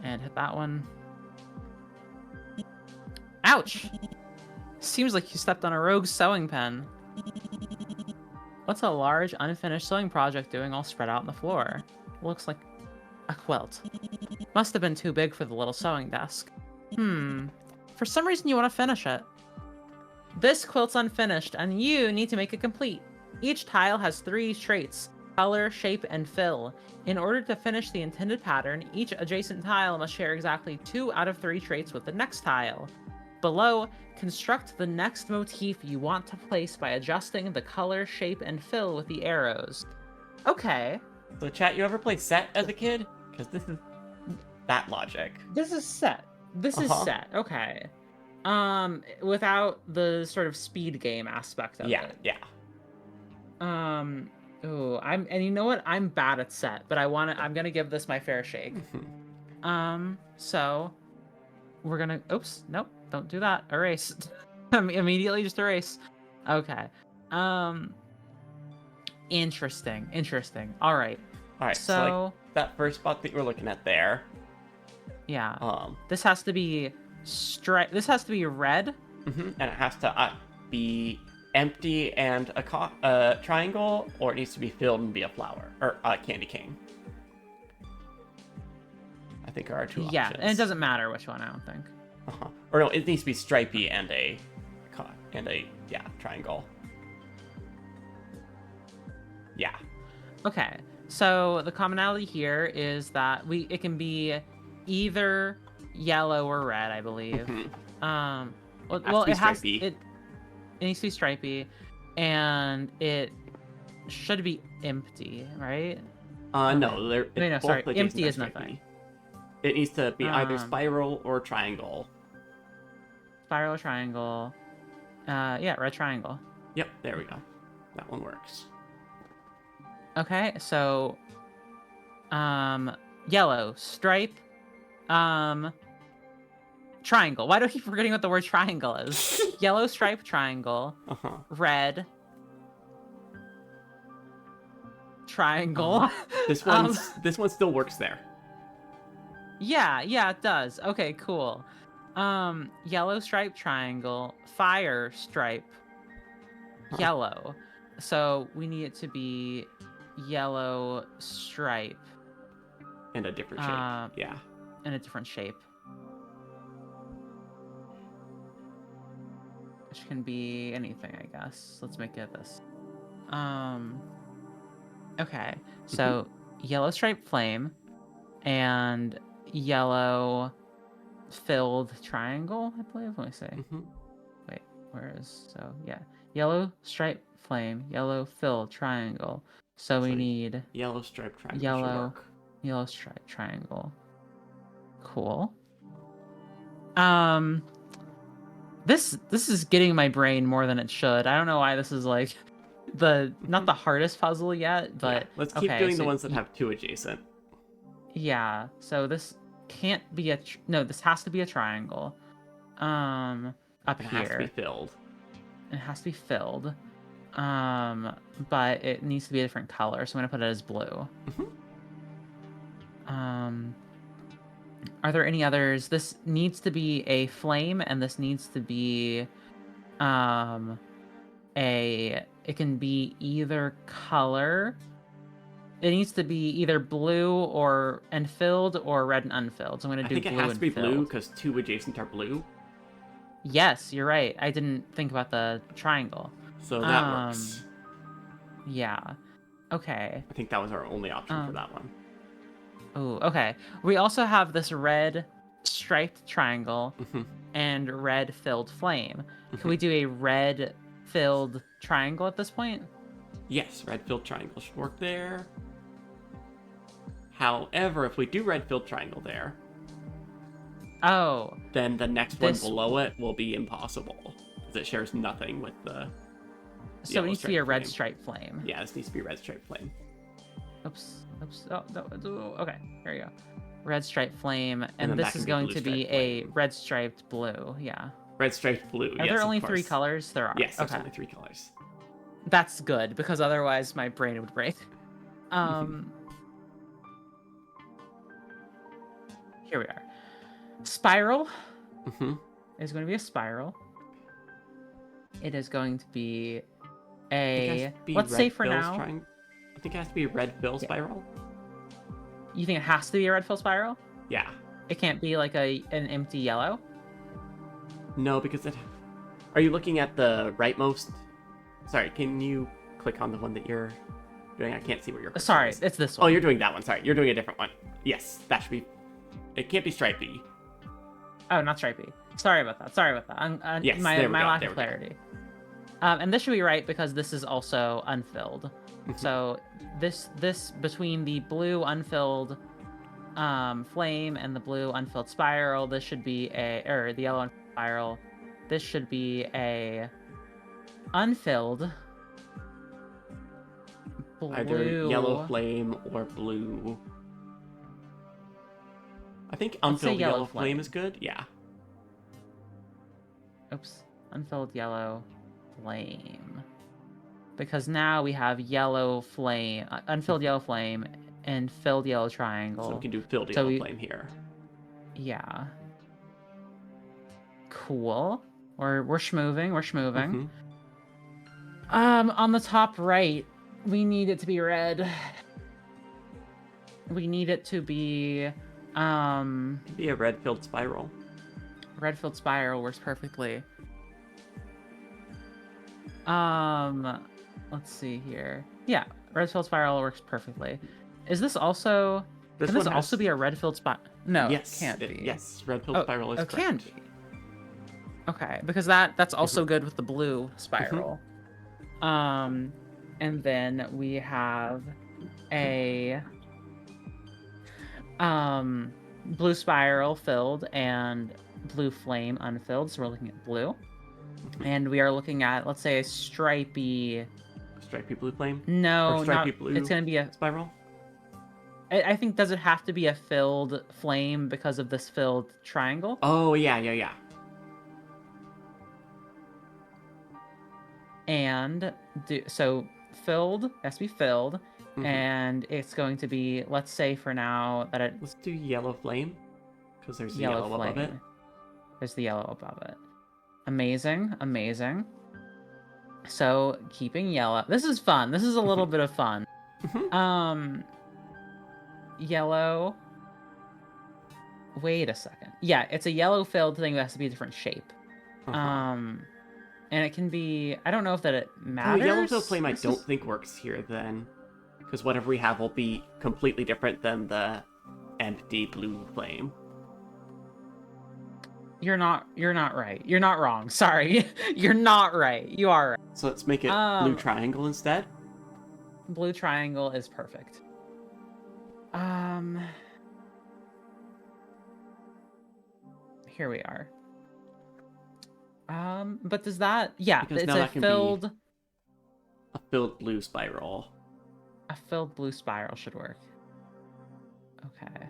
and hit that one. Ouch! Seems like you stepped on a rogue sewing pen. What's a large, unfinished sewing project doing all spread out on the floor? Looks like a quilt. Must have been too big for the little sewing desk. For some reason you want to finish it. This quilt's unfinished, and you need to make it complete. Each tile has 3 traits: color, shape, and fill. In order to finish the intended pattern, each adjacent tile must share exactly 2 out of 3 traits with the next tile. Below, construct the next motif you want to place by adjusting the color, shape, and fill with the arrows. Okay. So, chat, you ever play Set as a kid? Because this is that logic. This is set. This is set. Okay. Without the sort of speed game aspect of it. Yeah. Ooh, and you know what? I'm bad at set, but I'm gonna give this my fair shake. So we're gonna, oops, nope, don't do that. Erase. Immediately just erase. Okay. Interesting. All right. So like that first spot that you were looking at there. Yeah. This has to be this has to be red. And it has to be empty and a triangle, or it needs to be filled and be a flower or a candy cane. I think are our 2 options. Yeah, and it doesn't matter which one, I don't think. Or no, it needs to be stripey and a triangle. Yeah. Okay. So the commonality here is that it can be either yellow or red, I believe. It needs to be stripy, and it should be empty, right? No, sorry, empty is nothing. It needs to be either spiral or triangle. Spiral or triangle. Yeah, red triangle. Yep, there we go. That one works. Okay, so yellow, stripe, triangle. Why do I keep forgetting what the word triangle is? Yellow, stripe, triangle, red, triangle. This one still works there. Yeah, it does. Okay, cool. Yellow stripe, triangle, fire stripe, yellow. So we need it to be yellow stripe. In a different shape. Yeah. In a different shape. Which can be anything, I guess. Let's make it this. Okay. So yellow stripe flame and yellow filled triangle, I believe. Let me see. Wait, where is yellow stripe flame, yellow filled triangle. So we need yellow stripe triangle. Yellow stripe triangle. Cool. This is getting my brain more than it should. I don't know why this is like not the hardest puzzle yet, but let's keep doing the ones that have 2 adjacent. Yeah. So this can't be this has to be a triangle. Up here. It has to be filled. It has to be filled. But it needs to be a different color, so I'm gonna put it as blue. Are there any others? This needs to be a flame, and this needs to be it can be either color. It needs to be either blue and filled or red and unfilled. So I'm gonna do blue and filled. I think it has to be blue because 2 adjacent are blue. Yes, you're right. I didn't think about the triangle. So that works. Yeah. Okay. I think that was our only option for that one. Oh, okay. We also have this red striped triangle and red filled flame. Can we do a red filled triangle at this point? Yes, red filled triangle should work there. However, if we do red filled triangle there, then the next one below it will be impossible because it shares nothing with the. So it needs to be a red striped flame. Yeah, this needs to be red striped flame. Oops. Oh, no. Okay, there you red striped flame, and then this that can is be going blue to be striped a flame. red striped blue. Yeah. Red striped blue. Are yes, there of only 3 course. colors? There are. Yes, there's Okay. only 3 colors. That's good, because otherwise my brain would break. Here we are. Spiral is going to be a spiral. It is going to be a... Let's say for now... I think it has to be a red fill spiral. You think it has to be a red fill spiral? Yeah. It can't be like an empty yellow? No, because it... Are you looking at the rightmost... Sorry, can you click on the one that you're doing? I can't see where you're... Sorry, is. it's this one. Oh, you're doing that one. Sorry, you're doing a different one. Yes, that should be... It can't be stripy. Oh, not stripy. Sorry about that. Yes, my there we go, lack there of we go. clarity. And this should be right because this is also unfilled. So this between the blue unfilled flame and the blue unfilled spiral, this should be the yellow unfilled spiral. This should be a unfilled blue. Either yellow flame or blue. I think unfilled yellow flame is good. Yeah. Oops. Unfilled yellow flame. Because now we have yellow flame, unfilled yellow flame, and filled yellow triangle. So we can do filled yellow flame here. Yeah. Cool. We're schmoving. On the top right, we need it to be red. We need it to be Be a red filled spiral. Red filled spiral works perfectly. Let's see here. Yeah, red filled spiral works perfectly. Is this also... Can this also be a red filled spiral? No, yes, it can't be. Yes, red filled spiral is correct. It can be. Okay, because that's also good with the blue spiral. And then we have a blue spiral filled and blue flame unfilled, so we're looking at blue. And we are looking at, let's say, a stripy blue flame? No, or stripy not, blue it's going to be a spiral? I think, does it have to be a filled flame because of this filled triangle? Oh, yeah. And so filled has to be filled, and it's going to be, let's say for now that it... Let's do yellow flame, because there's yellow above it. There's the yellow above it. Amazing. So keeping yellow. This is fun. This is a little bit of fun. Yellow. Wait a second. Yeah, it's a yellow filled thing that has to be a different shape. And it can be... I don't know if that it matters. Oh, yellow filled flame I don't think works here then. Because whatever we have will be completely different than the empty blue flame. You're not right. You're not wrong. Sorry. You're not right. You are right. So let's make it blue triangle instead. Blue triangle is perfect. Here we are. But does that... Yeah, because it's now a that can filled... be a filled blue spiral. A filled blue spiral should work. Okay.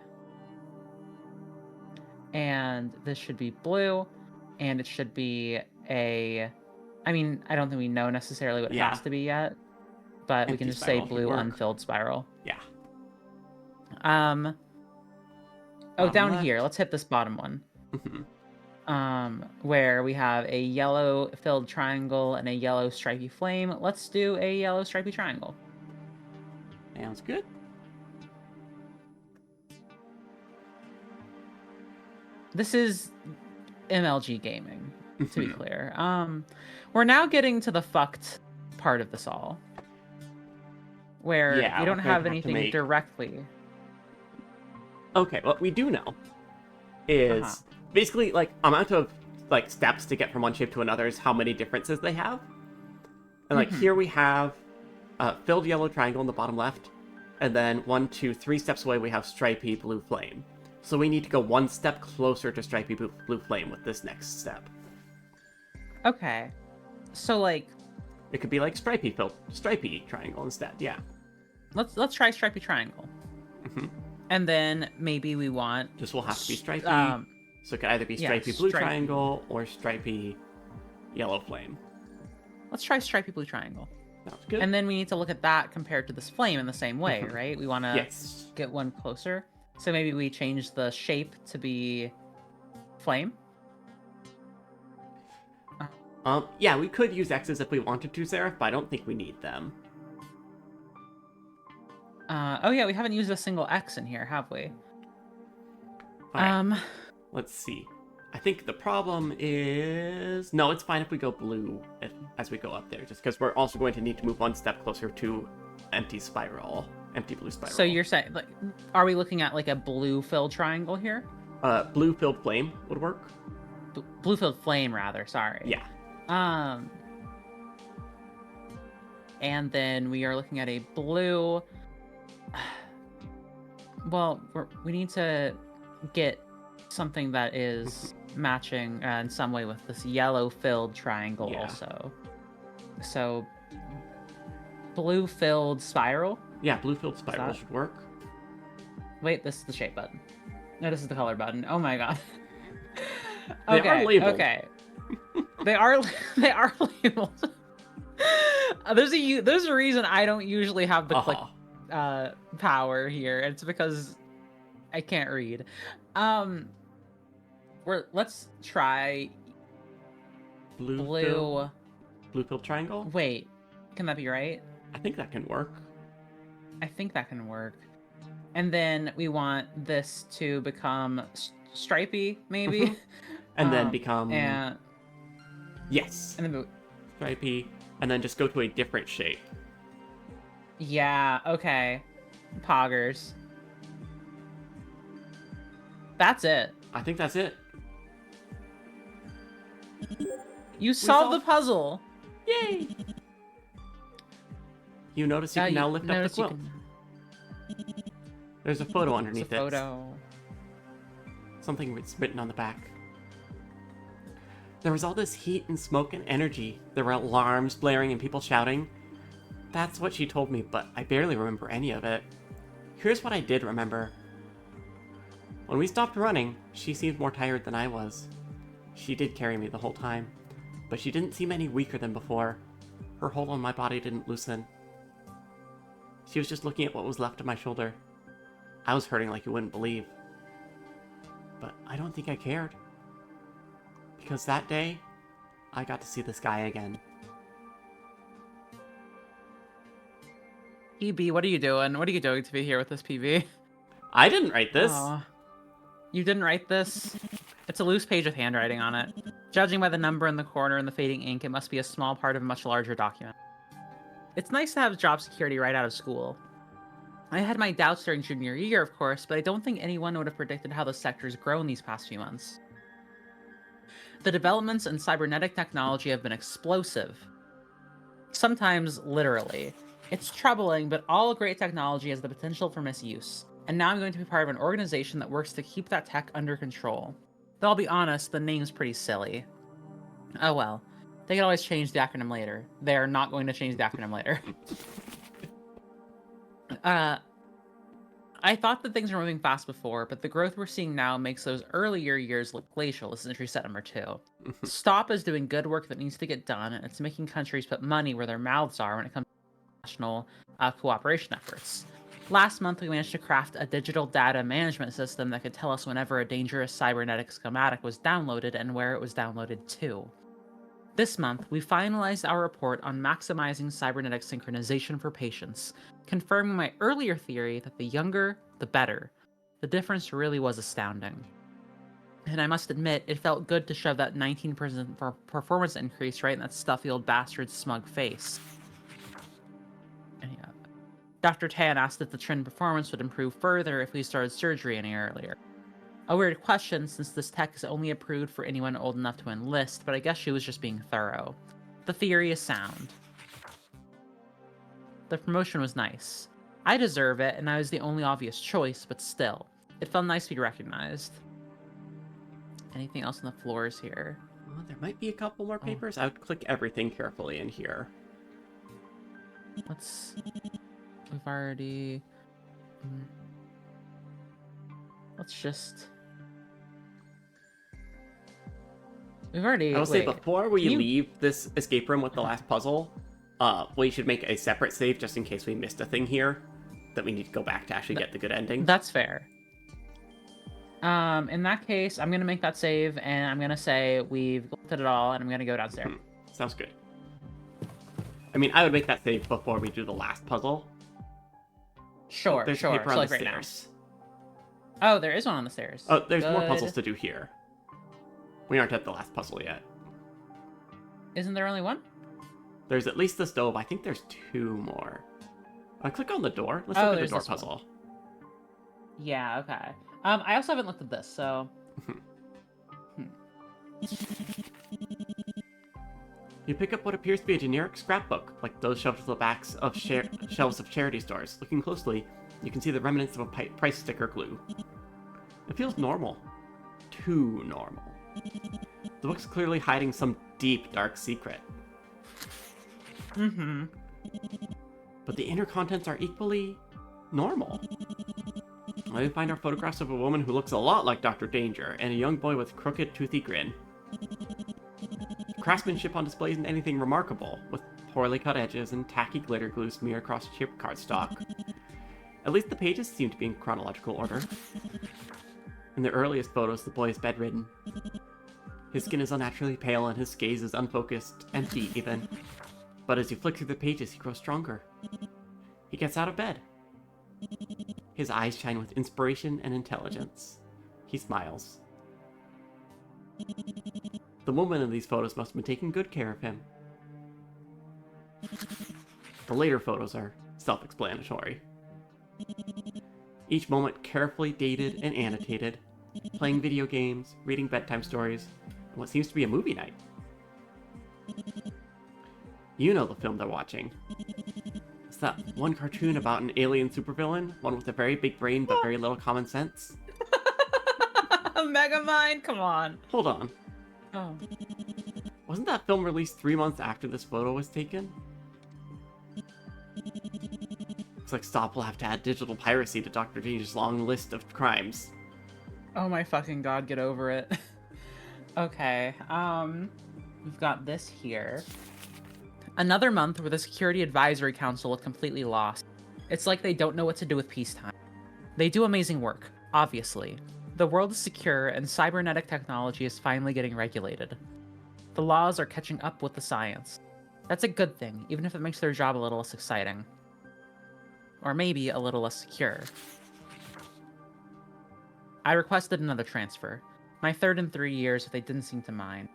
And this should be blue, and it should be a... I mean, I don't think we know necessarily what it has to be yet, but we can just say blue unfilled spiral. Yeah. Oh, down left. Here. Let's hit this bottom one. Where we have a yellow filled triangle and a yellow stripy flame. Let's do a yellow stripy triangle. Sounds good. This is MLG gaming, to be clear. We're now getting to the fucked part of this all, where you don't have anything directly. Okay, what we do know is basically like amount of like steps to get from one shape to another is how many differences they have. And like here we have filled yellow triangle in the bottom left, and then 1, 2, 3 steps away we have stripy blue flame. So we need to go one step closer to stripy blue flame with this next step. Okay. So like it could be like stripy triangle instead, yeah. Let's try stripy triangle. And then maybe we want... This will have to be stripy. So it could either be yeah, stripy blue stripy. triangle or stripy yellow flame. Let's try stripy blue triangle. Sounds good. And then we need to look at that compared to this flame in the same way, right? We want to Yes. get one closer. So maybe we change the shape to be flame. Yeah, we could use X's if we wanted to, Seraph, but I don't think we need them. Oh yeah, we haven't used a single X in here, have we? Alright, let's see. I think the problem is... No, it's fine if we go blue as we go up there, just because we're also going to need to move one step closer to empty blue spiral. So you're saying, like, are we looking at like a blue-filled triangle here? Blue-filled flame would work. Blue-filled flame, rather. Sorry. Yeah. And then we are looking at a blue. Well, we need to get something that is matching in some way with this yellow-filled triangle also. So, blue-filled spiral? Yeah, blue-filled spiral should work. Wait, this is the shape button. No, this is the color button. Oh my god. They are labeled. Okay. They are labeled. There's a reason I don't usually have the click power here. It's because I can't read. Let's try blue-filled triangle. Wait, can that be right? I think that can work. I think that can work. And then we want this to become stripy, maybe. And then become... And... Yes. And then... Stripy. And then just go to a different shape. Yeah, okay. Poggers. That's it. I think that's it. You solved the puzzle. Yay! You notice you can now lift up the quilt. There's a photo underneath it. Something written on the back. There was all this heat and smoke and energy. There were alarms blaring and people shouting. That's what she told me, but I barely remember any of it. Here's what I did remember. When we stopped running, she seemed more tired than I was. She did carry me the whole time, but she didn't seem any weaker than before. Her hold on my body didn't loosen. She was just looking at what was left of my shoulder. I was hurting like you wouldn't believe. But I don't think I cared. Because that day, I got to see this guy again. PB, what are you doing? What are you doing to be here with this PB? I didn't write this. Aww. You didn't write this? It's a loose page with handwriting on it. Judging by the number in the corner and the fading ink, it must be a small part of a much larger document. It's nice to have job security right out of school. I had my doubts during junior year, of course, but I don't think anyone would have predicted how the sector's grown these past few months. The developments in cybernetic technology have been explosive. Sometimes literally. It's troubling, but all great technology has the potential for misuse. And now I'm going to be part of an organization that works to keep that tech under control. Though I'll be honest, the name's pretty silly. Oh well. They can always change the acronym later. They're not going to change the acronym later. I thought that things were moving fast before, but the growth we're seeing now makes those earlier years look glacial. This is entry set number 2. STOP is doing good work that needs to get done, and it's making countries put money where their mouths are when it comes to national cooperation efforts. Last month, we managed to craft a digital data management system that could tell us whenever a dangerous cybernetic schematic was downloaded and where it was downloaded to. This month, we finalized our report on maximizing cybernetic synchronization for patients, confirming my earlier theory that the younger, the better. The difference really was astounding. And I must admit, it felt good to shove that 19% performance increase right in that stuffy old bastard's smug face. And yeah. Dr. Tan asked if the trend performance would improve further if we started surgery any earlier. A weird question, since this tech is only approved for anyone old enough to enlist, but I guess she was just being thorough. The theory is sound. The promotion was nice. I deserve it, and I was the only obvious choice, but still. It felt nice to be recognized. Anything else on the floors here? Well, there might be a couple more papers. I would click everything carefully in here. We've already... let's just... We've already... I will say wait. before we Can you- leave this escape room with the last puzzle, we should make a separate save just in case we missed a thing here that we need to go back to actually get the good ending. That's fair. In that case, I'm gonna make that save, and I'm gonna say we've looked at it all, and I'm gonna go downstairs. Sounds good. I mean, I would make that save before we do the last puzzle. Sure, There's sure. paper So on like the right now. stairs. Oh, there is one on the stairs. Oh, there's more Good. puzzles to do here. We aren't at the last puzzle yet. Isn't there only one? There's at least the stove. I think there's 2 more. Click on the door. Let's Oh, look at the there's door this one. puzzle. Yeah, okay. I also haven't looked at this, so... You pick up what appears to be a generic scrapbook, like those shelved to the backs of shelves of charity stores. Looking closely, you can see the remnants of a price sticker glue. It feels normal. Too normal. The book's clearly hiding some deep, dark secret. But the inner contents are equally normal. We find our photographs of a woman who looks a lot like Dr. Danger, and a young boy with crooked, toothy grin. Craftsmanship on display isn't anything remarkable, with poorly cut edges and tacky glitter glue smeared across chip cardstock. At least the pages seem to be in chronological order. In the earliest photos, the boy is bedridden. His skin is unnaturally pale and his gaze is unfocused, empty even. But as you flick through the pages, he grows stronger. He gets out of bed. His eyes shine with inspiration and intelligence. He smiles. The woman in these photos must have been taking good care of him. The later photos are self-explanatory. Each moment carefully dated and annotated, playing video games, reading bedtime stories, and what seems to be a movie night. You know the film they're watching. It's that one cartoon about an alien supervillain, one with a very big brain but very little common sense. Megamind, come on. Hold on. Oh. Wasn't that film released 3 months after this photo was taken? Looks like Stop will have to add digital piracy to Dr. Danger's long list of crimes. Oh my fucking god, get over it. Okay, we've got this here. Another month where the Security Advisory Council look completely lost. It's like they don't know what to do with peacetime. They do amazing work, obviously. The world is secure and cybernetic technology is finally getting regulated. The laws are catching up with the science. That's a good thing, even if it makes their job a little less exciting. Or maybe a little less secure. I requested another transfer. My third in 3 years, but they didn't seem to mind.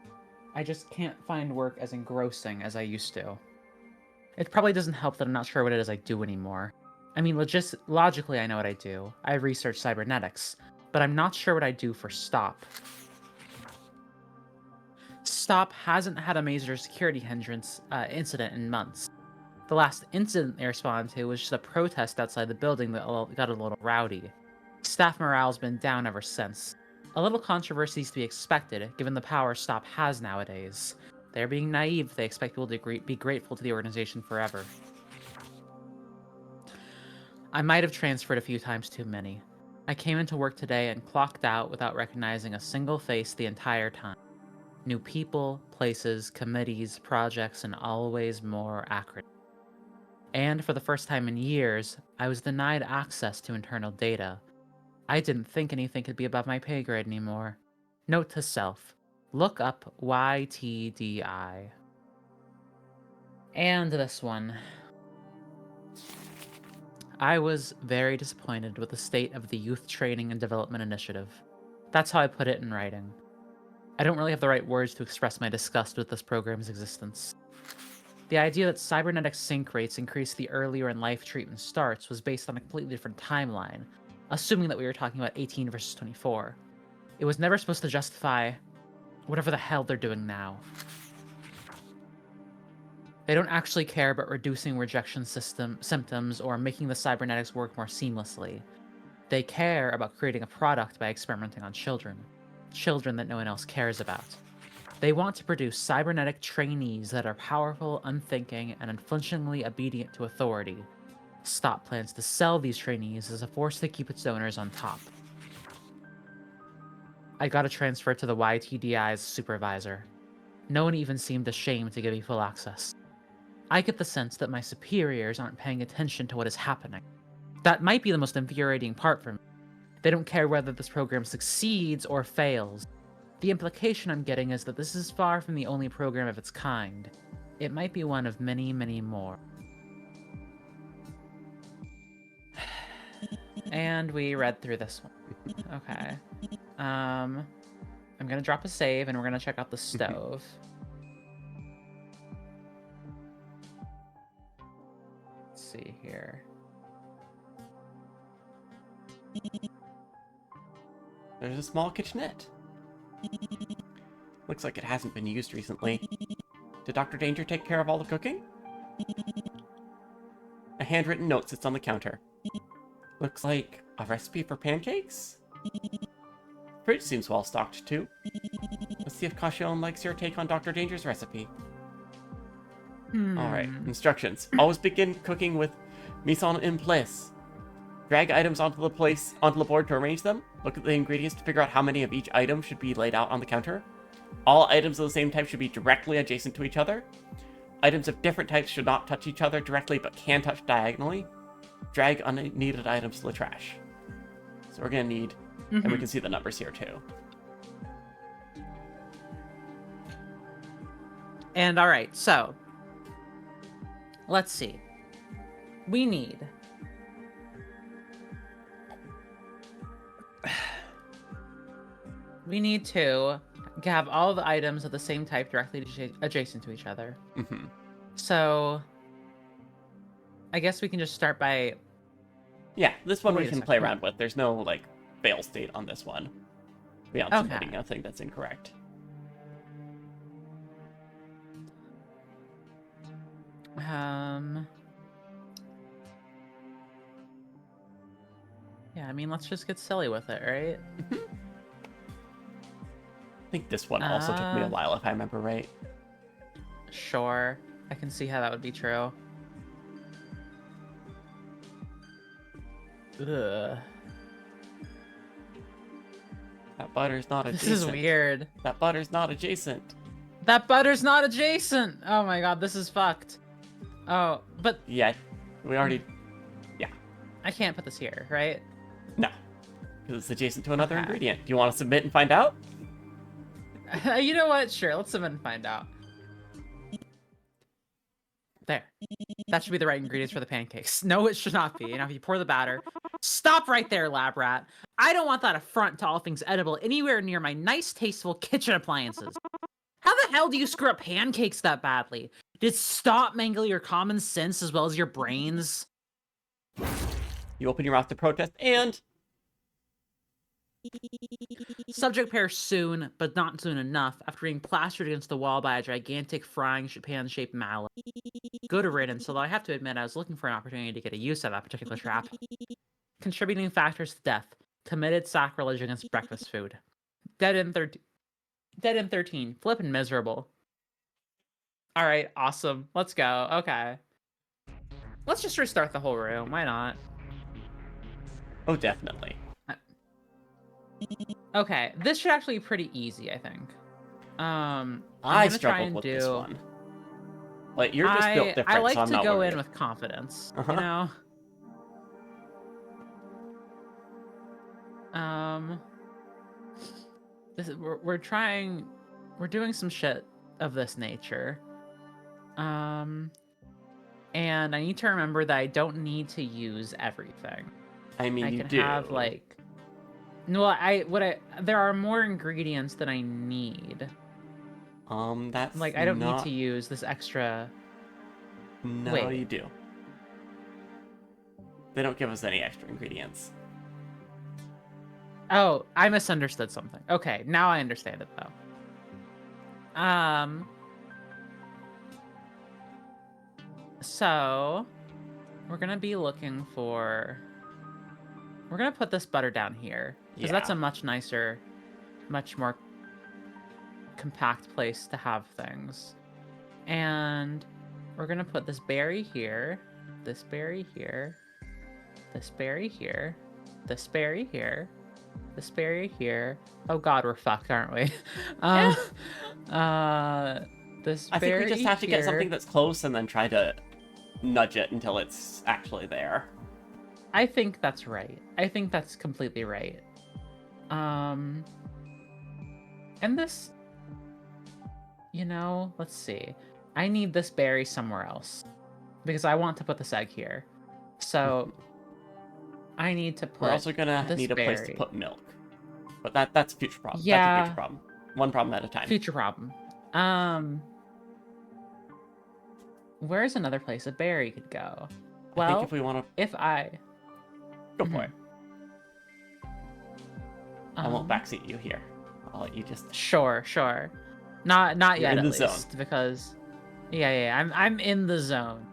I just can't find work as engrossing as I used to. It probably doesn't help that I'm not sure what it is I do anymore. I mean, logically I know what I do. I research cybernetics, but I'm not sure what I do for STOP. STOP hasn't had a major security hindrance incident in months. The last incident they responded to was just a protest outside the building that got a little rowdy. Staff morale's been down ever since. A little controversy is to be expected, given the power STOP has nowadays. They're being naive if they expect people to be grateful to the organization forever. I might have transferred a few times too many. I came into work today and clocked out without recognizing a single face the entire time. New people, places, committees, projects, and always more acronyms. And for the first time in years, I was denied access to internal data. I didn't think anything could be above my pay grade anymore. Note to self, look up YTDI. And this one. I was very disappointed with the state of the Youth Training and Development Initiative. That's how I put it in writing. I don't really have the right words to express my disgust with this program's existence. The idea that cybernetic sync rates increase the earlier in life treatment starts was based on a completely different timeline, assuming that we were talking about 18 versus 24. It was never supposed to justify whatever the hell they're doing now. They don't actually care about reducing rejection symptoms or making the cybernetics work more seamlessly. They care about creating a product by experimenting on children. Children that no one else cares about. They want to produce cybernetic trainees that are powerful, unthinking, and unflinchingly obedient to authority. STOP plans to sell these trainees as a force to keep its donors on top. I got a transfer to the YTDI's supervisor. No one even seemed ashamed to give me full access. I get the sense that my superiors aren't paying attention to what is happening. That might be the most infuriating part for me. They don't care whether this program succeeds or fails. The implication I'm getting is that this is far from the only program of its kind. It might be one of many, many more. And we read through this one. Okay. I'm gonna drop a save and we're gonna check out the stove. Let's see here. There's a small kitchenette. Looks like it hasn't been used recently. Did Dr. Danger take care of all the cooking? A handwritten note sits on the counter. Looks like a recipe for pancakes? Fridge seems well stocked too. Let's see if CAUTIONNE likes your take on Dr. Danger's recipe. Alright, instructions. Always begin cooking with mise en place. Drag items onto the board to arrange them. Look at the ingredients to figure out how many of each item should be laid out on the counter. All items of the same type should be directly adjacent to each other. Items of different types should not touch each other directly but can touch diagonally. Drag unneeded items to the trash. So we're gonna need, and we can see the numbers here too. And all right, so let's see. We need to have all the items of the same type directly adjacent to each other. So I guess we can just start by... Yeah, this one we Wait a can play second. around with. There's no, like, fail state on this one. Beyond submitting nothing that's incorrect. Yeah, I mean, let's just get silly with it, right? I think this one also took me a while, if I remember right. Sure. I can see how that would be true. Ugh. That butter's not adjacent. This is weird. That butter's not adjacent. That butter's not adjacent! Oh my god, this is fucked. Oh, but Yeah, we already... I can't put this here, right? No. Because it's adjacent to another Okay. ingredient. Do you want to submit and find out? You know what? Sure, let's submit and find out. There. That should be the right ingredients for the pancakes. No, it should not be. Now, if you pour the batter... Stop right there, lab rat. I don't want that affront to all things edible anywhere near my nice, tasteful kitchen appliances. How the hell do you screw up pancakes that badly? Did stop mangle your common sense as well as your brains? You open your mouth to protest, and... Subject pair soon, but not soon enough, after being plastered against the wall by a gigantic frying pan-shaped mallet. Good riddance, although I have to admit I was looking for an opportunity to get a use out of that particular trap. Contributing factors to death. Committed sacrilege against breakfast food. Dead in 13. Flippin' miserable. Alright, awesome. Let's go. Okay. Let's just restart the whole room. Why not? Oh, definitely. Okay, this should actually be pretty easy, I think. I'm I gonna try struggled and with do... this one. Like, you're just built different, I like so I'm to not go worried. in with confidence, Uh-huh. you know? We're doing some shit of this nature. And I need to remember that I don't need to use everything. I mean, I you can do. have like... No, there are more ingredients than I need. That's Like, I don't not... need to use this extra... No, Wait. you do. They don't give us any extra ingredients. Oh, I misunderstood something. Okay, now I understand it, though. So, we're gonna be looking for... We're gonna put this butter down here, because that's Yeah. a much nicer, much more compact place to have things. And we're gonna put this berry here, this berry here, this berry here, this berry here, This berry here. Oh god, we're fucked, aren't we? This I think berry we just have to get here. something that's close and then try to nudge it until it's actually there. I think that's right. I think that's completely right. And this, let's see. I need this berry somewhere else because I want to put this egg here. So I need to put. We're also gonna this need a place to berry. put milk, but that's a future problem. Yeah. That's a future problem. One problem at a time. Future problem. Where's another place a berry could go? Well, I think if we want to if I go for it, I won't um, backseat you here. I'll let you just. Sure. Not You're yet in at the least, because I'm in the zone.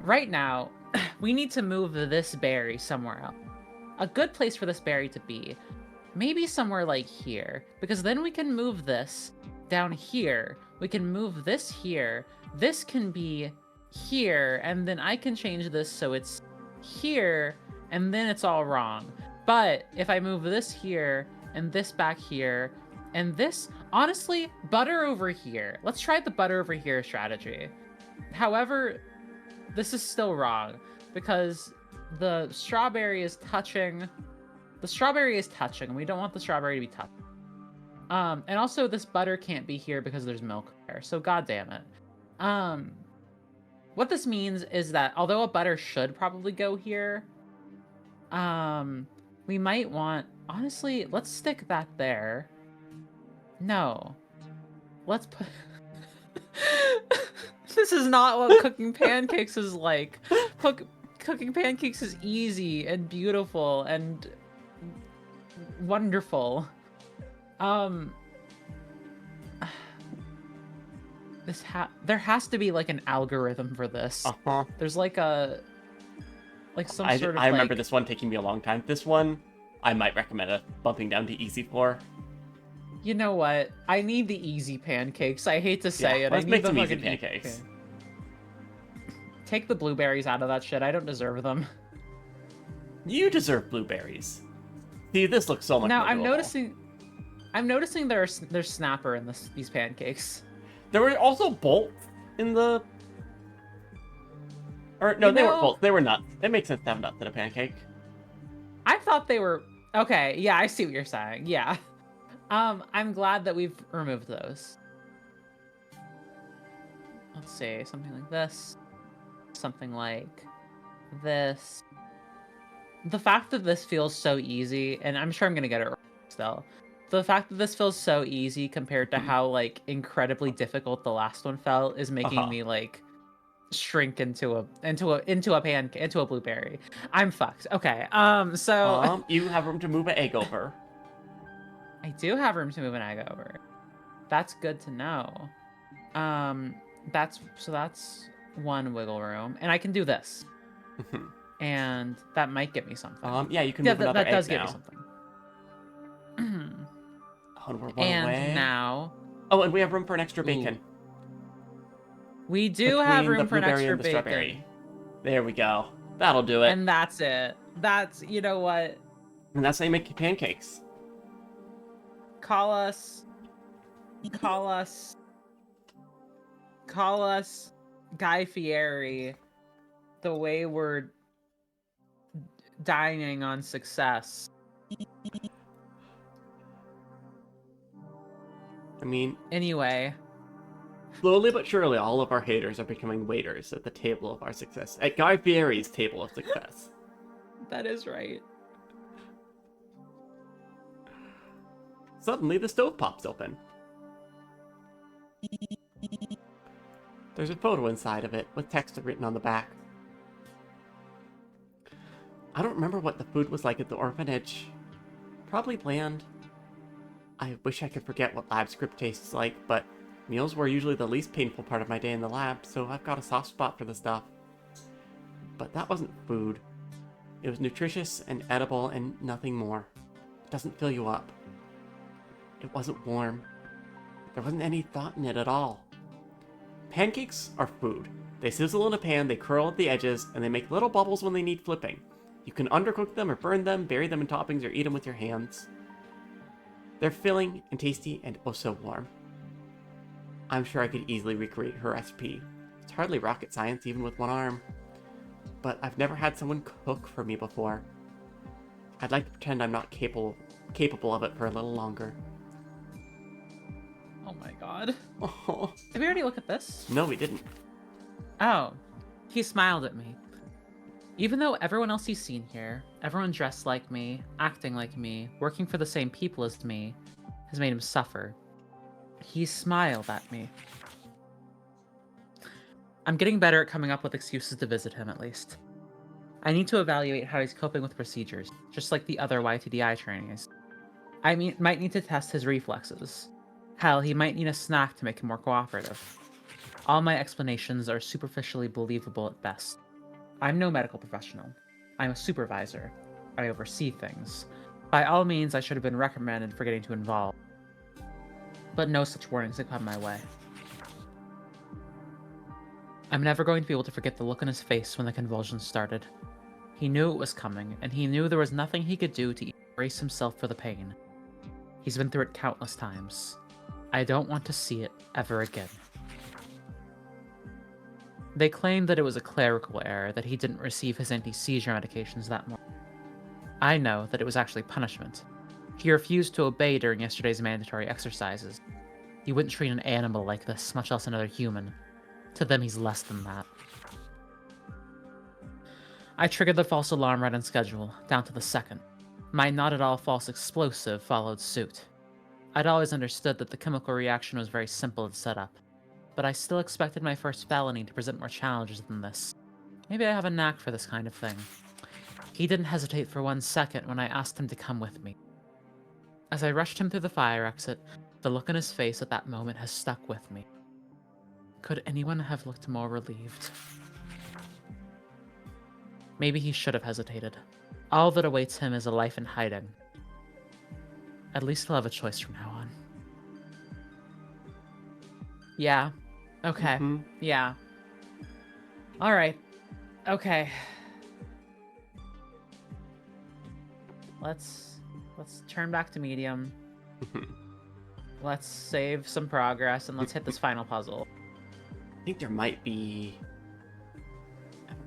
Right now, we need to move this berry somewhere else. A good place for this berry to be, maybe somewhere like here, because then we can move this down here. We can move this here. This can be here, and then I can change this so it's here, and then it's all wrong. But if I move this here, and this back here, and this, honestly, butter over here. Let's try the butter over here strategy. However, this is still wrong, because the strawberry is touching. The strawberry is touching, and we don't want the strawberry to be touched. And also this butter can't be here because there's milk there, so god damn it. What this means is that although a butter should probably go here, we might want, honestly, let's stick that there. No. Let's put... This is not what cooking pancakes is like. Cooking pancakes is easy and beautiful and wonderful. There has to be like an algorithm for this. There's like some sort of I remember this one taking me a long time. This one, I might recommend bumping down to easy for. You know what? I need the easy pancakes. I hate to say it. Let's I make need some the easy fucking pancakes. Take the blueberries out of that shit. I don't deserve them. You deserve blueberries. See, this looks so much Now more I'm doable. noticing there's snapper in these pancakes. There were also bolts in the... Or, no, they weren't bolts. They were nuts. It makes sense to have nuts in a pancake. I thought they were... Okay, yeah, I see what you're saying. Yeah. I'm glad that we've removed those. Let's see, something like this. Something like this. The fact that this feels so easy, and I'm sure I'm gonna get it right still. The fact that this feels so easy compared to how, like, incredibly difficult the last one felt is making me, like, shrink into a blueberry. I'm fucked. Okay, so... You have room to move an egg over. I do have room to move an egg over. That's good to know. That's one wiggle room, and I can do this. And that might get me something. Yeah, you can move another egg now. That does get me something. Oh, and we're one And away. now... Oh, and we have room for an extra bacon. We do have room for an extra and the bacon. Strawberry. There we go. That'll do it. And that's it. That's, you know what? And that's how you make your pancakes. Call us Guy Fieri, the wayward dining on success. I mean, Anyway, slowly but surely, all of our haters are becoming waiters at the table of our success. At Guy Fieri's table of success. that is right. Suddenly, the stove pops open. There's a photo inside of it, with text written on the back. I don't remember what the food was like at the orphanage. Probably bland. I wish I could forget what lab script tastes like, but meals were usually the least painful part of my day in the lab, so I've got a soft spot for the stuff. But that wasn't food. It was nutritious and edible and nothing more. It doesn't fill you up. It wasn't warm. There wasn't any thought in it at all. Pancakes are food. They sizzle in a pan, they curl at the edges, and they make little bubbles when they need flipping. You can undercook them or burn them, bury them in toppings, or eat them with your hands. They're filling and tasty and oh so warm. I'm sure I could easily recreate her recipe. It's hardly rocket science even with one arm. But I've never had someone cook for me before. I'd like to pretend I'm not capable of it for a little longer. Oh my god. Oh, Did we already look at this? no, we didn't. Oh. He smiled at me. Even though everyone else he's seen here, everyone dressed like me, acting like me, working for the same people as me, has made him suffer, he smiled at me. I'm getting better at coming up with excuses to visit him, at least. I need to evaluate how he's coping with procedures, just like the other YTDI trainees. Might need to test his reflexes. Hell, he might need a snack to make him more cooperative. All my explanations are superficially believable at best. I'm no medical professional. I'm a supervisor. I oversee things. By all means, I should have been reprimanded for getting too involved. But no such warnings have come my way. I'm never going to be able to forget the look on his face when the convulsions started. He knew it was coming, and he knew there was nothing he could do to brace himself for the pain. He's been through it countless times. I don't want to see it ever again. They claimed that it was a clerical error that he didn't receive his anti-seizure medications that morning. I know that it was actually punishment. He refused to obey during yesterday's mandatory exercises. You wouldn't treat an animal like this, much less another human. To them, he's less than that. I triggered the false alarm right on schedule, down to the second. My not at all false explosive followed suit. I'd always understood that the chemical reaction was very simple to set up, but I still expected my first felony to present more challenges than this. Maybe I have a knack for this kind of thing. He didn't hesitate for 1 second when I asked him to come with me. As I rushed him through the fire exit, the look on his face at that moment has stuck with me. Could anyone have looked more relieved? Maybe he should have hesitated. All that awaits him is a life in hiding. At least he'll have a choice from now on. Yeah. Okay. Mm-hmm. Yeah. Alright. Okay. Let's turn back to medium. Let's save some progress and let's hit this final puzzle. I think there might be...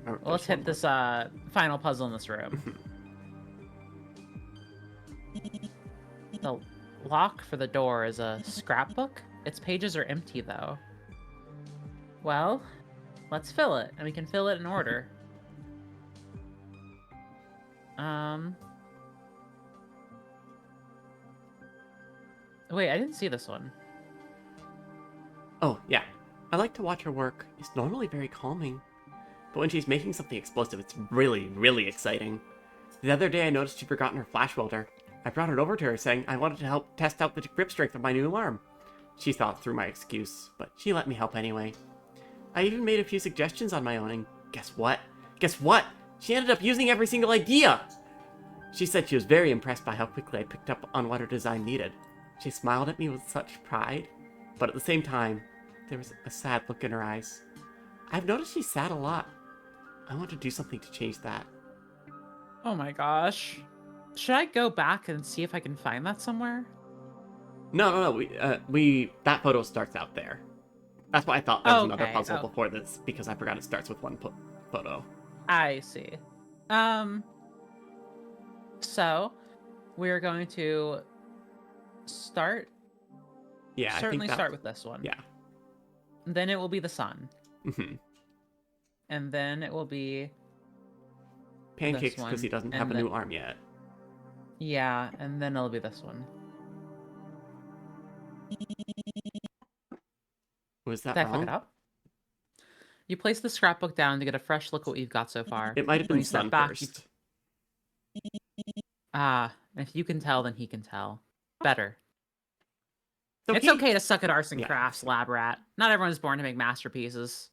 Well, let's hit this final puzzle in this room. The lock for the door is a scrapbook. Its pages are empty, though. Well, let's fill it, and we can fill it in order. Wait, I didn't see this one. Oh, yeah. I like to watch her work. It's normally very calming. But when she's making something explosive, it's really, really exciting. The other day I noticed she'd forgotten her flash welder. I brought it over to her saying I wanted to help test out the grip strength of my new arm. She thought through my excuse, but she let me help anyway. I even made a few suggestions on my own, and guess what? Guess what? She ended up using every single idea! She said she was very impressed by how quickly I picked up on what her design needed. She smiled at me with such pride, but at the same time, there was a sad look in her eyes. I've noticed she's sad a lot. I want to do something to change that. Oh my gosh. Should I go back and see if I can find that somewhere? No. That photo starts out there. That's why I thought there was another puzzle before this, because I forgot it starts with one photo. I see. So, we're going to start. Yeah, Certainly start with this one. Yeah. Then it will be the sun. Mm-hmm. And then it will be Pancakes, because he doesn't have a new arm yet. Yeah, and then it'll be this one. Was that Did wrong? I fuck it up? You place the scrapbook down to get a fresh look at what you've got so far. It might have When been you step sun back, first. if you can tell, then he can tell. Better. So It's okay to suck at arts and Yeah. crafts, lab rat. Not everyone's born to make masterpieces.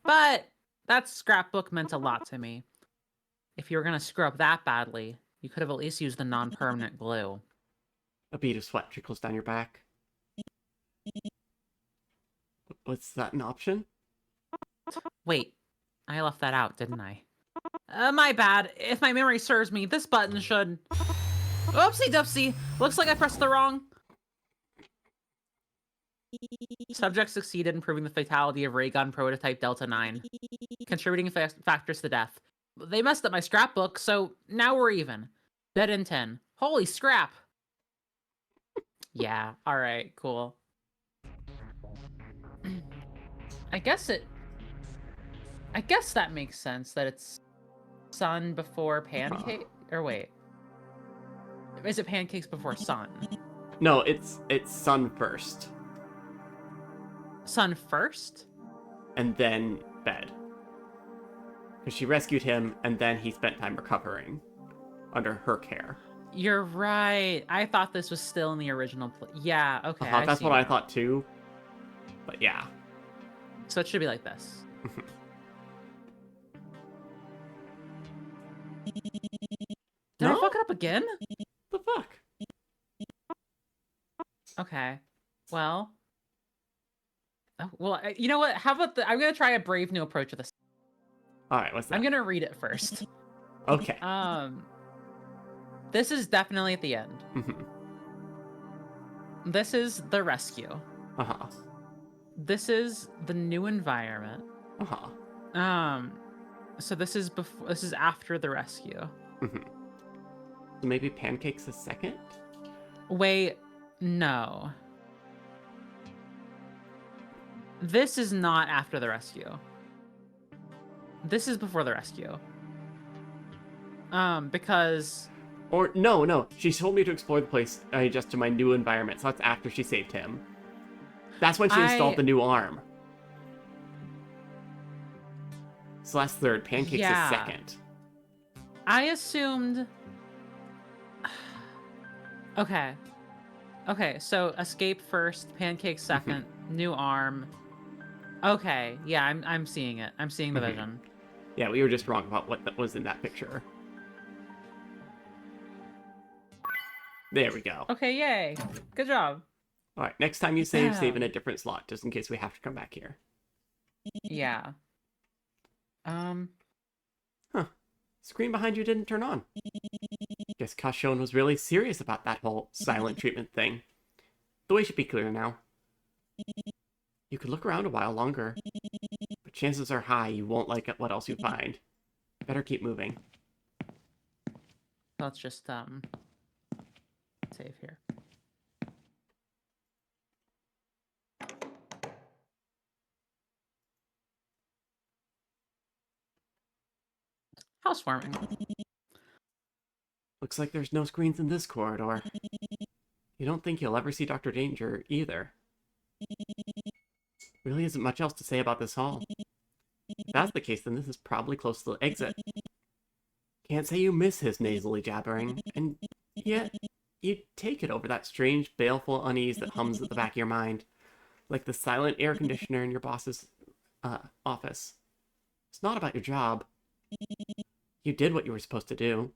But that scrapbook meant a lot to me. If you were going to screw up that badly, you could have at least used the non-permanent glue. A bead of sweat trickles down your back. Was that an option? Wait, I left that out, didn't I? My bad. If my memory serves me, this button should... Oopsie doopsie. Looks like I pressed the wrong... Subject succeeded in proving the fatality of ray gun prototype Delta 9, contributing factors to death. They messed up my scrapbook, so now we're even. Dead in 10. Holy scrap! Yeah, alright, cool. I guess that makes sense, that it's sun before pancake... Or wait. Is it pancakes before sun? No, it's sun first, Sun first? and then bed. Because she rescued him, and then he spent time recovering under her care. You're right. I thought this was still in the original... Yeah, okay. I That's see what I now. thought too. But yeah. So it should be like this. Did I No? fuck it up again? The fuck? Okay. Well. Well, you know what? How about I'm gonna try a brave new approach with this. Alright, what's that? I'm gonna read it first. Okay. This is definitely at the end. This is the rescue. Uh-huh. This is the new environment. Uh-huh. So this is before. This is after the rescue. So maybe pancakes is second? Wait, no. This is not after the rescue. This is before the rescue. Because... Or, no. She told me to explore the place just to my new environment, so that's after she saved him. That's when she installed the new arm. So that's third. Pancakes is second. I assumed... Okay. Okay, so escape first, pancake second, new arm. Okay, yeah, I'm seeing it. I'm seeing the vision. Yeah, we were just wrong about what was in that picture. There we go. Okay, yay. Good job. Alright, next time you save in a different slot, just in case we have to come back here. Yeah. Huh. Screen behind you didn't turn on. Guess CAUTIONNE was really serious about that whole silent treatment thing. The way should be clear now. You could look around a while longer, but chances are high you won't like what else you find. Better keep moving. Let's just, save here. Housewarming. Looks like there's no screens in this corridor. You don't think you'll ever see Dr. Danger, either. Really isn't much else to say about this hall. If that's the case, then this is probably close to the exit. Can't say you miss his nasally jabbering, and yet you take it over that strange, baleful unease that hums at the back of your mind, like the silent air conditioner in your boss's office. It's not about your job. You did what you were supposed to do.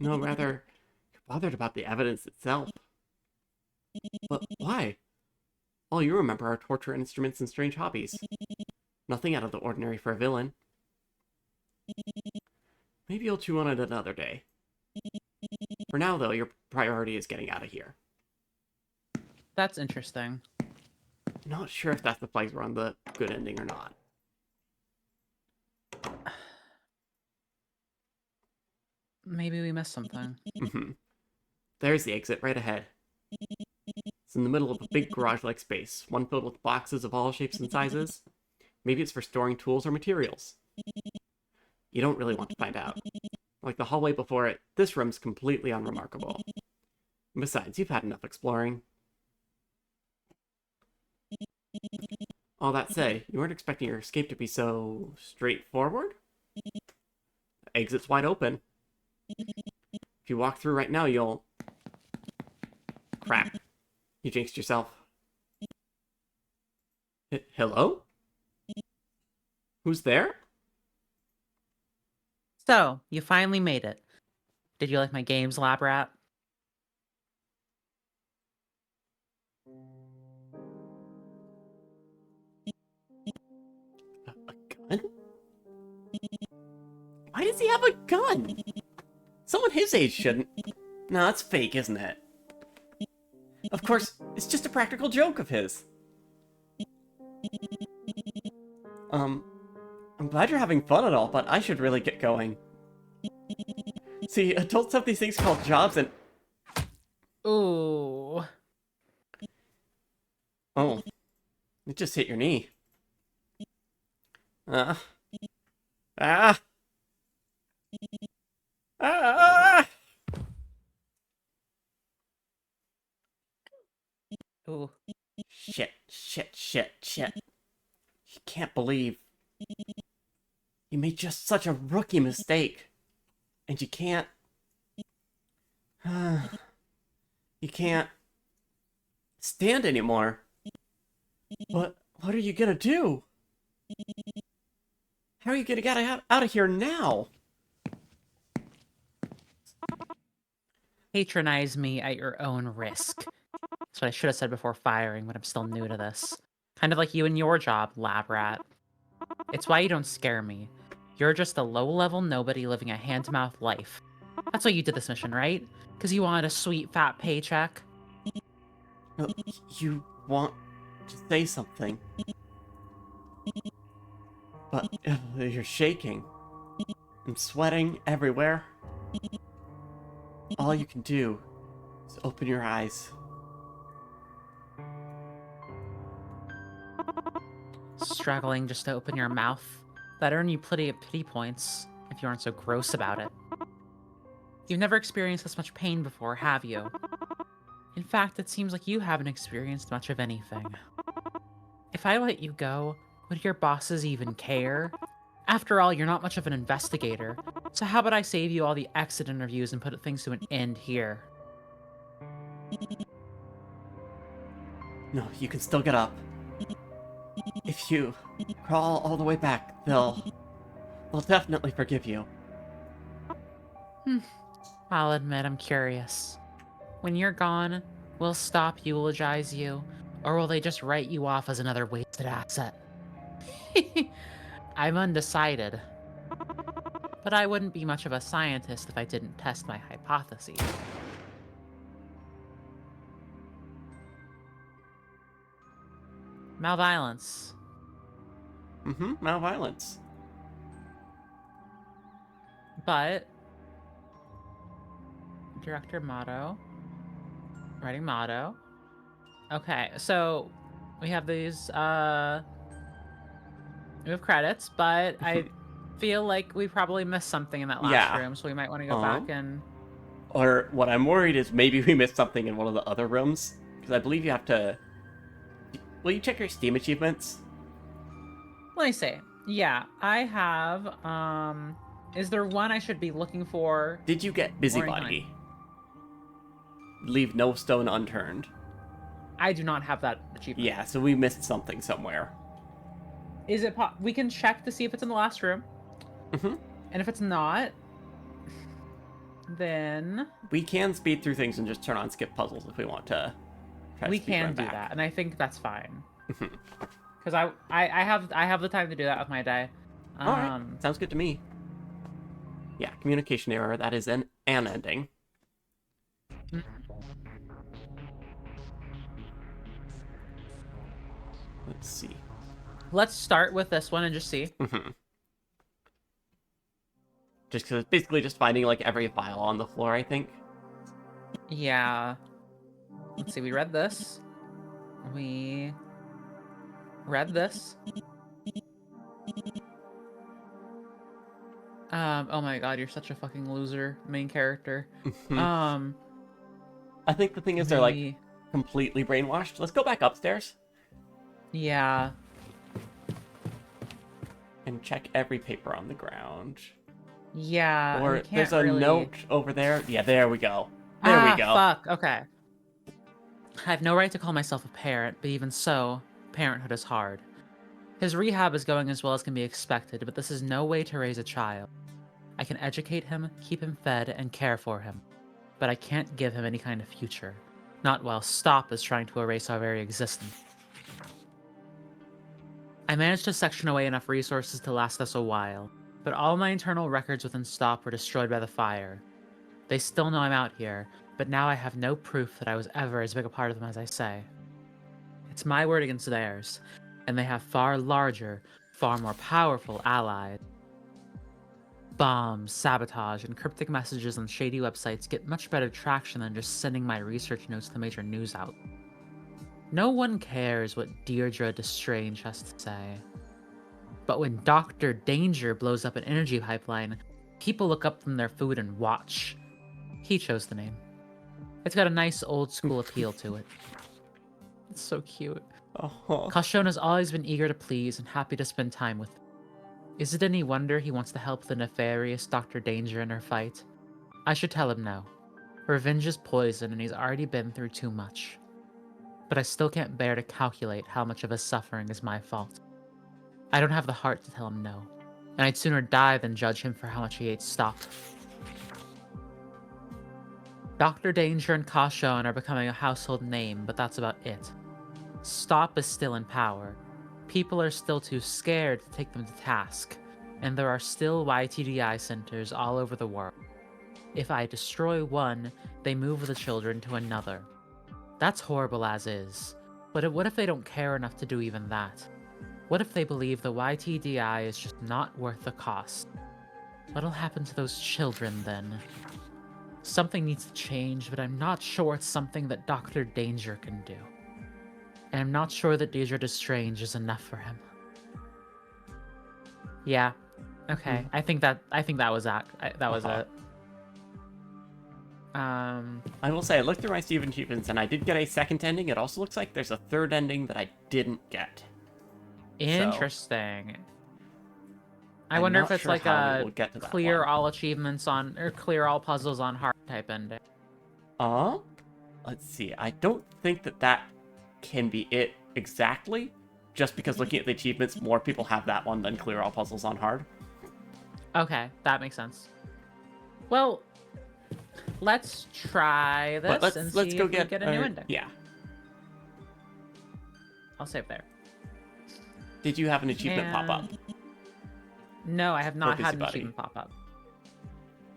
No, rather, you're bothered about the evidence itself. But why? All you remember are torture instruments and strange hobbies. Nothing out of the ordinary for a villain. Maybe you'll chew on it another day. For now, though, your priority is getting out of here. That's interesting. Not sure if that's the flags were on the good ending or not. Maybe we missed something. There's the exit right ahead. It's in the middle of a big garage-like space, one filled with boxes of all shapes and sizes. Maybe it's for storing tools or materials. You don't really want to find out. Like the hallway before it, this room's completely unremarkable. And besides, you've had enough exploring. All that said, you weren't expecting your escape to be so straightforward? The exit's wide open. If you walk through right now, you'll... Crap. You jinxed yourself. Hello? Who's there? So, you finally made it. Did you like my games, lab rat? A gun? does he have a gun? Someone his age shouldn't. No, that's fake, isn't it? Of course, it's just a practical joke of his. I'm glad you're having fun and all, but I should really get going. See, adults have these things called jobs and... Ooh. Oh. It just hit your knee. Ah. Ah! Ah! Ooh. Shit. You can't believe... You made just such a rookie mistake. And you can't... You can't... stand anymore. What are you gonna do? How are you gonna get out of here now? Patronize me at your own risk. That's what I should have said before firing, but I'm still new to this. Kind of like you and your job, lab rat. It's why you don't scare me. You're just a low-level nobody living a hand-to-mouth life. That's why you did this mission, right? Because you wanted a sweet, fat paycheck? You want to say something. But you're shaking. I'm sweating everywhere. All you can do is open your eyes. Struggling just to open your mouth. That'd earn you plenty of pity points, if you aren't so gross about it. You've never experienced this much pain before, have you? In fact, it seems like you haven't experienced much of anything. If I let you go, would your bosses even care? After all, you're not much of an investigator, so how about I save you all the exit interviews and put things to an end here? No, you can still get up. If you crawl all the way back, they'll definitely forgive you. I'll admit I'm curious. When you're gone, will stop eulogize you, or will they just write you off as another wasted asset? I'm undecided. But I wouldn't be much of a scientist if I didn't test my hypotheses. Malviolence. Malviolence. But director motto. Writing motto. Okay, so we have these we have credits, but I feel like we probably missed something in that last room, so we might want to go back and... Or what I'm worried is maybe we missed something in one of the other rooms. Because I believe you have to... Will you check your Steam achievements? Let me see. Yeah, I have, is there one I should be looking for? Did you get Busybody? Leave no stone unturned. I do not have that achievement. Yeah, so we missed something somewhere. Is it we can check to see if it's in the last room. And if it's not, then... We can speed through things and just turn on skip puzzles if we want to. We can do that, and I think that's fine. Because I have the time to do that with my day. Alright, sounds good to me. Yeah, communication error, that is an ending. Let's see. Let's start with this one and just see. Just because it's basically just finding, like, every file on the floor, I think. Yeah. Let's see, we read this. We read this. Oh my god, you're such a fucking loser, main character. I think the thing is they're, like, completely brainwashed. Let's go back upstairs. Yeah. And check every paper on the ground. Yeah. Or there's a note over there. Yeah, there we go. There we go. Fuck. Okay. I have no right to call myself a parent, but even so, parenthood is hard. His rehab is going as well as can be expected, but this is no way to raise a child. I can educate him, keep him fed, and care for him, but I can't give him any kind of future. Not while Stop is trying to erase our very existence. I managed to section away enough resources to last us a while. but all my internal records within Stop were destroyed by the fire. They still know I'm out here, but now I have no proof that I was ever as big a part of them as I say. It's my word against theirs, and they have far larger, far more powerful allies. Bombs, sabotage, and cryptic messages on shady websites get much better traction than just sending my research notes to major news outlets. No one cares what Deirdre Destrange has to say. But when Dr. Danger blows up an energy pipeline, people look up from their food and watch. He chose the name. It's got a nice old school appeal to it. It's so cute. Oh. CAUTIONNE has always been eager to please and happy to spend time with me. Is it any wonder he wants to help the nefarious Dr. Danger in her fight? I should tell him no. Revenge is poison and he's already been through too much. But I still can't bear to calculate how much of his suffering is my fault. I don't have the heart to tell him no, and I'd sooner die than judge him for how much he hates Stop. Dr. Danger and CAUTIONNE are becoming a household name, but that's about it. Stop is still in power. People are still too scared to take them to task, and there are still YTDI centers all over the world. If I destroy one, they move the children to another. That's horrible as is, but what if they don't care enough to do even that? What if they believe the YTDI is just not worth the cost? What'll happen to those children then? Something needs to change, but I'm not sure it's something that Dr. Danger can do. And I'm not sure that Deirdre Destrange is enough for him. Yeah. Okay. I think that was that. That was it. I will say, I looked through my Steven achievements, and I did get a second ending. It also looks like there's a third ending that I didn't get. Interesting. I I'm wonder not if it's sure like how we a will get to that clear one. all achievements on, or clear all puzzles on hard type ending. Let's see. I don't think that can be it exactly, just because looking at the achievements, more people have that one than clear all puzzles on hard. Okay, that makes sense. Well, let's try this But and let's see go if we get a new ending. Yeah. I'll save there. Did you have an achievement pop up? No, I have not Busy had an Buddy. achievement pop up.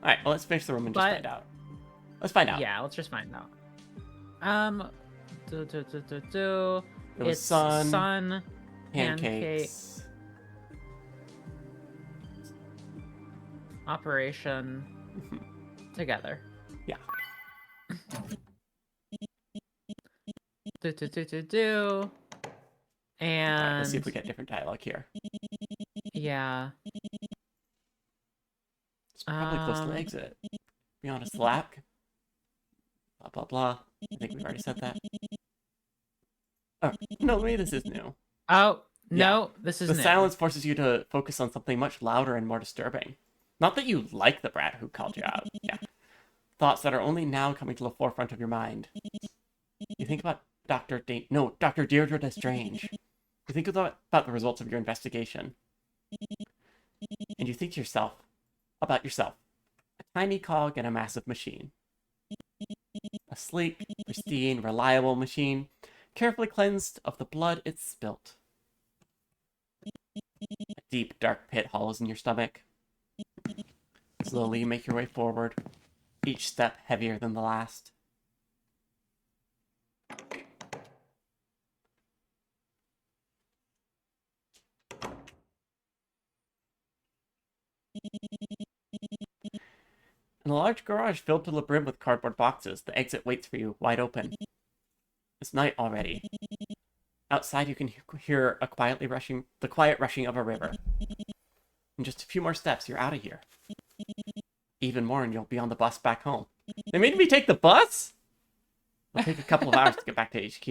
All right, well, let's finish the room and just find out. Let's find out. Yeah, let's just find out. It was It's sun, pancakes. operation, together. Yeah. And All right, let's see if we get different dialogue here. yeah. It's probably close to the exit. Be honest, slap. Blah, blah, blah. I think we've already said that. Oh, no, maybe this is new. Oh, no, this is The new. silence forces you to focus on something much louder and more disturbing. Not that you like the brat who called you out. Yeah. Thoughts that are only now coming to the forefront of your mind. You think about Dr. Deirdre Destrange. You think about the results of your investigation. And you think to yourself, about yourself. A tiny cog in a massive machine. A sleek, pristine, reliable machine, carefully cleansed of the blood it spilt. A deep, dark pit hollows in your stomach. Slowly you make your way forward, each step heavier than the last. In a large garage filled to the brim with cardboard boxes, the exit waits for you, wide open. It's night already. Outside you can hear the quiet rushing of a river. In just a few more steps, you're out of here. Even more and you'll be on the bus back home. They made me take the bus? It'll take a couple of hours to get back to HQ.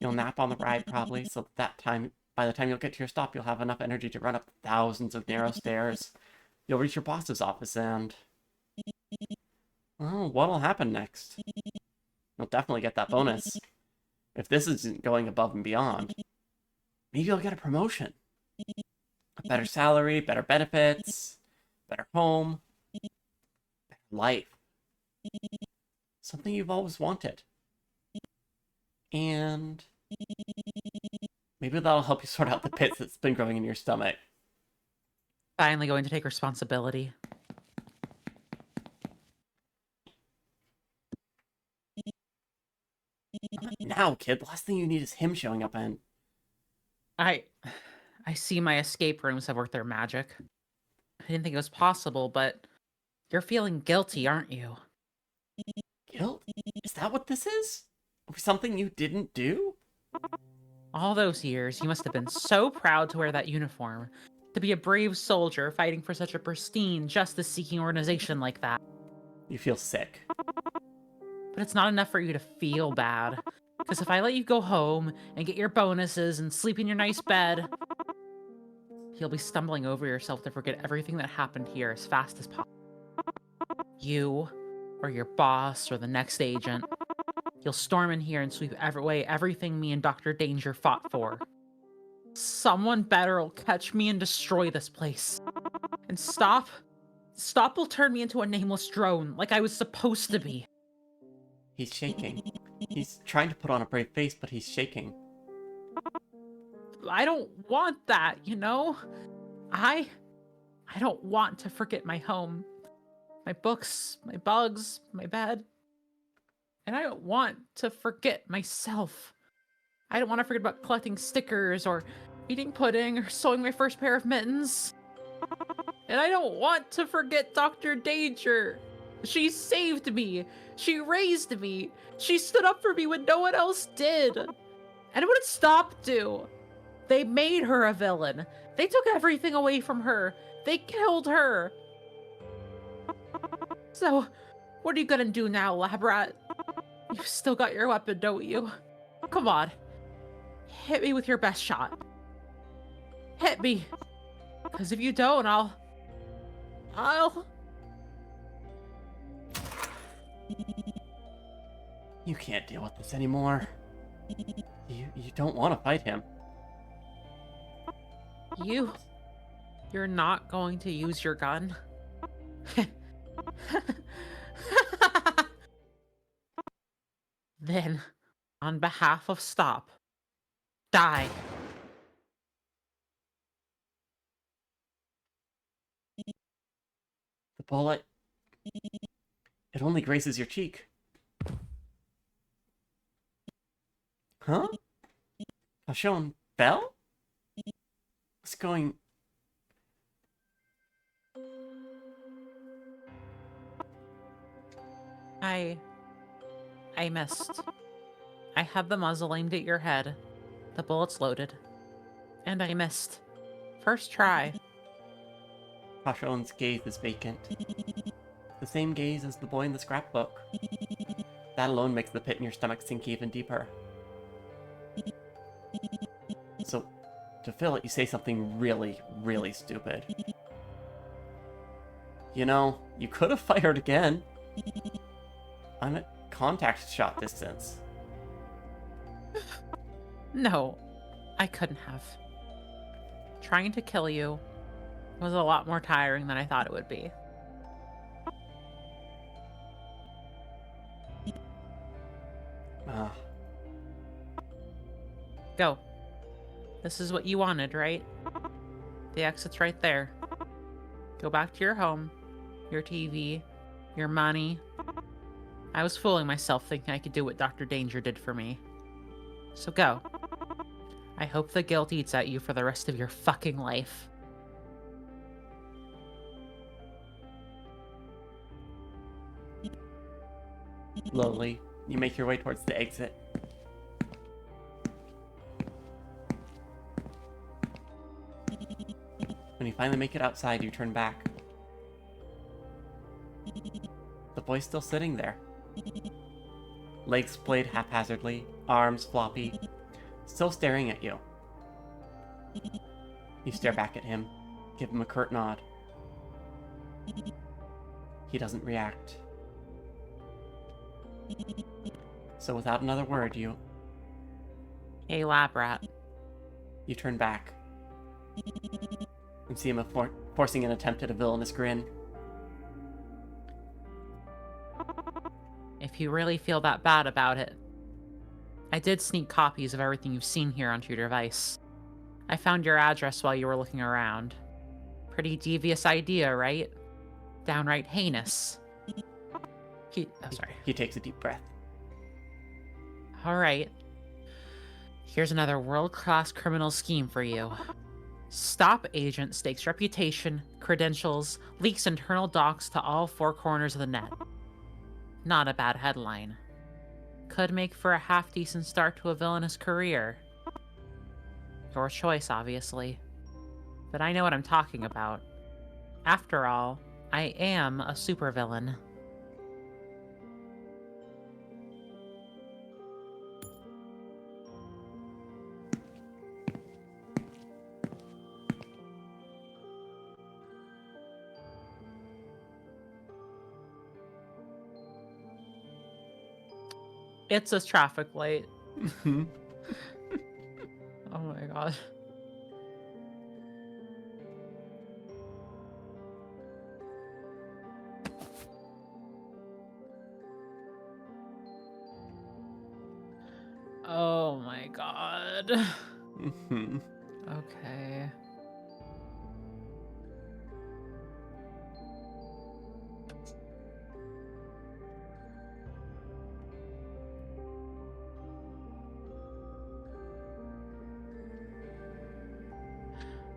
You'll nap on the ride probably, so by the time you'll get to your stop, you'll have enough energy to run up thousands of narrow stairs. You'll reach your boss's office and... well, what'll happen next? You'll definitely get that bonus. If this isn't going above and beyond, maybe you'll get a promotion. A better salary, better benefits, better home, better life. Something you've always wanted. And maybe that'll help you sort out the pits that's been growing in your stomach. Finally going to take responsibility. Now, kid, the last thing you need is him showing up and... I see my escape rooms have worked their magic. I didn't think it was possible, but you're feeling guilty, aren't you? Guilt? Is that what this is? For something you didn't do? All those years, you must have been so proud to wear that uniform, to be a brave soldier fighting for such a pristine, justice-seeking organization like that. You feel sick. But it's not enough for you to feel bad. Because if I let you go home and get your bonuses and sleep in your nice bed, you'll be stumbling over yourself to forget everything that happened here as fast as possible. You, or your boss, or the next agent, you'll storm in here and sweep away everything me and Dr. Danger fought for. Someone better will catch me and destroy this place. And Stop will turn me into a nameless drone, like I was supposed to be. He's shaking. He's trying to put on a brave face, but he's shaking. I don't want that, you know? I don't want to forget my home. My books, my bugs, my bed. And I don't want to forget myself. I don't want to forget about collecting stickers or eating pudding or sewing my first pair of mittens. And I don't want to forget Dr. Danger. She saved me. She raised me. She stood up for me when no one else did. And what did Stop do? They made her a villain. They took everything away from her. They killed her. So, what are you gonna do now, lab rat? You've still got your weapon, don't you? Come on. Hit me with your best shot. Hit me. Because if you don't, I'll... You can't deal with this anymore. You don't want to fight him. You're not going to use your gun? Then, on behalf of Stop, die. The bullet... It only grazes your cheek. Huh? CAUTIONNE fell? What's going... I missed. I had the muzzle aimed at your head. The bullet's loaded. And I missed. First try. CAUTIONNE's gaze is vacant. The same gaze as the boy in the scrapbook. That alone makes the pit in your stomach sink even deeper. So, to fill it, you say something really, really stupid. You know, you could have fired again. I'm at contact shot distance. No, I couldn't have. Trying to kill you was a lot more tiring than I thought it would be. Ah, Go. This is what you wanted, right? The exit's right there. Go back to your home, your TV, your money. I was fooling myself thinking I could do what Dr. Danger did for me. So go. I hope the guilt eats at you for the rest of your fucking life. slowly, you make your way towards the exit. When you finally make it outside, you turn back. The boy's still sitting there. Legs splayed haphazardly, arms floppy, still staring at you. You stare back at him, give him a curt nod. He doesn't react. So without another word, you Hey, lab rat. turn back and see him forcing an attempt at a villainous grin. If you really feel that bad about it, I did sneak copies of everything you've seen here onto your device. I found your address while you were looking around. Pretty devious idea, right? Downright heinous. Sorry. He takes a deep breath. All right. Here's another world-class criminal scheme for you. Stop agent stakes reputation, credentials, leaks internal docs to all four corners of the net. Not a bad headline. Could make for a half-decent start to a villainous career. Your choice, obviously. But I know what I'm talking about. After all, I am a supervillain. It's a traffic light. Oh my god. Oh my god. Okay.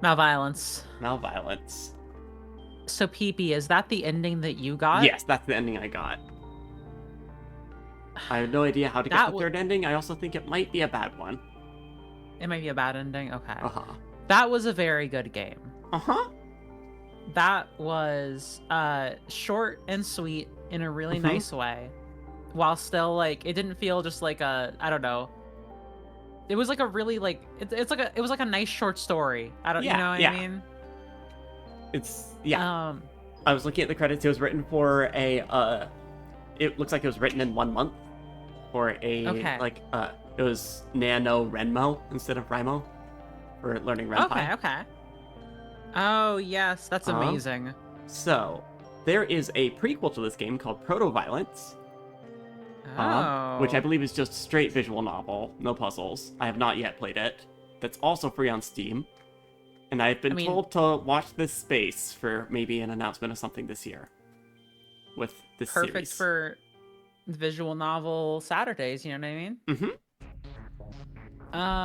Malviolence. Malviolence. So PB, is that the ending that you got? Yes, that's the ending I got. I have no idea how to get the third ending. I also think it might be a bad one. It might be a bad ending? Okay. Uh-huh. That was a very good game. Uh-huh. That was short and sweet in a really nice way. While still, like, it didn't feel just like a, I don't know. It was like a really, like, it was like a nice short story. You know what I mean? It's, I was looking at the credits. It was written for a, it looks like it was written in 1 month for a, it was Nano Renmo instead of Rimo for learning Renpai. Okay. Oh, yes, that's amazing. So, there is a prequel to this game called Proto-Violence. Which I believe is just straight visual novel, no puzzles. I have not yet played it. That's also free on Steam. And I've been told to watch this space for maybe an announcement of something this year. With this series. Perfect for visual novel Saturdays, you know what I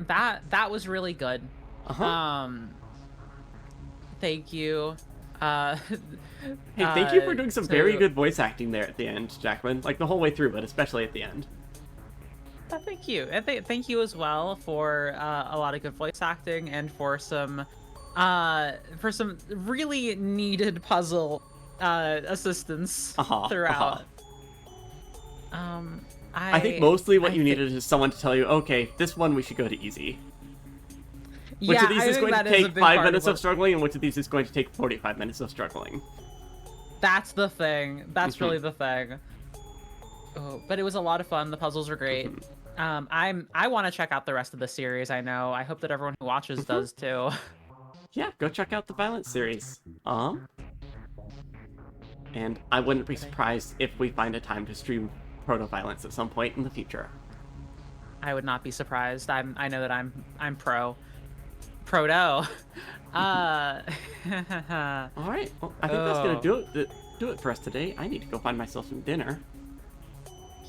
mean? That was really good. Thank you. Hey, thank you for doing some very good voice acting there at the end, Jacqueline. Like the whole way through, but especially at the end. Thank you. And thank you as well for a lot of good voice acting and for some really needed puzzle assistance throughout. I think mostly what you needed is someone to tell you, okay, this one we should go to easy. Which of these is going to take 5 minutes of struggling, and which of these is going to take 45 minutes of struggling? That's the thing. That's really the thing. Oh, but it was a lot of fun. The puzzles were great. I want to check out the rest of the series. I know. I hope that everyone who watches does too. Yeah, go check out the Violence series. And I wouldn't be surprised if we find a time to stream Proto-Violence at some point in the future. I would not be surprised. I know that I'm Proto. All right. Well, I think that's gonna do it for us today. I need to go find myself some dinner.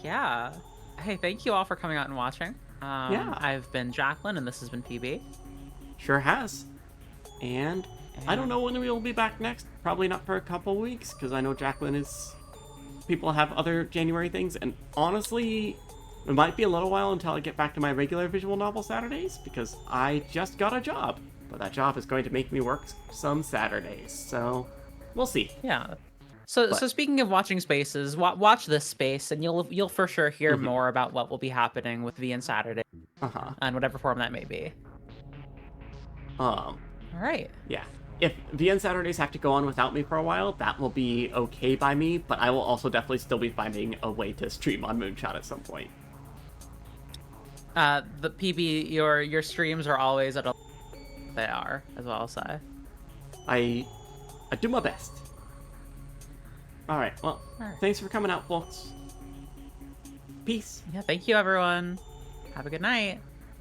Yeah. Hey, thank you all for coming out and watching. I've been Jacqueline, and this has been PB. Sure has. And I don't know when we will be back next. Probably not for a couple weeks, because I know Jacqueline is... People have other January things, and honestly, it might be a little while until I get back to my regular visual novel Saturdays, because I just got a job. But that job is going to make me work some Saturdays, so we'll see. Yeah. So speaking of watching spaces, watch this space, and you'll for sure hear more about what will be happening with VN Saturday, in whatever form that may be. All right. Yeah. If VN Saturdays have to go on without me for a while, that will be okay by me, but I will also definitely still be finding a way to stream on Moonshot at some point. The PB, your streams are always at a... They are, as well, so... I do my best. Alright, well, thanks for coming out, folks. Peace. Yeah, thank you, everyone. Have a good night.